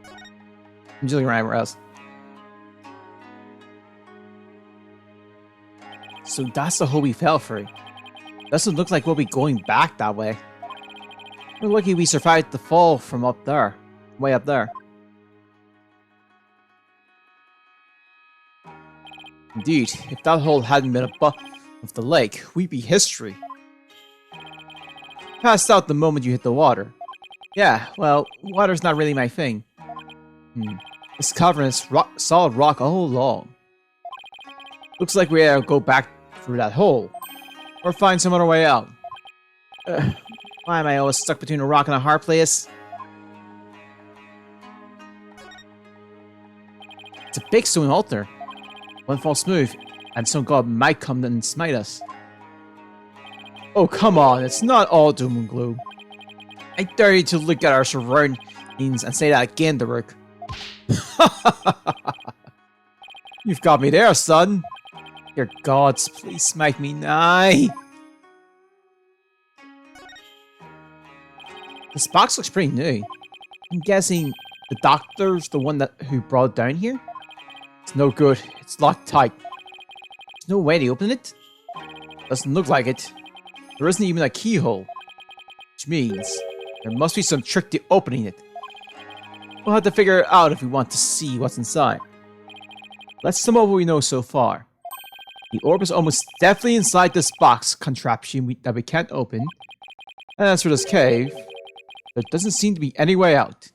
Speaker 1: I'm just looking around where else. So that's the hole we fell through. Doesn't look like we'll be going back that way. We're lucky we survived the fall from up there. Way up there. Indeed, if that hole hadn't been above the lake, we'd be history. Passed out the moment you hit the water. Yeah, well, water's not really my thing. This cavern is solid rock all along. Looks like we gotta go back through that hole. Or find some other way out. Why am I always stuck between a rock and a hard place? It's a big stone altar. One false move, and some god might come and smite us. Oh, come on, it's not all doom and gloom. I dare you to look at our surroundings and say that again, Daruk. You've got me there, son. Dear gods, please smite me nigh. This box looks pretty new. I'm guessing the doctor's the one who brought it down here? It's no good. It's locked tight. There's no way to open it? Doesn't look like it. There isn't even a keyhole. Which means there must be some trick to opening it. We'll have to figure it out if we want to see what's inside. Let's sum up what we know so far. The orb is almost definitely inside this box contraption that we can't open. And as for this cave, there doesn't seem to be any way out.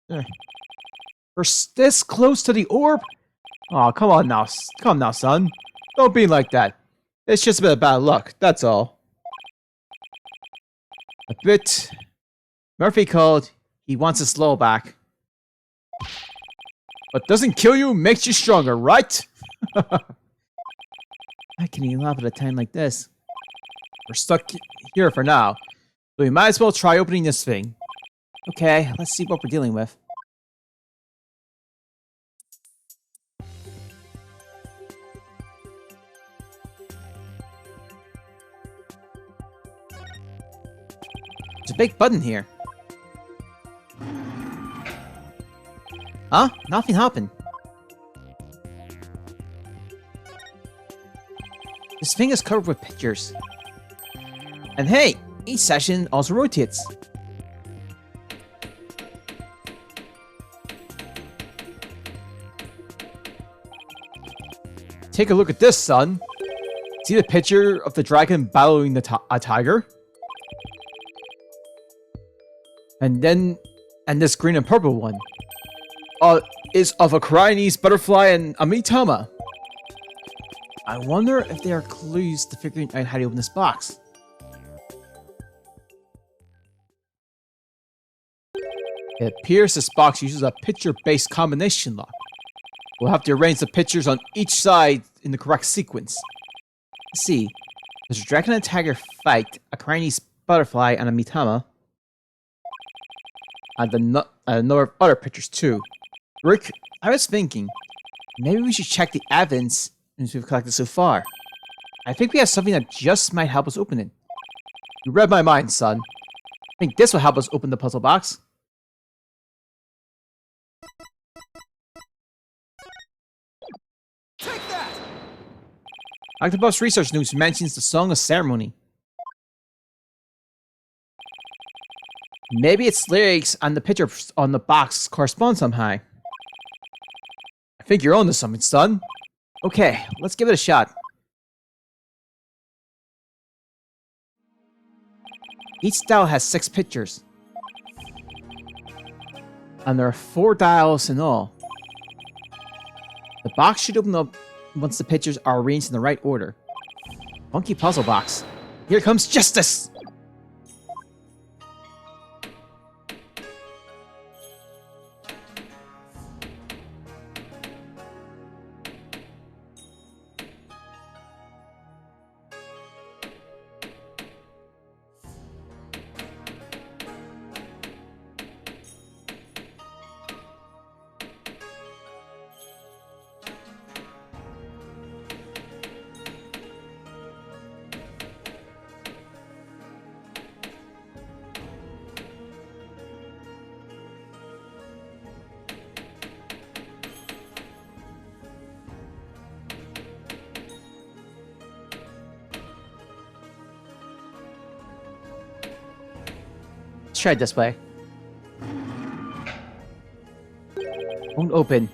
Speaker 1: We're this close to the orb? Oh, come on now, son. Don't be like that. It's just a bit of bad luck, that's all. A bit. Murphy called. He wants his slow back. What doesn't kill you makes you stronger, right? I can even laugh at a time like this. We're stuck here for now, so we might as well try opening this thing. Okay, let's see what we're dealing with. There's a big button here. Huh? Nothing happened. This thing is covered with pictures. And hey, each session also rotates. Take a look at this, son. See the picture of the dragon battling a tiger? And this green and purple one is of a Chinese butterfly and a Mitama. I wonder if they are clues to figuring out how to open this box. It appears this box uses a picture-based combination lock. We'll have to arrange the pictures on each side in the correct sequence. Let's see. There's a dragon and a tiger fight, a Chinese butterfly, and a Mitama. And a number of other pictures too. Rick, I was thinking, maybe we should check the evidence we've collected so far. I think we have something that just might help us open it. You read my mind, son. I think this will help us open the puzzle box.
Speaker 5: Take that!
Speaker 1: Octopus Research News mentions the Song of Ceremony. Maybe its lyrics and the picture on the box correspond somehow. I think you're onto something, son. Okay, let's give it a shot. Each dial has 6 pictures. And there are 4 dials in all. The box should open up once the pictures are arranged in the right order. Funky puzzle box. Here comes justice! Let's try it this way. Won't open.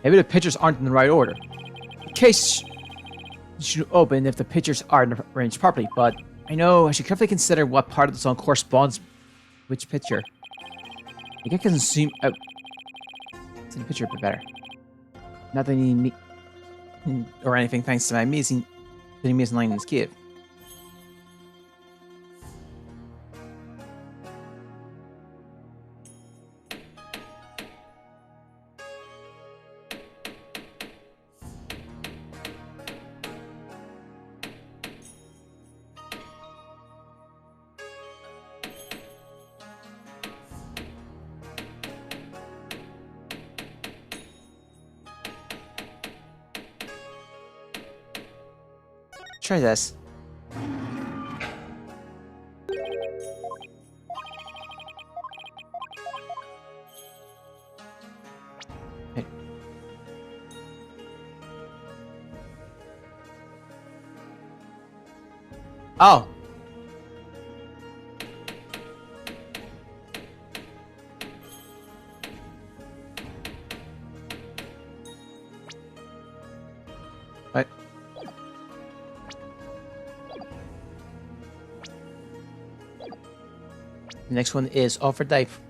Speaker 1: Maybe the pictures aren't in the right order. The case should open if the pictures aren't arranged properly, but I know I should carefully consider what part of the song corresponds with which picture. I think I can zoom out to the picture a bit better. Not that I need me or anything thanks to my amazing line in this cave. Try this. Hey. Oh. What? The next one is Offer Dive.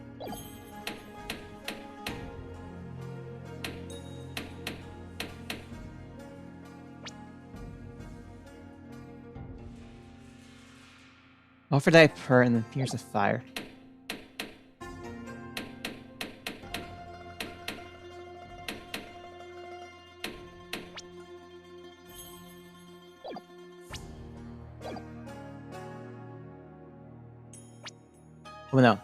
Speaker 1: Offer Dive per and then Fears of Fire. Oh no.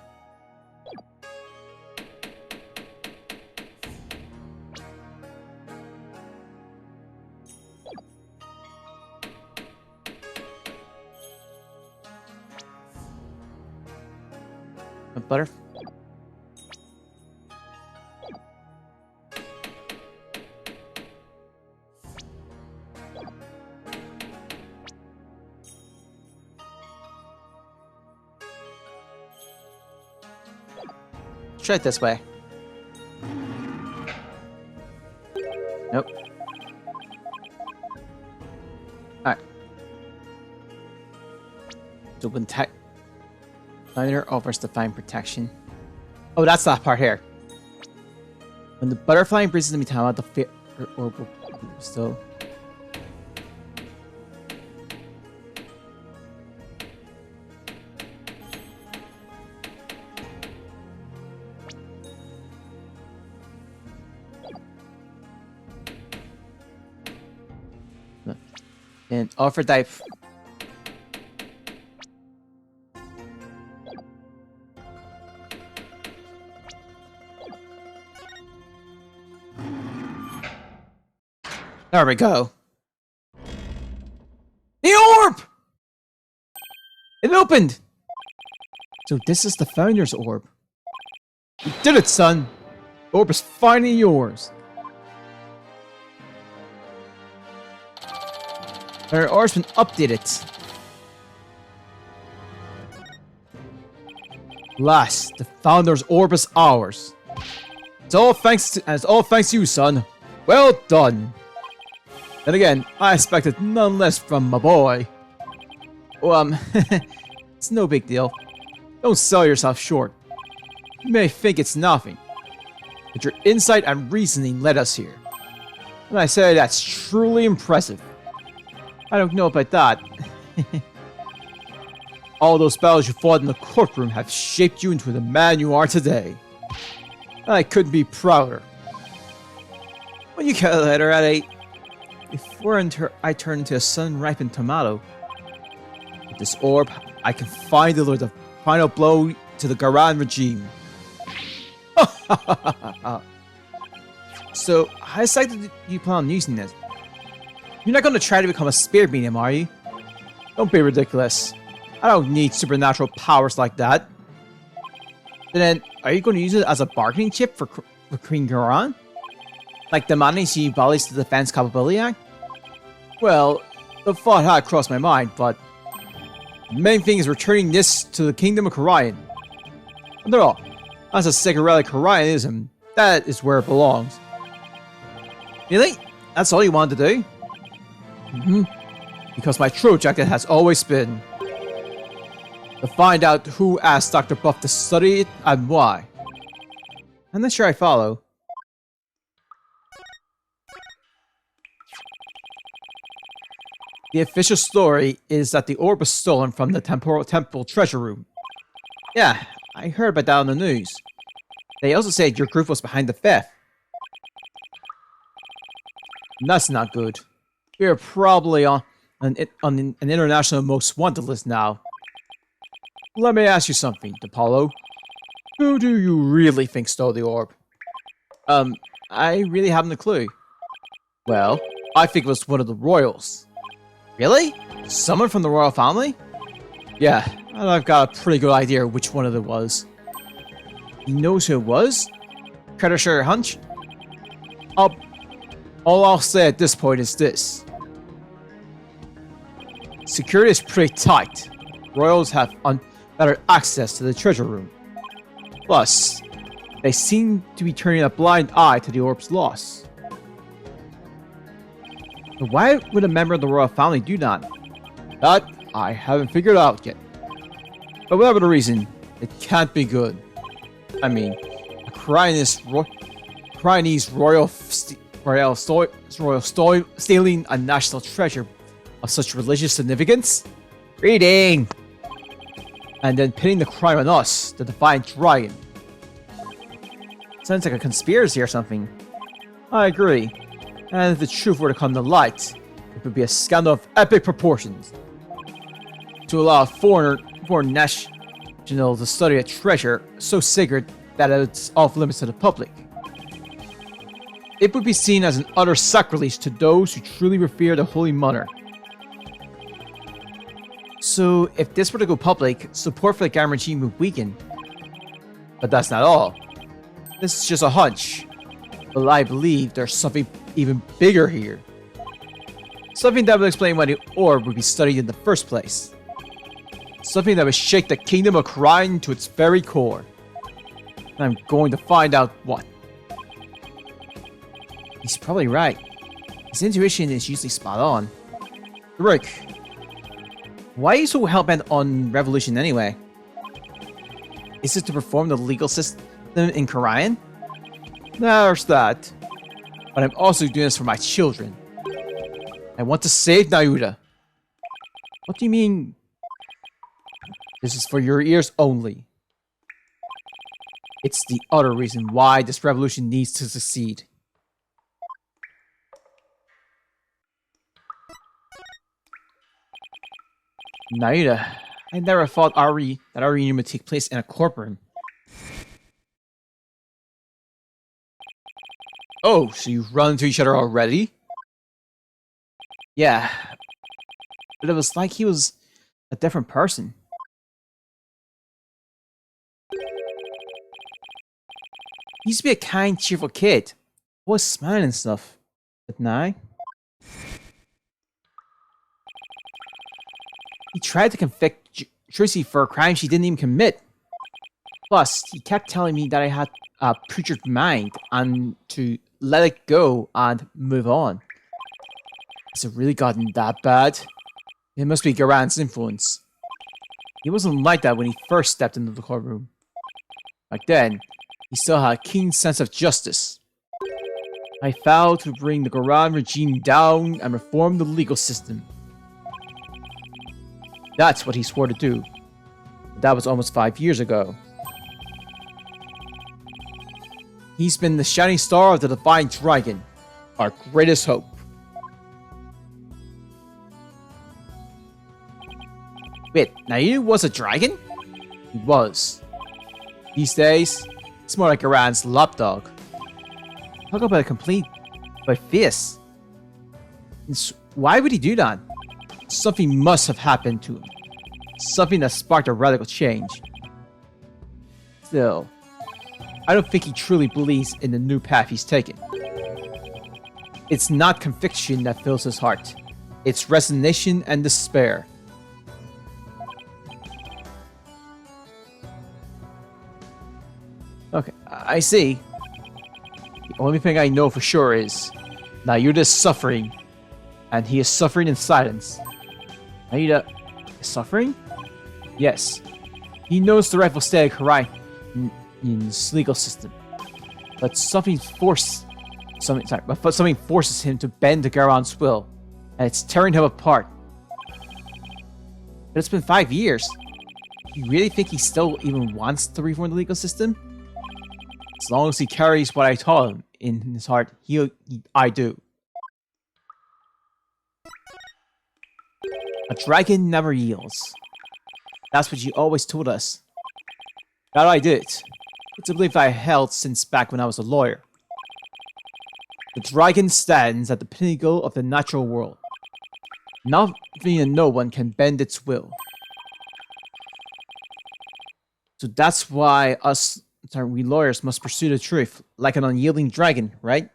Speaker 1: A butter. Try it this way. Nope. Alright. So when Finder offers divine protection. Oh, that's that part here. When the butterfly embraces me time out, the fear orb will still. And offer dive. There we go. The orb! It opened! So this is the Founder's Orb. You did it, son! The orb is finally yours. Our orb's been updated. Last, the Founder's Orb is ours. It's all thanks to you, son. Well done. Then again, I expected none less from my boy. Well, it's no big deal. Don't sell yourself short. You may think it's nothing, but your insight and reasoning led us here. And I say that's truly impressive. I don't know about that. All those battles you fought in the courtroom have shaped you into the man you are today. And I couldn't be prouder. When you calculate her at 8, before I turn into a sun-ripened tomato. With this orb, I can finally deliver the final blow to the Garan regime. So, how exactly do you plan on using this? You're not going to try to become a spear medium, are you? Don't be ridiculous. I don't need supernatural powers like that. Then, are you going to use it as a bargaining chip for Queen Garan? Like demanding she violates the Defense Capability Act? Well, the thought had crossed my mind, but the main thing is returning this to the Kingdom of Korian. After all, as a sacred relic Korianism, that is where it belongs. Really? That's all you wanted to do? Because my true objective has always been to find out who asked Dr. Buff to study it and why. I'm not sure I follow. The official story is that the orb was stolen from the temple treasure room. Yeah, I heard about that on the news. They also said your group was behind the theft. That's not good. We are probably on an international most wanted list now. Let me ask you something, DePaulo. Who do you really think stole the orb? I really haven't a clue. Well, I think it was one of the royals. Really? Someone from the royal family? Yeah, and I've got a pretty good idea which one of it was. He knows who it was? Care to share your hunch? All I'll say at this point is this. Security is pretty tight. Royals have better access to the treasure room. Plus, they seem to be turning a blind eye to the orb's loss. But why would a member of the royal family do that? That I haven't figured out yet. But whatever the reason, It can't be good. I mean, a Chinese royal stealing a national treasure of such religious significance? Reading! And then pinning the crime on us, the Defiant Dragon. Sounds like a conspiracy or something. I agree. And if the truth were to come to light, it would be a scandal of epic proportions. To allow a foreign national to study a treasure so sacred that it's off limits to the public. It would be seen as an utter sacrilege to those who truly revere the Holy Mother. So, if this were to go public, support for the Gamma regime would weaken. But that's not all. This is just a hunch. But I believe there's something even bigger here. Something that will explain why the orb would be studied in the first place. Something that would shake the kingdom of Khura'in to its very core. And I'm going to find out what. He's probably right. His intuition is usually spot on. Rick, why are you so hellbent on revolution anyway? Is it to reform the legal system in Khura'in? There's that. But I'm also doing this for my children. I want to save Nayuta. What do you mean? This is for your ears only. It's the other reason why this revolution needs to succeed. Nayuta, I never thought that our reunion would take place in a courtroom. Oh, so you've run into each other already? Yeah. But it was like he was a different person. He used to be a kind, cheerful kid. Always smiling and stuff. But now... he tried to convict Tracy for a crime she didn't even commit. Plus, he kept telling me that I had a putrid mind and to let it go and move on. Has it really gotten that bad? It must be Garan's influence. He wasn't like that when he first stepped into the courtroom. Back then, he still had a keen sense of justice. I vowed to bring the Garan regime down and reform the legal system. That's what he swore to do. But that was almost 5 years ago. He's been the shining star of the Defiant Dragon, our greatest hope. Wait, Nayu was a dragon? He was. These days, it's more like Garan's lapdog. Talk about a complete fierce. Why would he do that? Something must have happened to him. Something that sparked a radical change. Still, I don't think he truly believes in the new path he's taken. It's not conviction that fills his heart. It's resignation and despair. Okay, I see. The only thing I know for sure is Nayuta is suffering, and he is suffering in silence. Nayuta is suffering? Yes. He knows the rightful state of Khura'in's legal system, but something forces him to bend to Garan's will, and it's tearing him apart. But it's been 5 years. Do you really think he still even wants to reform the legal system? As long as he carries what I taught him in his heart, I do. A dragon never yields. That's what you always told us. That I did. It's a belief I held since back when I was a lawyer. The dragon stands at the pinnacle of the natural world. Nothing and no one can bend its will. So that's why we lawyers must pursue the truth, like an unyielding dragon, right?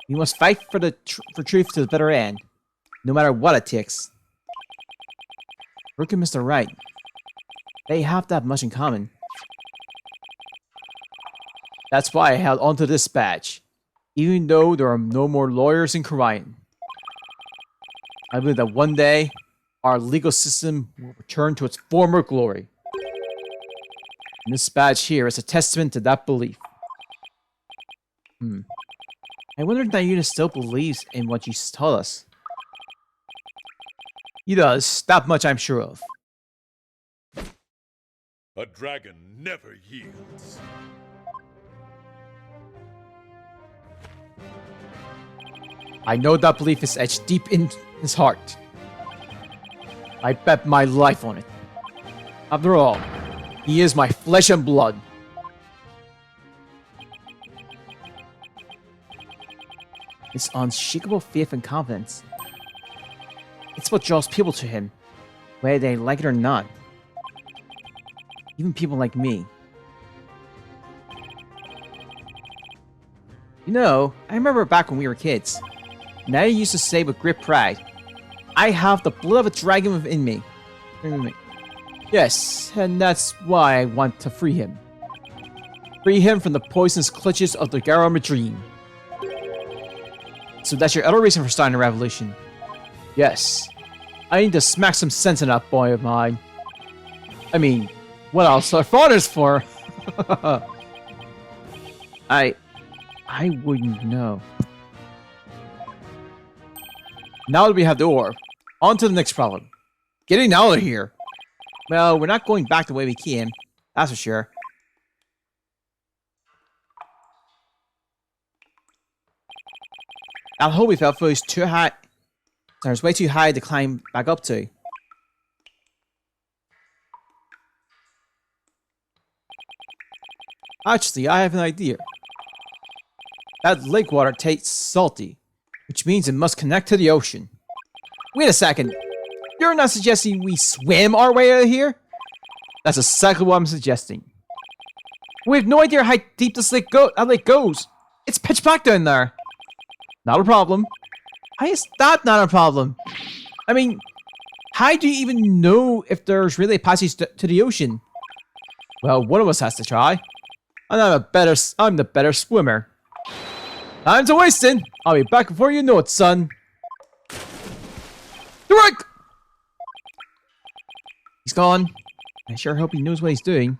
Speaker 1: We must fight for truth to the bitter end, no matter what it takes. Rook and Mr. Right. They have that much in common. That's why I held onto this badge, even though there are no more lawyers in Khura'in. I believe that one day, our legal system will return to its former glory. And this badge here is a testament to that belief. I wonder if Nayuna still believes in what you told us. He does, that much I'm sure of.
Speaker 4: A dragon never yields.
Speaker 1: I know that belief is etched deep in his heart. I bet my life on it. After all, he is my flesh and blood. His unshakable faith and confidence. It's what draws people to him, whether they like it or not. Even people like me. You know, I remember back when we were kids. Now you used to say with great pride, I have the blood of a dragon within me. Yes, and that's why I want to free him. Free him from the poisonous clutches of the Garo Madrine. So that's your other reason for starting a revolution? Yes. I need to smack some sense in that boy of mine. I mean, what else are fathers for? I wouldn't know. Now that we have the orb, on to the next problem. Getting out of here. Well, we're not going back the way we came. That's for sure. That hole we fell through is too high. There's way too high to climb back up to. Actually, I have an idea. That lake water tastes salty, which means it must connect to the ocean. Wait a second. You're not suggesting we swim our way out of here? That's exactly what I'm suggesting. We have no idea how deep this lake goes. It's pitch black down there. Not a problem. How is that not a problem? I mean, how do you even know if there's really a passage to the ocean? Well, one of us has to try. And I'm the better swimmer. Time's a wasting. I'll be back before you know it, son. Direct! He's gone. I sure hope he knows what he's doing.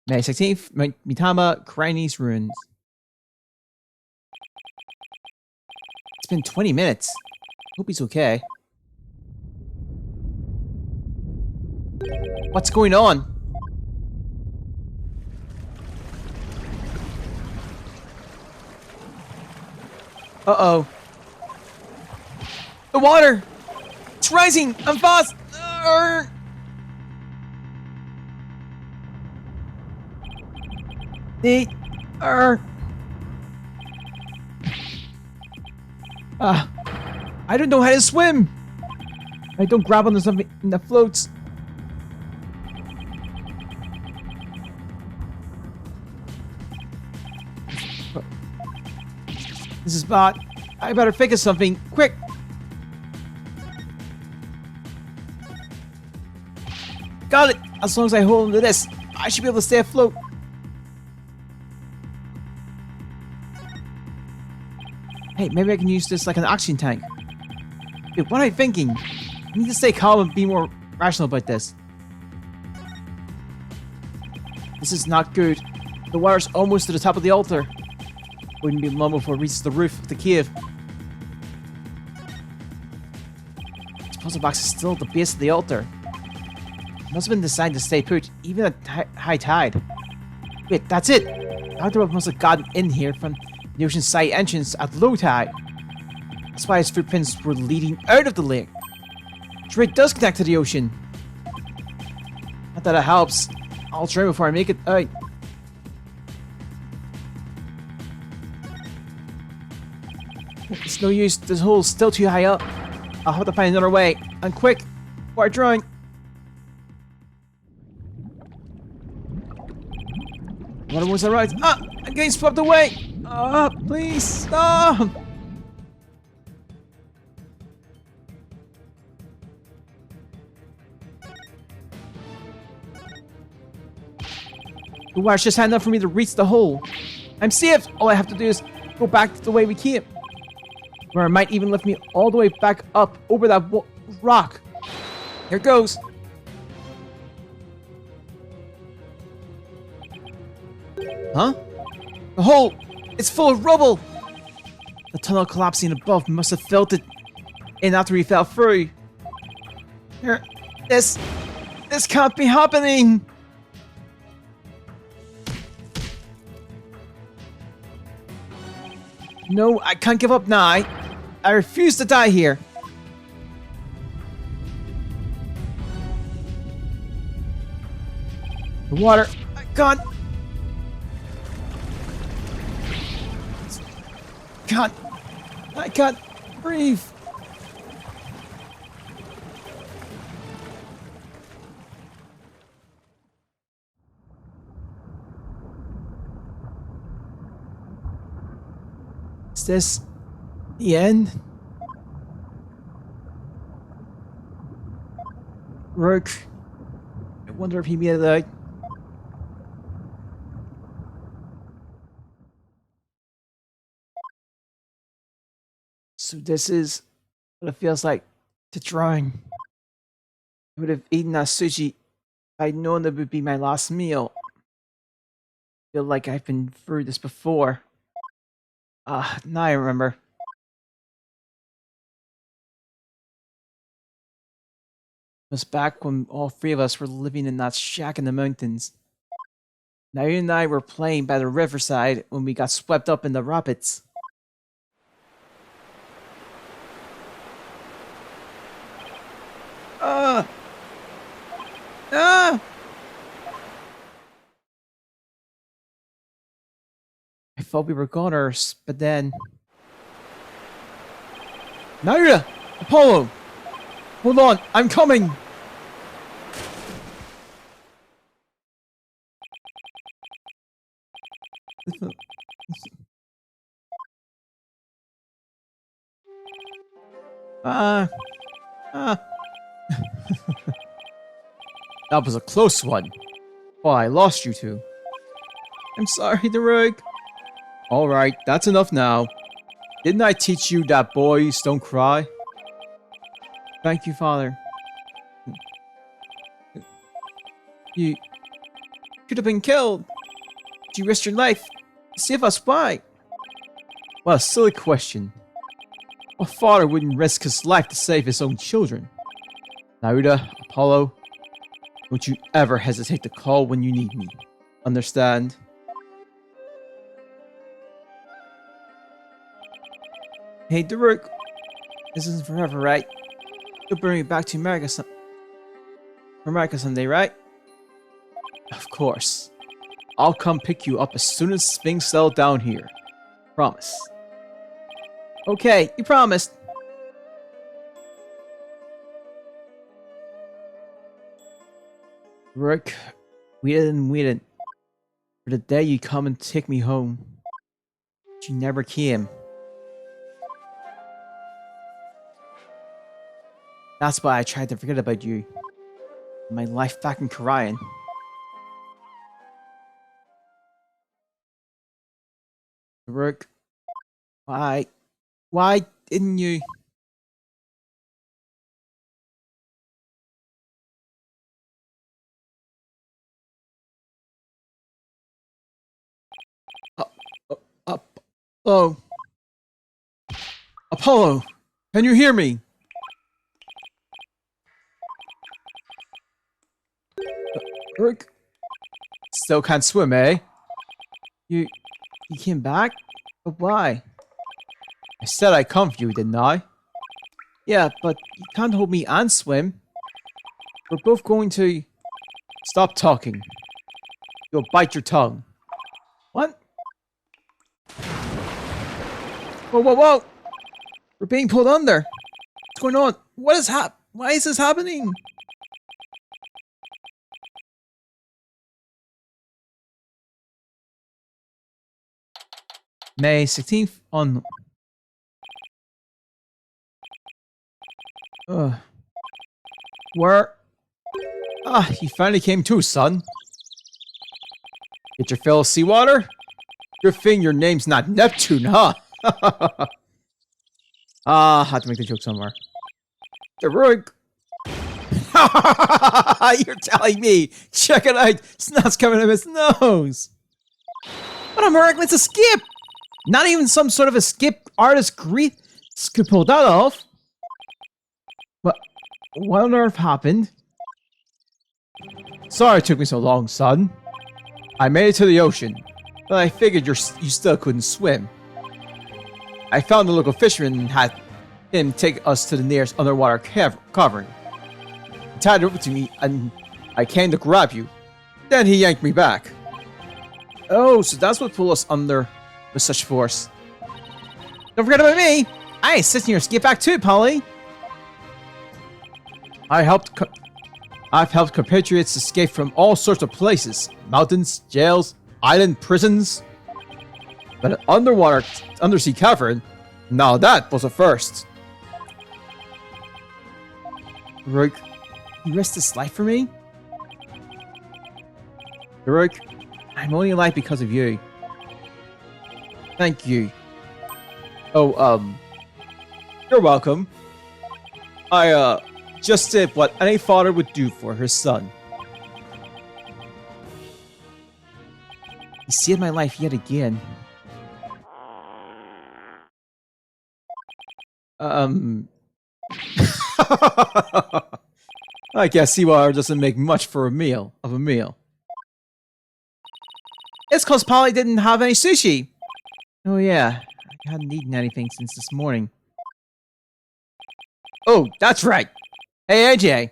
Speaker 1: May 16th, Mitama Chinese ruins. It's been 20 minutes. Hope he's okay. What's going on? Uh-oh. The water! It's rising! I'm fast! I don't know how to swim! I don't grab onto something that floats. This is bad. I better figure something quick. Got it! As long as I hold onto this, I should be able to stay afloat. Hey, maybe I can use this like an oxygen tank. Dude, what am I thinking? I need to stay calm and be more rational about this. This is not good. The water's almost to the top of the altar. Wouldn't be long before it reaches the roof of the cave. This puzzle box is still at the base of the altar. It must have been designed to stay put, even at high tide. Wait, that's it! The altar must have gotten in here from the ocean side entrance at low tide. That's why its footprints were leading out of the lake. Sure, it does connect to the ocean. Not that it helps. I'll try before I make it out. It's no use. This hole's still too high up. I'll have to find another way. And quick, before I drown. Water was alright. Ah! I'm getting swept away! Ah! Please stop! The water's just high enough for me to reach the hole. I'm safe! All I have to do is go back the way we came. Where it might even lift me all the way back up over that rock. Here goes. Huh? The hole! It's full of rubble! The tunnel collapsing above must have filled it in after we fell through. Here, this can't be happening! No, I can't give up now. I refuse to die here. The water, I can't breathe. Is this the end? Rook, I wonder if he made it out. So this is what it feels like to drown. I would have eaten that sushi if I'd known it would be my last meal. I feel like I've been through this before. Now I remember. It was back when all three of us were living in that shack in the mountains. Naomi and I were playing by the riverside when we got swept up in the rapids. I thought we were goners, but then... Naira! Apollo! Hold on, I'm coming! That was a close one. Well, I lost you two. I'm sorry, Derek. Alright, that's enough now. Didn't I teach you that boys don't cry? Thank you, Father. You could have been killed. You risked your life to save us. Why? Well, silly question. What father wouldn't risk his life to save his own children? Naruto, Apollo, don't you ever hesitate to call when you need me. Understand? Hey, Daruk. This isn't forever, right? You'll bring me back to America someday, right? Of course. I'll come pick you up as soon as things settle down here. Promise. Okay, you promised. Rook, waited and waited for the day you come and take me home. But you never came. That's why I tried to forget about you. My life back in Korean. Rook, why didn't you? Oh, Apollo, can you hear me? Rook, still can't swim, eh? You came back? But why? I said I'd come for you, didn't I? Yeah, but you can't hold me and swim. We're both going to... Stop talking. You'll bite your tongue. What? Whoa, whoa, whoa! We're being pulled under. What's going on? What is Why is this happening? May 16th on... Where? Ah, you finally came too, son. Get your fill of seawater? Good thing your name's not Neptune, huh? I had to make the joke somewhere. Derug. You're telling me. Check it out. Snot's coming out of his nose. What a miraculous escape! Not even some sort of escape artist could pull that off. What on earth happened? Sorry it took me so long, son. I made it to the ocean, but I figured you still couldn't swim. I found the local fisherman and had him take us to the nearest underwater cavern. He tied it over to me and I came to grab you. Then he yanked me back. Oh, so that's what pulled us under with such force. Don't forget about me! I assist in your escape back too, Polly! I've helped compatriots escape from all sorts of places. Mountains, jails, island prisons. But an undersea cavern? Now that was a first. Rook, you risked this life for me? Rook, I'm only alive because of you. Thank you. Oh, you're welcome. I, just did what any father would do for her son. You saved my life yet again. I guess Seawater doesn't make much for a meal. It's cause Polly didn't have any sushi. Oh yeah, I hadn't eaten anything since this morning. Oh, that's right. Hey AJ,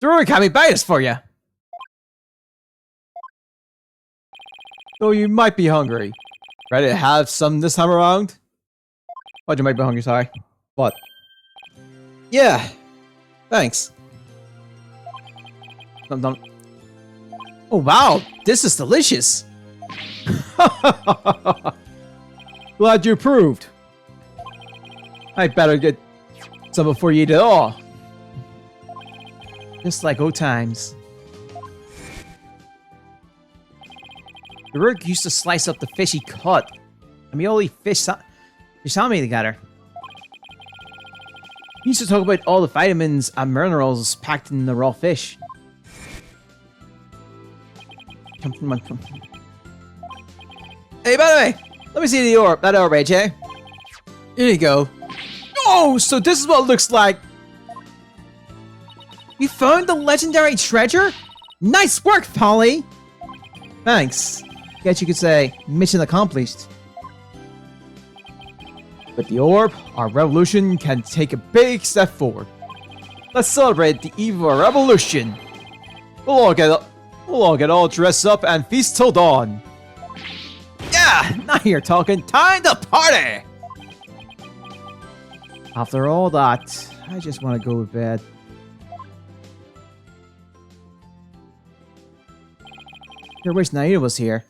Speaker 1: Drew got me bites for you. Though you might be hungry. Ready to have some this time around? What, you might be hungry, sorry. What? Yeah, thanks. Oh wow, this is delicious. Glad you approved. I better get some before you eat it all. Just like old times. The Rook used to slice up the fish he caught. And we all eat fish salami together. He used to talk about all the vitamins and minerals packed in the raw fish. Come on. Hey, by the way, let me see that orb, AJ. Here you go. Oh, so this is what it looks like. You found the legendary treasure? Nice work, Polly. Thanks. Guess you could say mission accomplished. With the orb, our revolution can take a big step forward. Let's celebrate the eve of our revolution. We'll all get all dressed up and feast till dawn. Yeah, now you're talking. Time to party. After all that, I just want to go to bed. Sure wish Naida was here.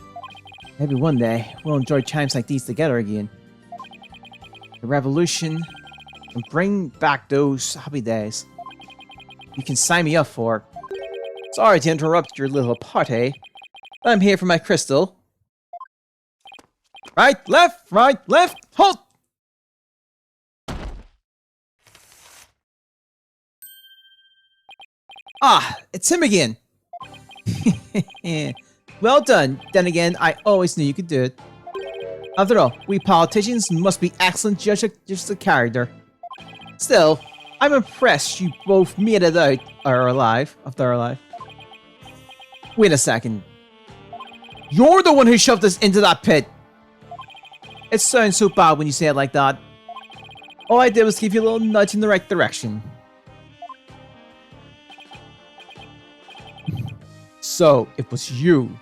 Speaker 1: Maybe one day we'll enjoy chimes like these together again. The revolution and bring back those happy days. You can sign me up for. Sorry to interrupt your little party. I'm here for my crystal. Right, left, halt! Ah, it's him again. Well done. Then again, I always knew you could do it. After all, we politicians must be excellent judges of character. Still, I'm impressed you both made it out after our life. Wait a second. You're the one who shoved us into that pit. It sounds so bad when you say it like that. All I did was give you a little nudge in the right direction. So, it was you.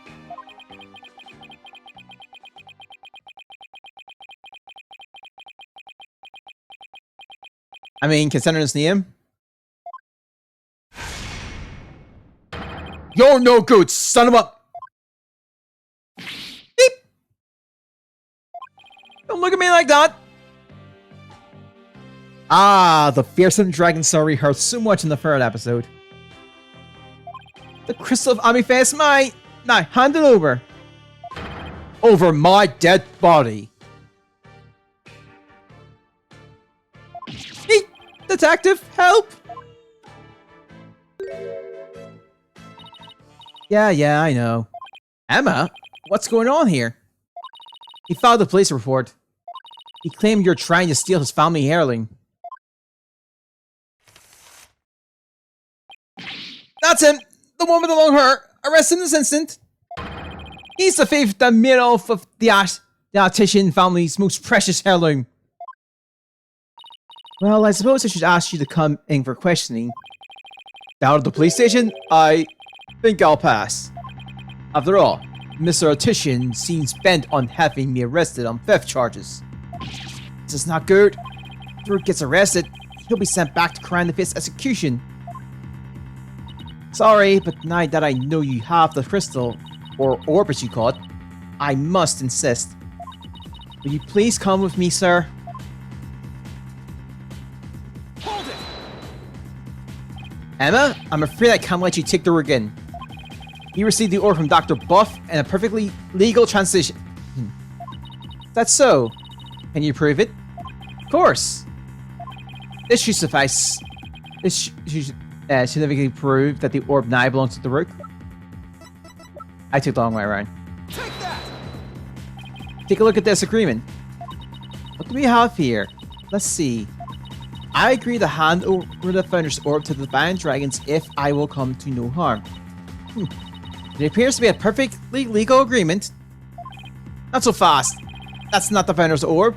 Speaker 1: I mean, considering his name. You're no good, son of a... Beep. Don't look at me like that. Ah, the fearsome dragon story heard so much in the third episode. The crystal of Amiface, now hand it over. Over my dead body. Hey, detective, help! Yeah, I know. Emma? What's going on here? He filed a police report. He claimed you're trying to steal his family heirloom. That's him! The one with the long hair! Arrest him this instant! He's the thief that made off of the Artisan family's most precious heirloom. Well, I suppose I should ask you to come in for questioning. Down at the police station? I think I'll pass. After all, Mr. Artisan seems bent on having me arrested on theft charges. This is not good. If Rook gets arrested, he'll be sent back to Crown to face execution. Sorry, but now that I know you have the crystal, or orb as you call it, I must insist. Will you please come with me, sir?
Speaker 5: Hold it!
Speaker 1: Emma, I'm afraid I can't let you take the rig in. You received the orb from Dr. Buff and a perfectly legal transition. That's so. Can you prove it? Of course. This should suffice. This should significantly prove that the orb now belongs to the Rook. I took the long way around.
Speaker 5: Take that!
Speaker 1: Take a look at this agreement. What do we have here? Let's see. I agree to hand over the Founder's Orb to the Bound Dragons if I will come to no harm. It appears to be a perfectly legal agreement. Not so fast. That's not the Founder's Orb.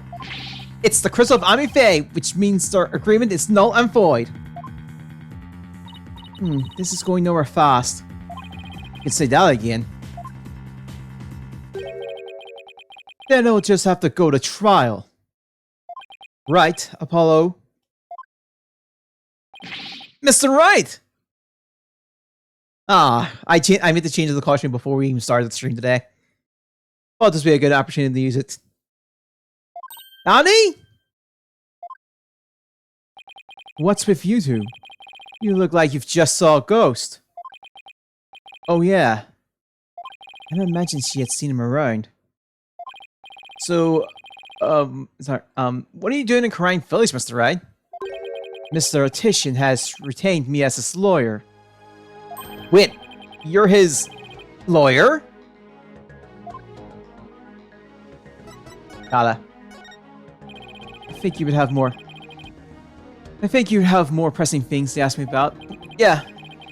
Speaker 1: It's the Crystal of Amifae, which means their agreement is null and void. This is going nowhere fast. You can say that again. Then it'll just have to go to trial. Right, Apollo? Mr. Right! I meant to change the costume before we even started the stream today. Thought this would be a good opportunity to use it. Donnie? What's with you two? You look like you've just saw a ghost. Oh yeah. I didn't imagine she had seen him around. So, sorry, what are you doing in Crying Phillies, Mr. Wright? Mr. Artisan has retained me as his lawyer. Wait, you're his lawyer? Gotta. I think you'd have more pressing things to ask me about. Yeah,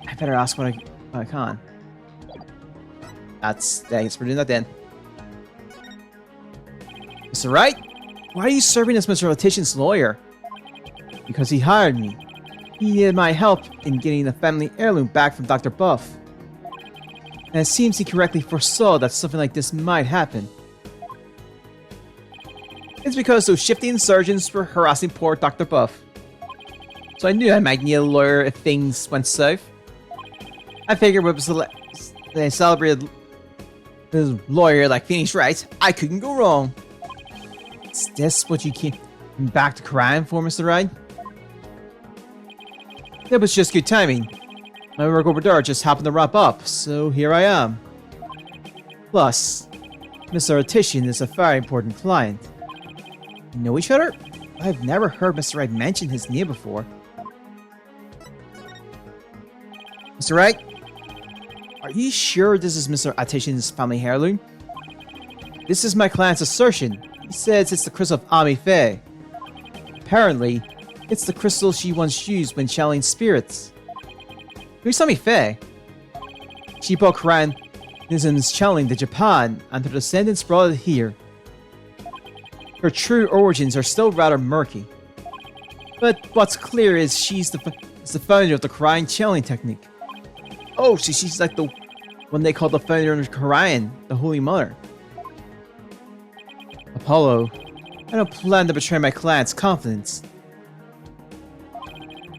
Speaker 1: I better ask what I can. I guess we're doing that then. Mr. Wright, why are you serving as Mr. Artisan's lawyer? Because he hired me. He needed my help in getting the family heirloom back from Dr. Buff. And it seems he correctly foresaw that something like this might happen. It's because those shifty insurgents were harassing poor Dr. Buff. So I knew I might need a lawyer if things went south. I figured with a celebrated lawyer like Phoenix Wright, I couldn't go wrong. Is this what you came back to crime for, Mr. Wright? It was just good timing. My work over there just happened to wrap up, so here I am. Plus, Mr. Artisan is a very important client. You know each other? I've never heard Mr. Wright mention his name before. Mr. Wright? Are you sure this is Mr. Artisan's family heirloom? This is my client's assertion. He says it's the crystal of Amifae. Apparently, it's the crystal she once used when channeling spirits. Who's Amifae? She brought Kuran-ism's channeling to Japan, and her descendants brought it here. Her true origins are still rather murky. But what's clear is she's the founder of the Quran channeling technique. Oh, so she's like the one they call the founder of Quran, the Holy Mother. Apollo, I don't plan to betray my client's confidence.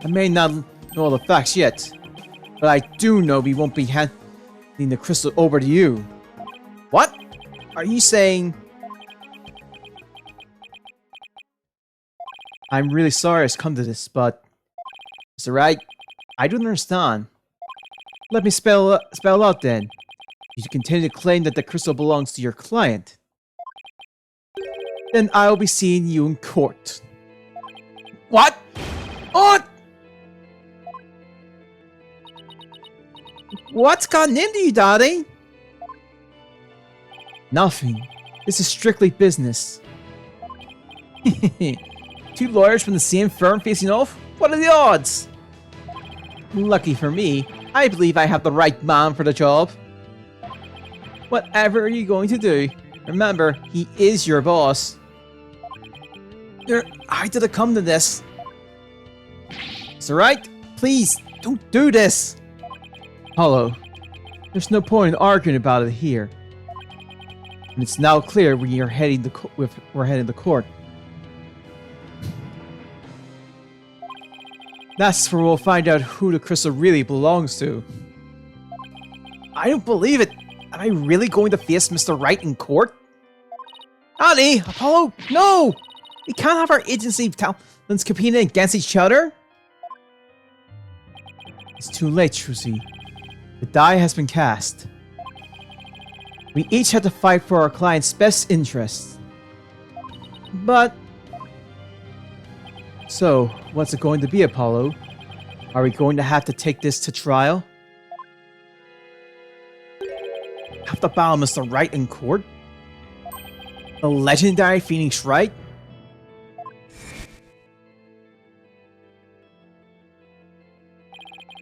Speaker 1: I may not know all the facts yet, but I do know we won't be handing the crystal over to you. What? Are you saying... I'm really sorry it's come to this, but... Mr. Wright, I don't understand. Let me spell out then. You continue to claim that the crystal belongs to your client. Then I'll be seeing you in court. What? What? What's gotten into you, Daddy? Nothing. This is strictly business. Two lawyers from the same firm facing off? What are the odds? Lucky for me, I believe I have the right man for the job. Whatever are you going to do, remember, he is your boss. I did come to this. It's alright? Please, don't do this! Apollo, there's no point in arguing about it here. And it's now clear we are heading we're heading to court. That's where we'll find out who the crystal really belongs to. I don't believe it! Am I really going to face Mr. Wright in court? Honey, Apollo, no! We can't have our agency talents competing against each other. It's too late, Trucy. The die has been cast. We each have to fight for our client's best interests. But... So, what's it going to be, Apollo? Are we going to have to take this to trial? Have to battle Mr. Wright in court? The legendary Phoenix Wright?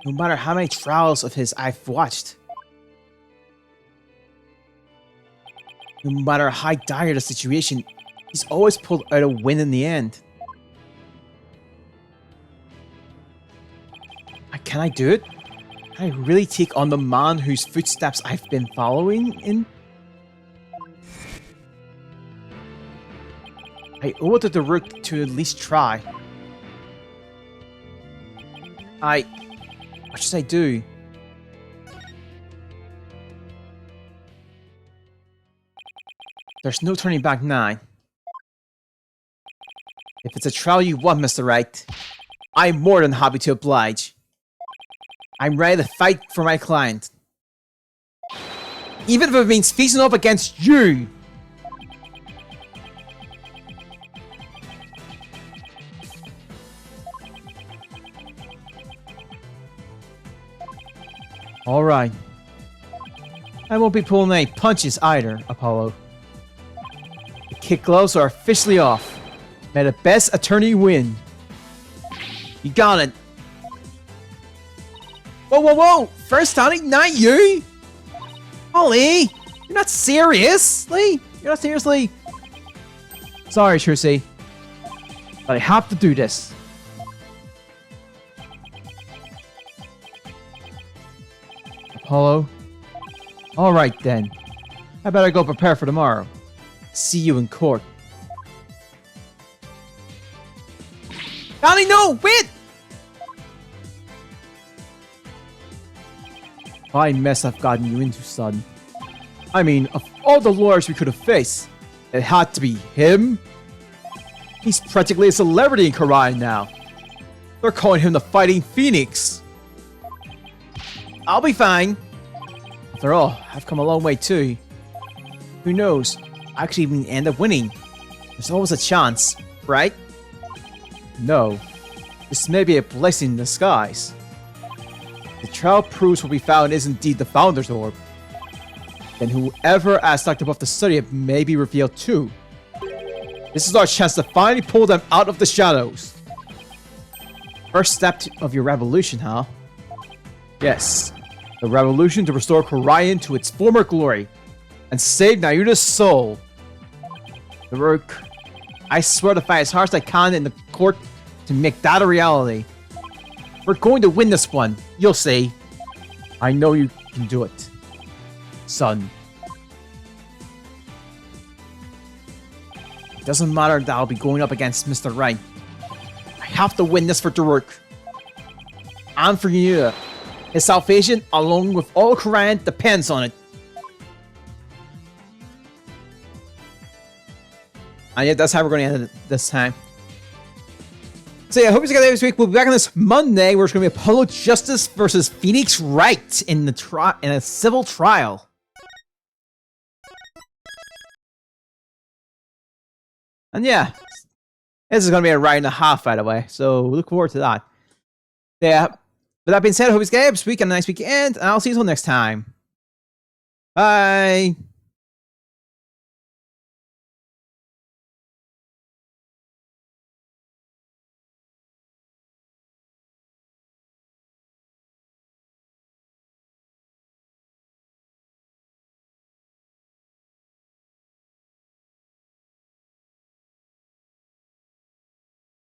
Speaker 1: No matter how many trials of his I've watched. No matter how dire the situation, he's always pulled out a win in the end. Can I do it? Can I really take on the man whose footsteps I've been following in? I owe it to the Rook to at least try. What should I do? There's no turning back now. If it's a trial you want, Mr. Wright, I'm more than happy to oblige. I'm ready to fight for my client. Even if it means facing up against you! Alright. I won't be pulling any punches either, Apollo. The kid gloves are officially off. May the best attorney win. You got it. Whoa, whoa, whoa! First Tonic, not you! Ollie! You're not seriously? You're not seriously... Sorry, Trucy. But I have to do this. Apollo? Alright then. I better go prepare for tomorrow. See you in court. Ollie, no! Wait! Fine mess I've gotten you into, son. I mean, of all the lawyers we could have faced, it had to be him. He's practically a celebrity in Karai now. They're calling him the Fighting Phoenix. I'll be fine. After all, I've come a long way too. Who knows? I actually even end up winning. There's always a chance, right? No. This may be a blessing in disguise. The trial proves what we found is indeed the Founder's Orb. Then whoever asked Dr. Buff to study it may be revealed too. This is our chance to finally pull them out of the shadows. First step of your revolution, huh? Yes. The revolution to restore Korian to its former glory and save Nayuta's soul. The Rook, I swear to fight as hard as I can in the court to make that a reality. We're going to win this one. You'll see. I know you can do it, son. It doesn't matter that I'll be going up against Mr. Wright. I have to win this for Daruk. And for you. His salvation, along with all Koran, depends on it. And yeah, that's how we're going to end it this time. So yeah, I hope you guys got that this week. We'll be back on this Monday where it's going to be Apollo Justice versus Phoenix Wright in a civil trial. And yeah, this is going to be a ride and a half, by the way. So look forward to that. Yeah, with that being said, I hope you guys have a nice weekend, and I'll see you until next time. Bye.